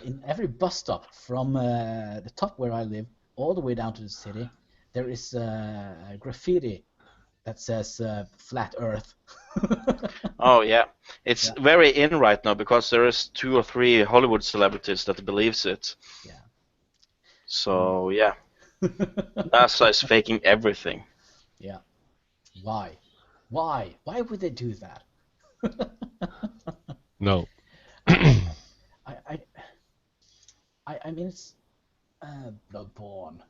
in every bus stop from the top where I live all the way down to the city, there is graffiti that says flat Earth. Oh yeah, it's very in right now because there is 2 or 3 Hollywood celebrities that believes it. Yeah. So yeah, NASA is faking everything. Yeah. Why? Why would they do that? No. I mean, it's Bloodborne.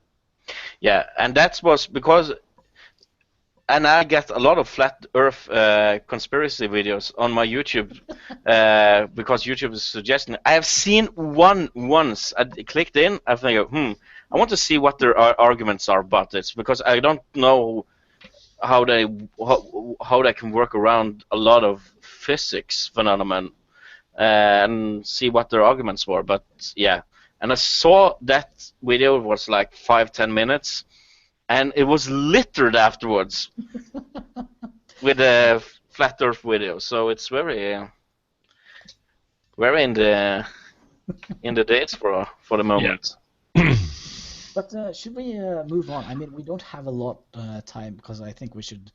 Yeah, and that was because, and I get a lot of flat Earth conspiracy videos on my YouTube because YouTube is suggesting. I have seen one once. I clicked in. I think, I want to see what their arguments are about this because I don't know how they can work around a lot of physics phenomenon and see what their arguments were. But yeah, and I saw that video was like 5-10 minutes. And it was littered afterwards with a flat Earth video, so it's very in the dates for the moment. Yeah. But should we move on? I mean, we don't have a lot time because I think we should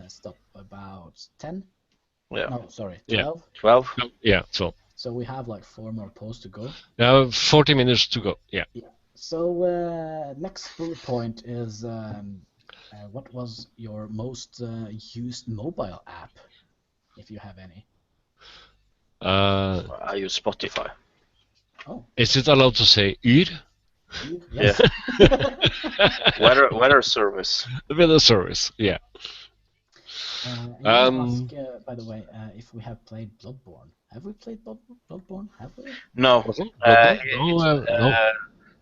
stop about 10. Yeah. No, sorry, Yeah. 12. 12. Yeah, 12. So we have like 4 more posts to go. 40 minutes to go. Yeah. So next bullet point is what was your most used mobile app, if you have any? I use Spotify. Oh, Is it allowed to say yr? yes. Weather service. With a service, yeah. And I ask, by the way, if we have played Bloodborne. Have we played Bloodborne? Have we? No. No.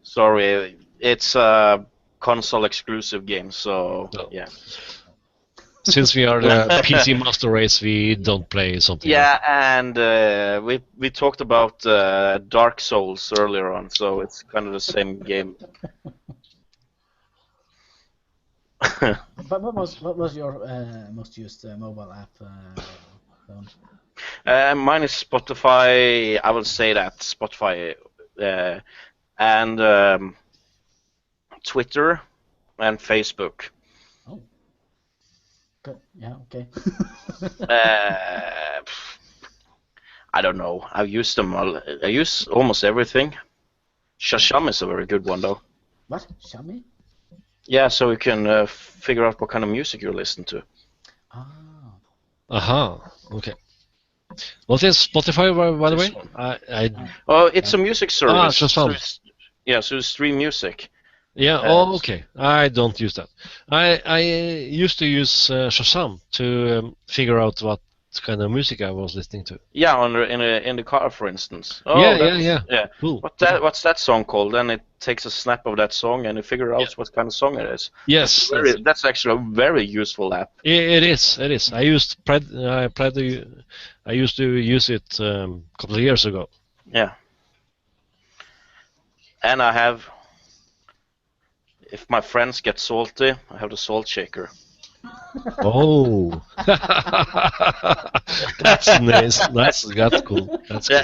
Sorry, it's a console exclusive game, so No. yeah. Since we are the PC Master Race, we don't play something. Yeah, and we talked about Dark Souls earlier on, so it's kind of the same game. But what was your most used mobile app? Phone? Mine is Spotify. I will say that Spotify, and Twitter, and Facebook. Oh, good. Yeah. Okay. I don't know. I've used them all. I use almost everything. Shazam is a very good one, though. What? Xiaomi? Yeah, so you can figure out what kind of music you listen to. Ah. Aha. Okay. What is Spotify, by the way? Oh, it's a music service. Shazam. So you stream music. Yeah. Okay. I don't use that. I used to use Shazam to figure out what kind of music I was listening to. Yeah, in the car, for instance. Oh, Yeah. Cool. What's that song called? Then it takes a snap of that song and it figures out what kind of song it is. Yes. That's actually a very useful app. It is. I used I used to use it a couple of years ago. Yeah. And I have, if my friends get salty, I have the salt shaker. Oh, that's nice. That's cool. That's cool.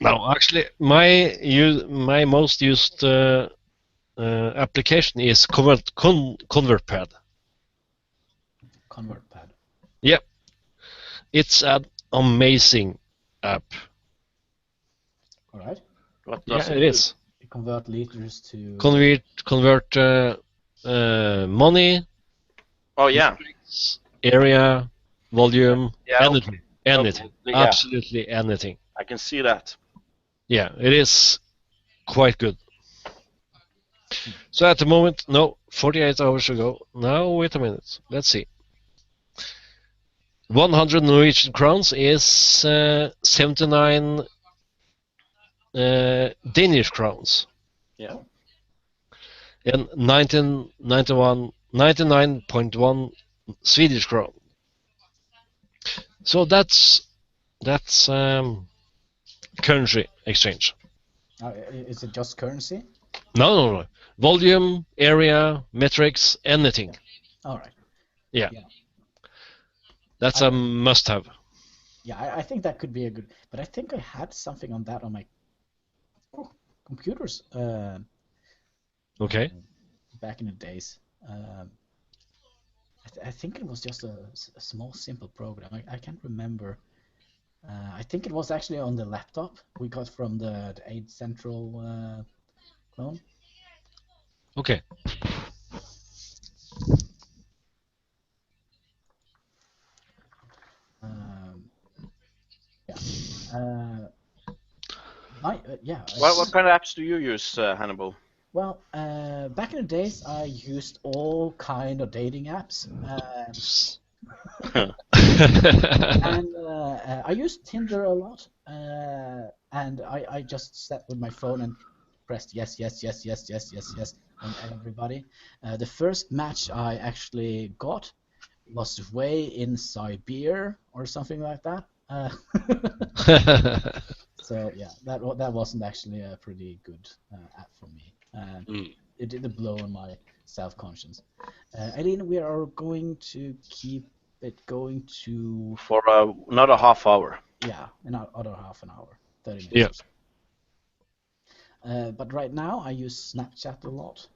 No, actually, my most used application is ConvertPad. ConvertPad. Yep, it's an amazing app. All right. What does It is. You convert liters to. Convert money. Oh yeah. Area, volume, Yeah, anything. Yeah. Absolutely anything. I can see that. Yeah, it is quite good. So at the moment, no, 48 hours ago. Now, wait a minute. Let's see. 100 Norwegian crowns is 79 Danish crowns. Yeah. And 99.1 Swedish crown. So that's currency exchange. Is it just currency? No. Volume, area, metrics, anything. All right. Yeah. That's a must-have. Yeah, I think that could be a good. But I think I had something on that on my computers. Okay. Back in the days. I think it was just a small, simple program. I can't remember. I think it was actually on the laptop we got from the Aid Central clone. Okay. What kind of apps do you use, Hannibal? Well, back in the days, I used all kind of dating apps. And I used Tinder a lot, and I just sat with my phone and pressed yes on everybody. The first match I actually got was way in Siberia or something like that. So yeah, that wasn't actually a pretty good app for me. It didn't blow on my self-conscious. Eileen, we are going to keep it going to for another half hour. Yeah, another half an hour, 30 minutes. Yeah. But right now I use Snapchat a lot.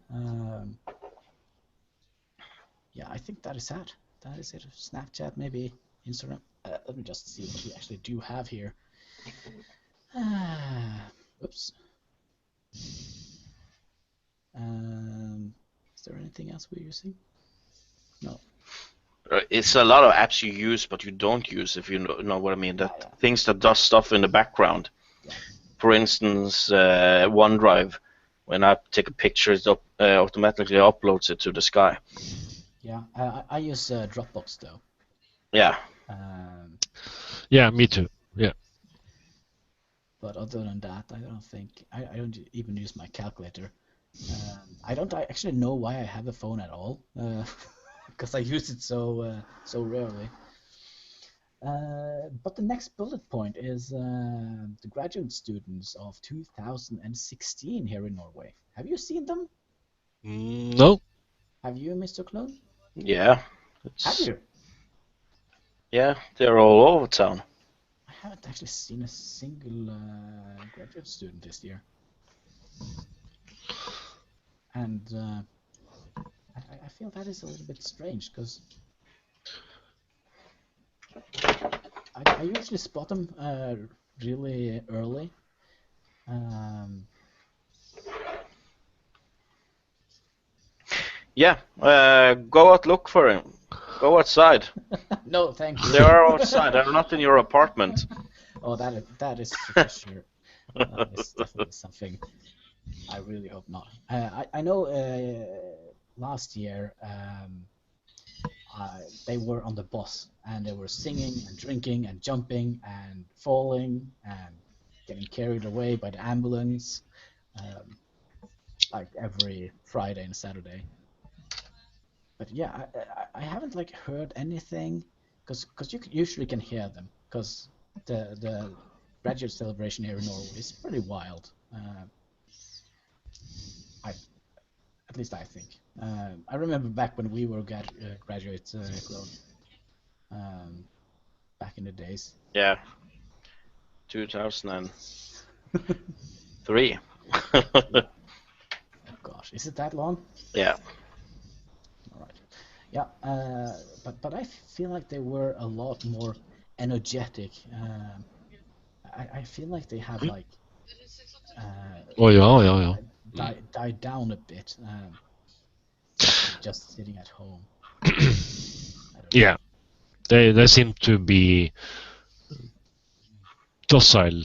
Yeah, I think that is that. That is it. Snapchat, maybe Instagram. Let me just see what we actually do have here. Oops. Is there anything else we're using? No. It's a lot of apps you use, but you don't use, if you know what I mean. That things that does stuff in the background. Yeah. For instance, OneDrive. When I take a picture, it automatically uploads it to the sky. Yeah, I use Dropbox though. Yeah. Yeah, me too. Yeah. But other than that, I don't think I don't even use my calculator. I don't actually know why I have a phone at all, because I use it so rarely. But the next bullet point is the graduate students of 2016 here in Norway. Have you seen them? No. Have you, Mr. Clone? Yeah. Have you? Yeah, they're all over town. I haven't actually seen a single graduate student this year. And I feel that is a little bit strange, because I usually spot them really early. Yeah, go out look for him. Go outside. No, thank you. They are outside. They're not in your apartment. Oh, that is for sure. That is definitely something. I really hope not. I know last year they were on the bus and they were singing and drinking and jumping and falling and getting carried away by the ambulance, like every Friday and Saturday. But yeah, I haven't like heard anything, because you usually can hear them, because the graduate celebration here in Norway is pretty wild. At least I think. I remember back when we were graduate Clone, back in the days. Yeah. 2003. Oh gosh, is it that long? Yeah. All right. Yeah, but I feel like they were a lot more energetic. I feel like they have like Oh yeah. died down a bit. Just sitting at home. Yeah, they seem to be docile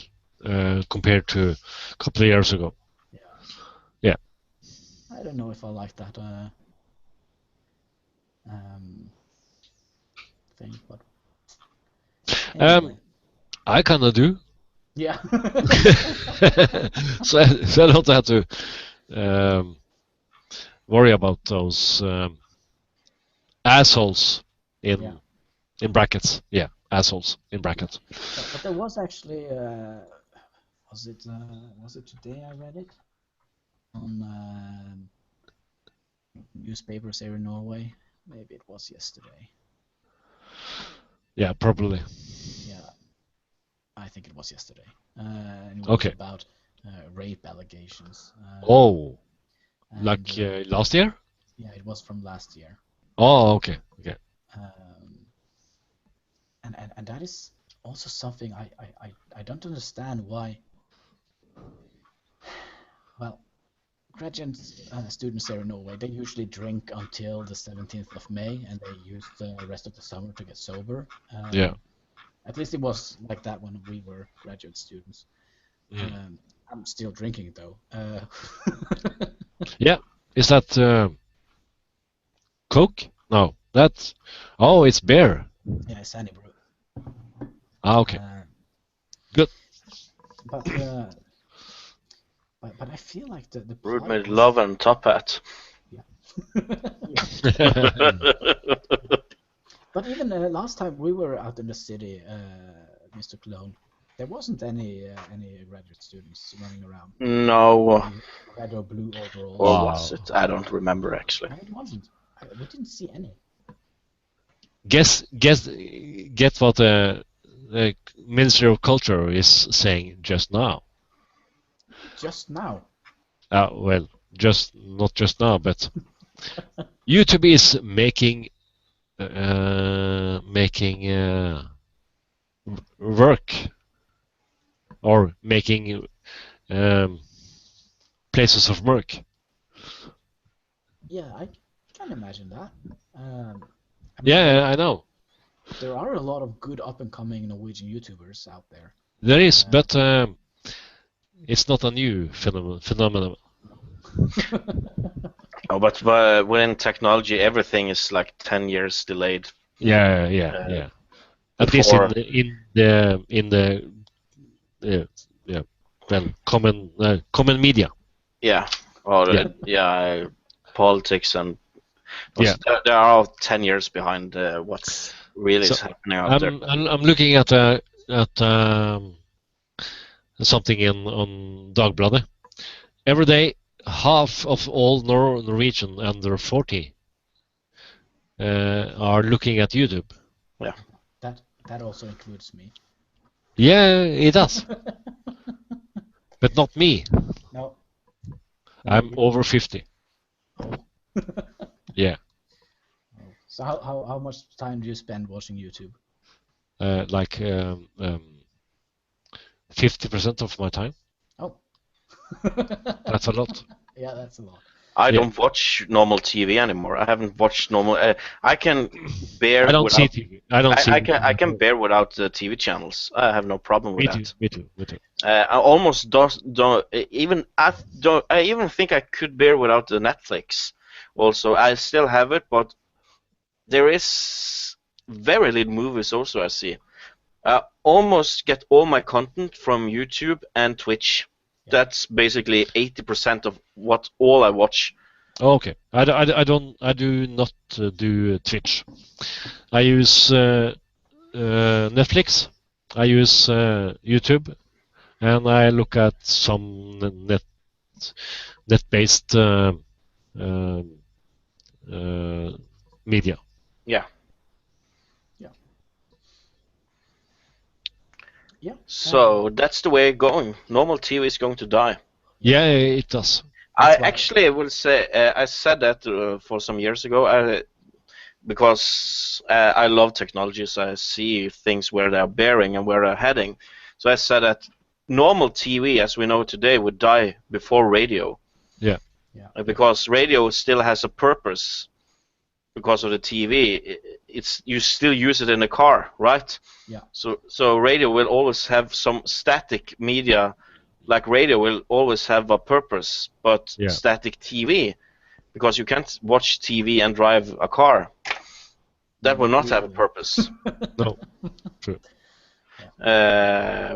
compared to a couple of years ago. Yeah. I don't know if I like that thing, but anyway. I kind of do. Yeah. so I don't have to worry about those assholes in brackets. Yeah, assholes in brackets. But there was actually was it today I read it on newspapers here in Norway? Maybe it was yesterday. Yeah, probably. Yeah, I think it was yesterday. And it was about rape allegations. Like last year? Yeah, it was from last year. Oh, okay. And that is also something I don't understand why. Well, graduate students here in Norway, they usually drink until the 17th of May, and they use the rest of the summer to get sober. Yeah. At least it was like that when we were graduate students. I'm still drinking though. Yeah. Is that Coke? No, that's. Oh, it's beer. Yeah, it's Hannibal. Okay. Good. But I feel like the Rude made love and top hat. Yeah. But even last time we were out in the city, Mr. Clone, there wasn't any graduate students running around. No. Red or blue overalls. Or was it? I don't remember actually. No, it wasn't. We didn't see any. Get what the Ministry of Culture is saying just now. Just now? Well, not just now, but YouTube is making work or making places of work. Yeah, I can imagine that. I know. There are a lot of good up-and-coming Norwegian YouTubers out there. There is, but it's not a new phenomenon. Oh, but within technology, everything is like 10 years delayed. Yeah. At least in the common media. Yeah. Politics and Yeah. They are all 10 years behind what's really is happening out there. I'm looking at something on Dagbladet. Every day, half of all Norwegian under 40 are looking at YouTube. Yeah. That also includes me. Yeah, it does. But not me. No. I'm over 50. Oh. Yeah. So how much time do you spend watching YouTube? Like 50% of my time. Oh. That's a lot. Yeah, that's a lot. I don't watch normal TV anymore. I haven't watched normal. I can bear. I don't without, see TV. I can bear without the TV channels. I have no problem with that. Me too. I almost don't even. I even think I could bear without the Netflix. Also, I still have it, but there is very little movies. Also, I see. I almost get all my content from YouTube and Twitch. That's basically 80% of all I watch. Oh, okay. I do not do Twitch. I use Netflix. I use YouTube, and I look at some net-based media. Yeah. Yeah. So that's the way it's going. Normal TV is going to die. Yeah, it does. I actually will say I said that for some years ago because I love technology, so I see things where they're bearing and where they're heading. So I said that normal TV, as we know today, would die before radio. Yeah. Because radio still has a purpose. Because of the TV, you still use it in a car, right? Yeah. So radio will always have some static media, like radio will always have a purpose, but static TV, because you can't watch TV and drive a car, that will not have a purpose. No, true.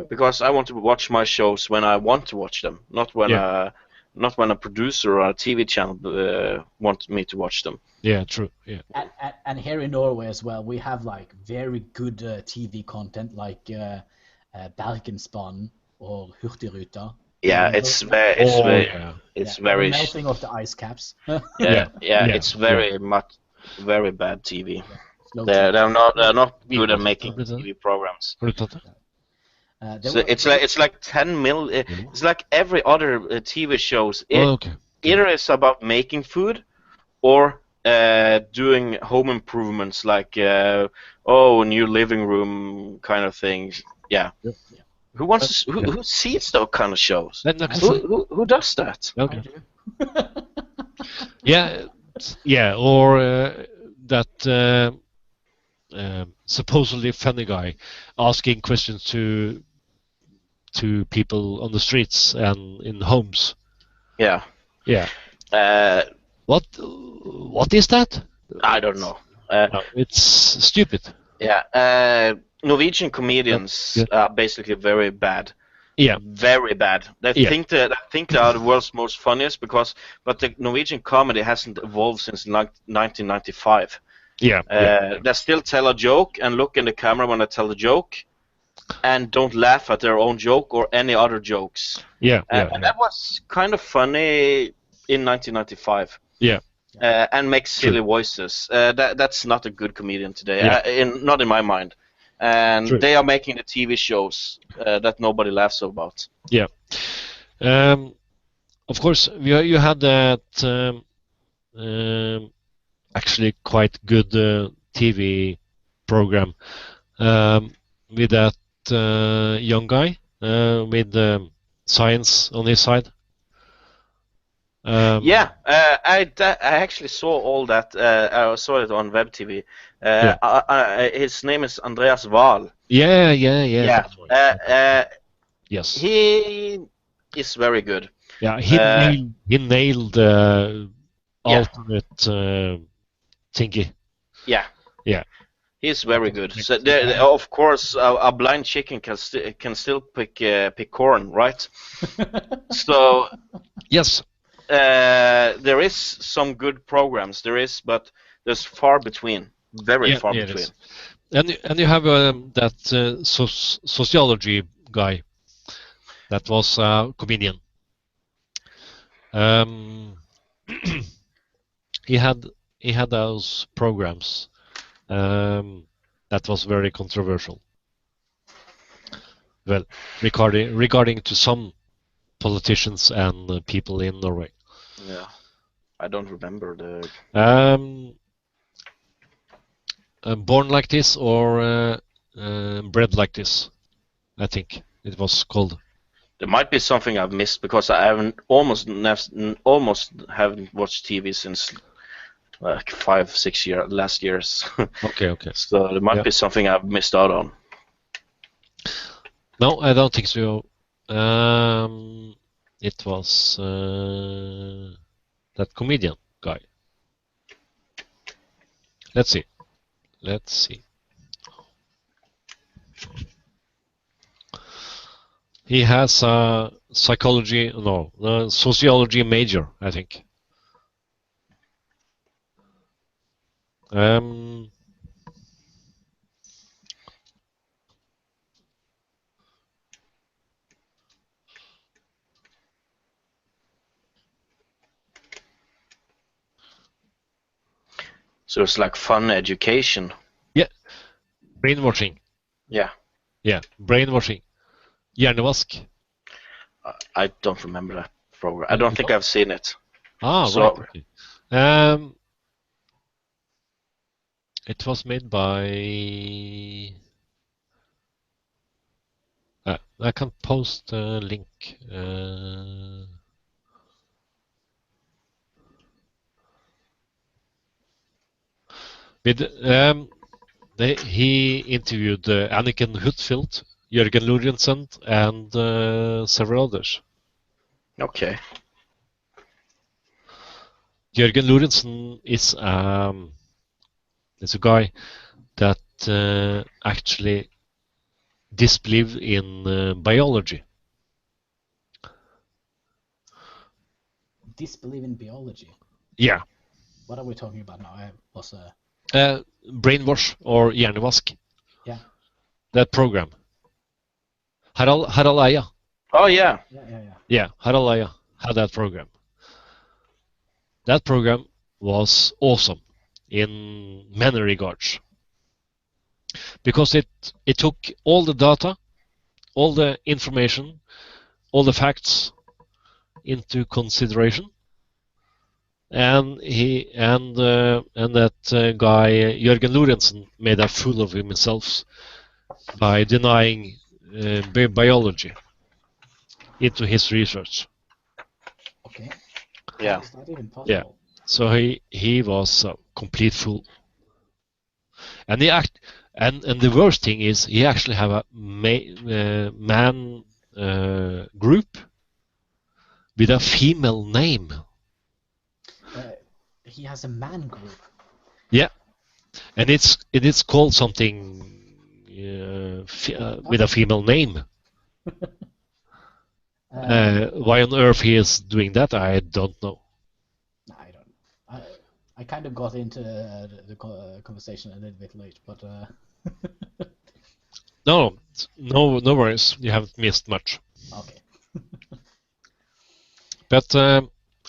Because I want to watch my shows when I want to watch them, not when a producer or a TV channel wants me to watch them. Yeah, true. Yeah. And here in Norway as well, we have like very good TV content like Bergensbanen or Hurtigruta. Yeah, it's very the melting of the ice caps. It's very bad TV. Yeah. They're not good at making TV programs. So it's like 10 mil. It's like every other TV shows. Either it's about making food, or doing home improvements, like new living room kind of things. Yeah. Who wants? Who sees those kind of shows? Who does that? Okay. Yeah, or that supposedly funny guy asking questions to people on the streets and in homes. Yeah. What is that? I don't know. No, it's stupid. Yeah. Norwegian comedians are basically very bad. Yeah. Very bad. They think they are the world's most funniest but the Norwegian comedy hasn't evolved since 1995. They still tell a joke and look in the camera when they tell the joke, and don't laugh at their own joke or any other jokes. And that was kind of funny in 1995. And make silly voices. That's not a good comedian today. Not in my mind. And they are making the TV shows that nobody laughs about. of course, you had that actually quite good TV program with that young guy with science on his side. Yeah, I actually saw all that. I saw it on web TV. Yeah. His name is Andreas Wahl. Yeah. Yeah. That's right. Yes. He is very good. Yeah, he nailed alternate thingy. Yeah. Yeah. He's very good. So of course, a blind chicken can still pick corn, right? So Yes. there is some good programs. There is, but there's far between. Very far between. And you have that sociology guy that was a comedian. He had those programs that was very controversial. Well, regarding to some politicians and people in Norway. Yeah, I don't remember the. Born Like This or Bred Like This, I think it was called. There might be something I've missed because I haven't almost haven't watched TV since like 5-6 last years. Okay. So there might be something I've missed out on. No, I don't think so. It was that comedian guy. Let's see. He has a sociology major, I think. So it's like fun education. Yeah. Brainwashing. Yeah. Yeah, brainwashing. Hjernevask. I don't remember that program. I don't think I've seen it. Right. Okay. It was made by. I can post a link. He interviewed Anniken Huitfeldt, Jørgen Lorentzen, and several others. Okay. Jørgen Lorentzen is a guy that actually disbelieved in biology. Disbelieve in biology? Yeah. What are we talking about now? I was Brainwash or Hjernevask. Yeah. That program. Harald Eia. Oh yeah. Yeah, Harald Eia had that program. That program was awesome in many regards. Because it took all the data, all the information, all the facts into consideration, and that guy Jørgen Lorentzen made a fool of himself by denying biology into his research. Okay. Yeah. Is that even possible? Yeah. So he was a complete fool. And the worst thing is he actually have a man group with a female name. He has a man group. Yeah, and it is called something with a female name. Why on earth he is doing that, I don't know. I don't. I kind of got into the conversation a little bit late, but. No worries. You haven't missed much. Okay. But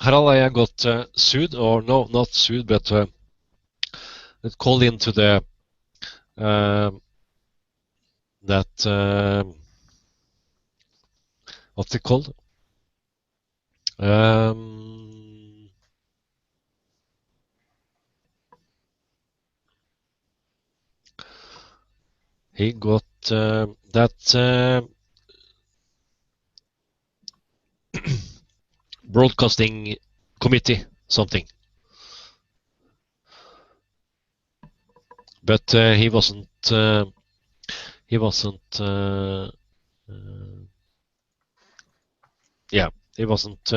Harald Eia got sued, or no, not sued, but it called into the what's it called? He got that broadcasting committee something, but he wasn't. He wasn't. Yeah, he wasn't.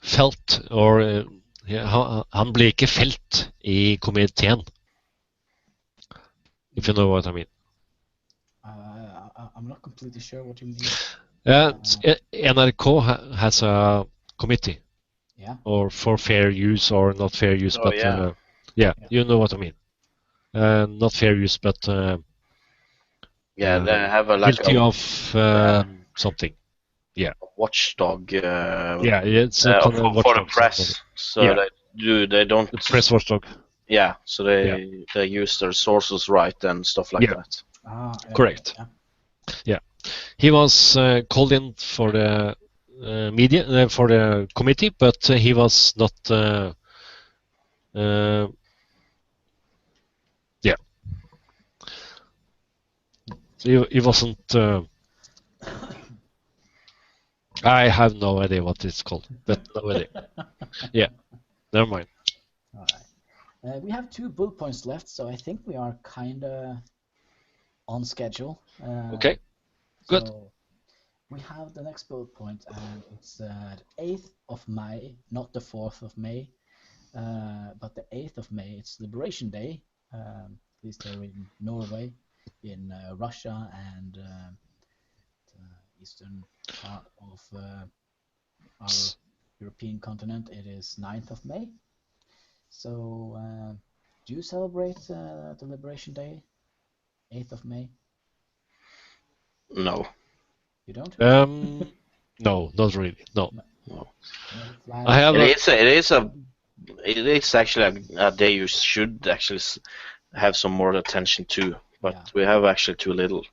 Felt, or han ble ikke felt i komiteen. If you know what I mean. I'm not completely sure what you mean. NRK has a committee. Yeah. Or for fair use or not fair use, but yeah, you know what I mean. Not fair use, but they have a guilty of something. Yeah. Watchdog. It's a kind of for the press. So they don't. The press watchdog. Yeah, so they use their sources right and stuff like that. Correct. Yeah. He was called in for the media for the committee, but he was not. He wasn't. I have no idea what it's called, but no idea. Yeah, never mind. All right. We have 2 bullet points left, so I think we are kind of on schedule. Okay, good. So we have the next bullet point, and it's the 8th of May, not the 4th of May, but the 8th of May. It's Liberation Day, at least here in Norway. In Russia and the eastern part of our European continent, it is 9th of May. So, do you celebrate the Liberation Day, 8th of May? No. You don't? No, not really. No. I have. It is actually a day you should actually have some more attention to. But we have actually too little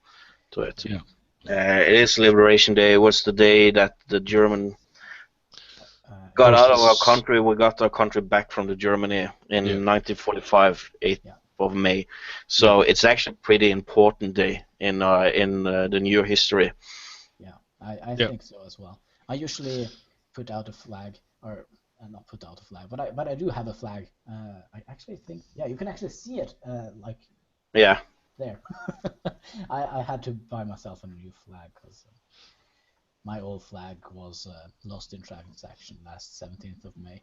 to it. Yeah. It is Liberation Day. It was the day that the German got out of our country. We got our country back from the Germany in 1945, 8th of May. So it's actually a pretty important day in the new history. Yeah, I think so as well. I usually put out a flag, or not put out a flag, but I do have a flag. I actually think you can actually see it there. I had to buy myself a new flag because my old flag was lost in transaction last 17th of May.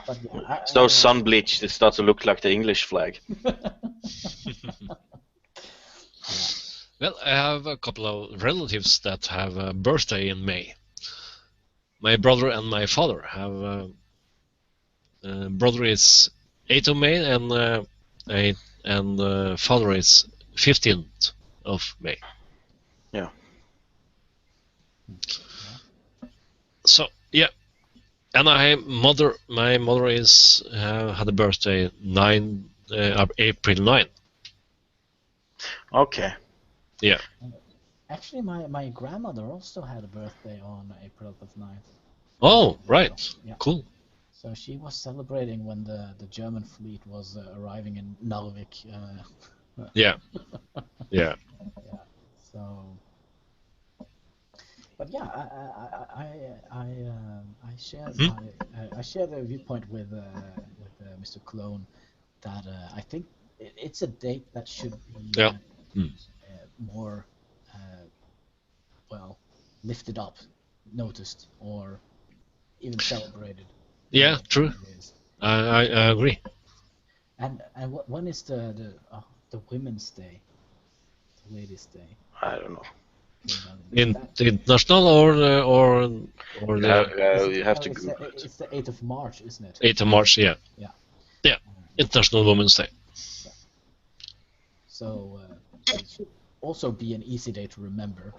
But it's no sun bleached. It starts to look like the English flag. Well, I have a couple of relatives that have a birthday in May. My brother and my father have. Brother is 8th of May and father is 15th of May. Yeah. So and my mother is had a birthday April 9. Okay. Yeah. Actually, my grandmother also had a birthday on April 9th. Oh, right. Yeah. Cool. So she was celebrating when the German fleet was arriving in Narvik. Yeah. Yeah. So, but I share the viewpoint with Mr. Clone that I think it's a date that should be more lifted up, noticed, or even celebrated. Yeah, true. I agree. And when is the Women's Day, the Ladies' Day? I don't know. International or you have to Google it. It's the 8th of March, isn't it? 8th of March, yeah. International Women's Day. Yeah. So it should also be an easy day to remember.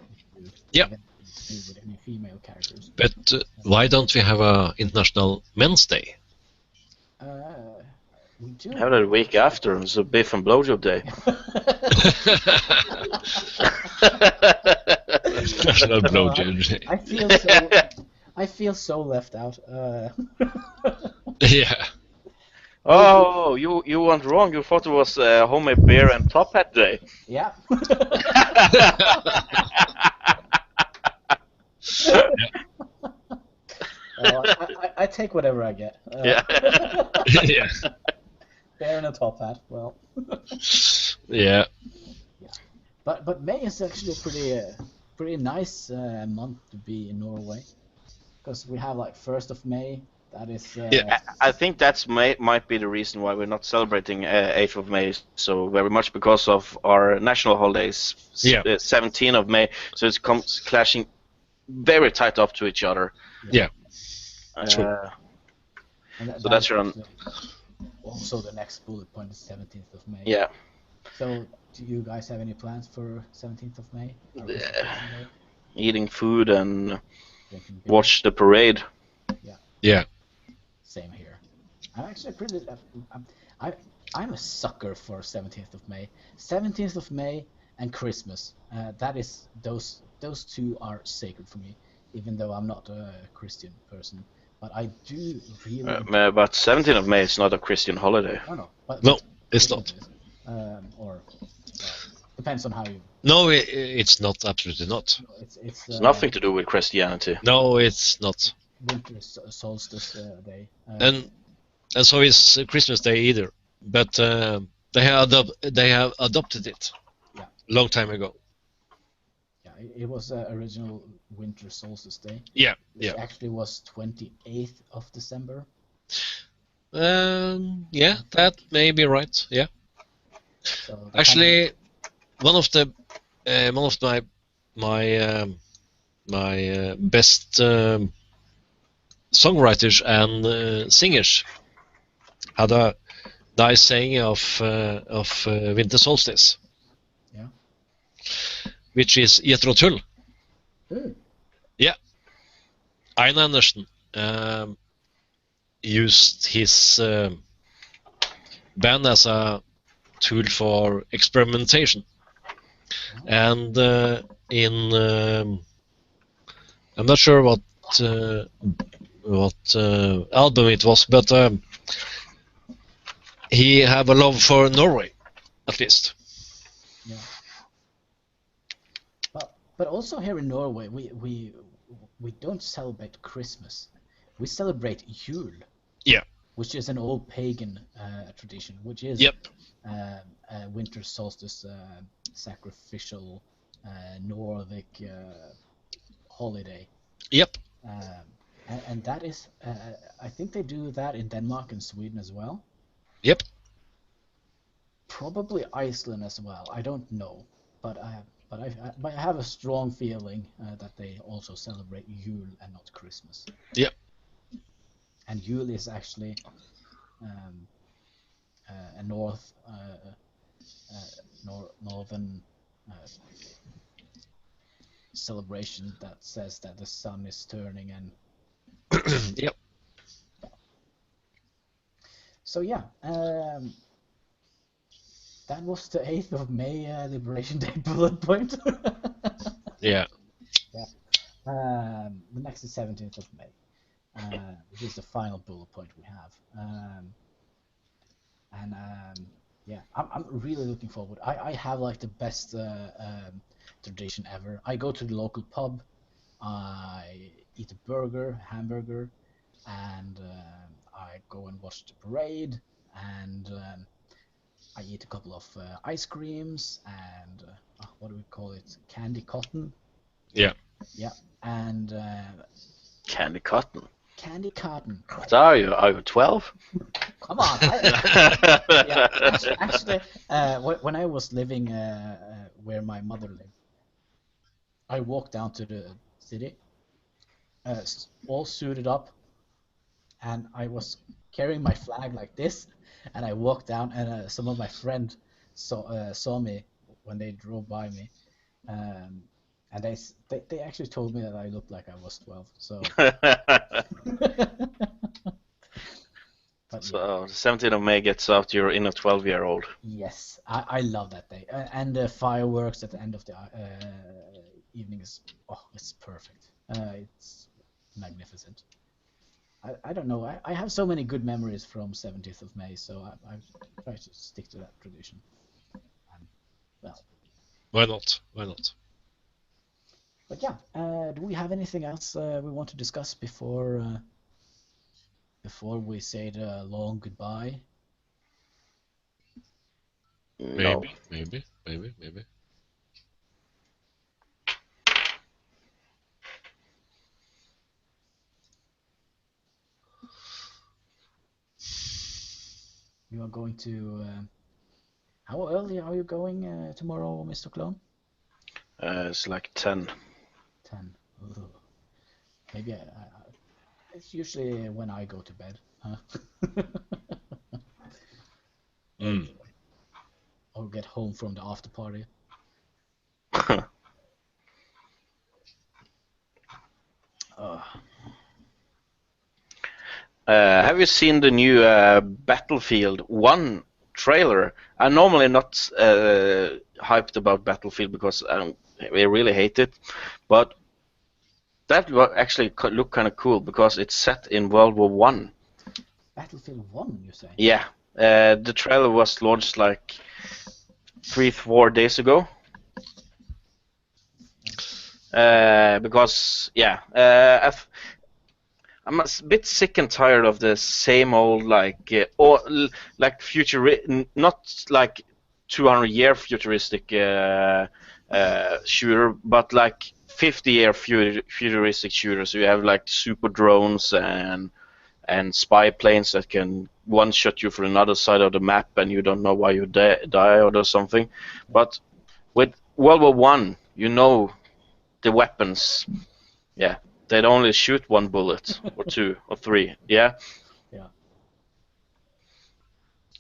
With any female characters. But why don't we have a International Men's Day? We do. Have it a week after. It's a biff and blowjob day. National blowjob day. I feel so left out. Yeah. Oh, you went wrong. You thought it was homemade beer and top hat day. Yeah. I take whatever I get. Yeah. Yeah. Bear and a top hat. Well. Yeah. But May is actually a pretty nice month to be in Norway, because we have like 1st of May. That is. Yeah. I think might be the reason why we're not celebrating 8th of May so very much, because of our national holidays. Yeah. 17th of May, so it comes clashing very tight up to each other. Yeah. So that's your. Also, the next bullet point is 17th of May. Yeah. So, do you guys have any plans for 17th of May? Eating food and watch the parade. Yeah. Same here. I'm actually pretty. I'm a sucker for 17th of May. 17th of May and Christmas. That is those two are sacred for me. Even though I'm not a Christian person, but I do really. But 17th of May is not a Christian holiday. No, No, it's not. Or depends on how you. No, it's not. Absolutely not. It's nothing to do with Christianity. No, it's not. Winter solstice day. And so is Christmas Day either. But they have adopted it. Yeah. Long time ago. Yeah, it was original winter solstice day. Yeah. Which actually was 28th of December. Yeah, that may be right. Yeah. So actually, one of my best songwriters and singers had a nice saying of winter solstice. Yeah. Which is Jethro Tull. Yeah. Einar Andersen used his band as a tool for experimentation. And I'm not sure what album it was, but he have a love for Norway, at least. Yeah. But also here in Norway, we don't celebrate Christmas. We celebrate Yule. Yeah. Which is an old pagan tradition, which is winter solstice sacrificial Nordic holiday. Yep. And that is, I think they do that in Denmark and Sweden as well. Yep. Probably Iceland as well. I don't know, but I have a strong feeling that they also celebrate Yule and not Christmas. Yep. And Yule is actually a northern celebration that says that the sun is turning and. Yep. So yeah, that was the 8th of May Liberation Day bullet point. Yeah. Yeah. The next is 17th of May, which is the final bullet point we have. Yeah, I'm really looking forward. I have like the best tradition ever. I go to the local pub, I eat a hamburger, and I go and watch the parade, and I eat a couple of ice creams and what do we call it? Candy cotton. Yeah. Yeah, and candy cotton. Candy cotton. What are you? Are you 12? Come on. Actually, when I was living where my mother lived, I walked down to the city, all suited up, and I was carrying my flag like this, and I walked down, and some of my friends saw me when they drove by me, and they actually told me that I looked like I was 12. So. So the 17th of May gets out your inner 12-year-old. Yes, I love that day, and the fireworks at the end of the evening is it's perfect. It's magnificent. I don't know. I have so many good memories from 17th of May, so I try to stick to that tradition. Well, why not? Why not? But yeah, do we have anything else we want to discuss before we say the long goodbye? No. Maybe. You are going to. How early are you going tomorrow, Mr. Clone? It's like 10. 10. Ugh. Maybe it's usually when I go to bed. Huh? Or get home from the after party. Have you seen the new Battlefield 1 trailer? I'm normally not hyped about Battlefield because I really hate it, but that actually looked kind of cool because it's set in World War One. Battlefield 1, you say? Yeah, the trailer was launched like 3-4 days ago. Because I'm a bit sick and tired of the same old like not like 200-year futuristic shooter, but like 50-year futuristic shooter. So you have like super drones and spy planes that can one-shot you from another side of the map, and you don't know why you die or something. But with World War One, you know the weapons. Yeah. They'd only shoot one bullet, or two, or three, yeah? Yeah.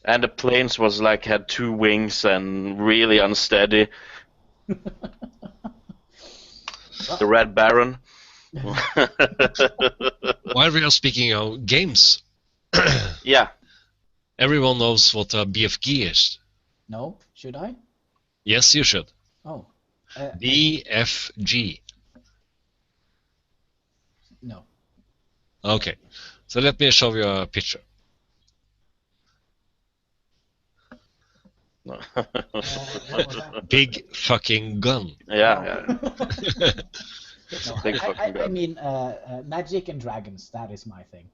And the planes was like, had two wings and really unsteady. The Red Baron. While we are speaking of games, Yeah. Everyone knows what a BFG is. No? Should I? Yes, you should. Oh. BFG. No. Okay, so let me show you a picture. Big fucking gun. Yeah. No, Big fucking gun. I mean, Magic and Dragons, that is my thing.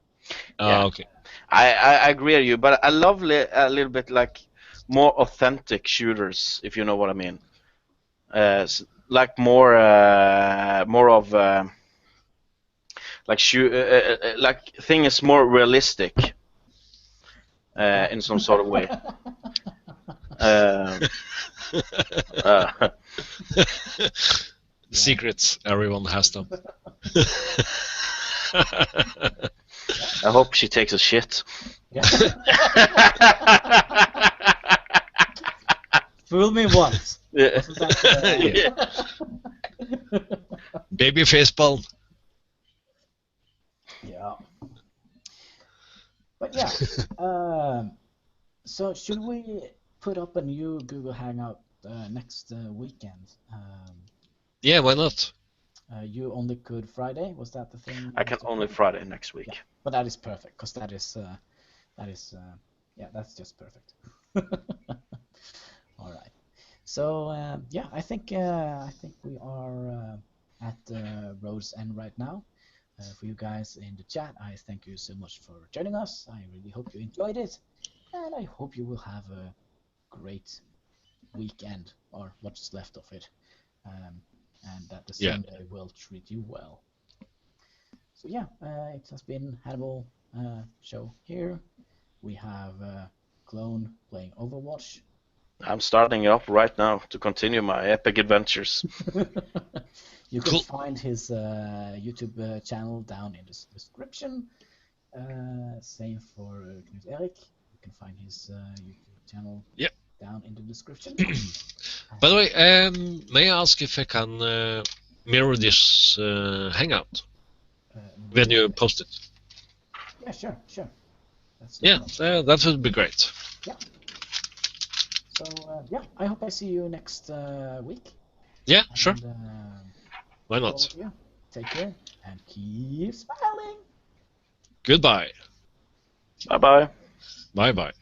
Yeah. Okay. I agree with you, but I love a little bit like more authentic shooters, if you know what I mean. Like more of like thing is more realistic in some sort of way. Secrets, everyone has them. I hope she takes a shit. Yeah. Fool me once. Yeah. Baby facepalm. Yeah. But yeah. So should we put up a new Google Hangout next weekend? Yeah, why not? You only could Friday. Was that the thing? I can only Friday next week. Yeah, but that is perfect because that's just perfect. All right. So yeah, I think we are at road's end right now. For you guys in the chat, I thank you so much for joining us. I really hope you enjoyed it, and I hope you will have a great weekend or what's left of it, and that the Sunday will treat you well. So yeah, it has been Hannibal show here. We have Clone playing Overwatch. I'm starting up right now to continue my epic adventures. You can find his YouTube channel down in the description. Same for Knut Erik. You can find his YouTube channel down in the description. By the way, may I ask if I can mirror this hangout when you post it? Yeah, sure. That would be great. Yeah. So I hope I see you next week. Yeah, sure. And, why not? All of you, take care and keep smiling. Goodbye. Bye bye. Bye bye.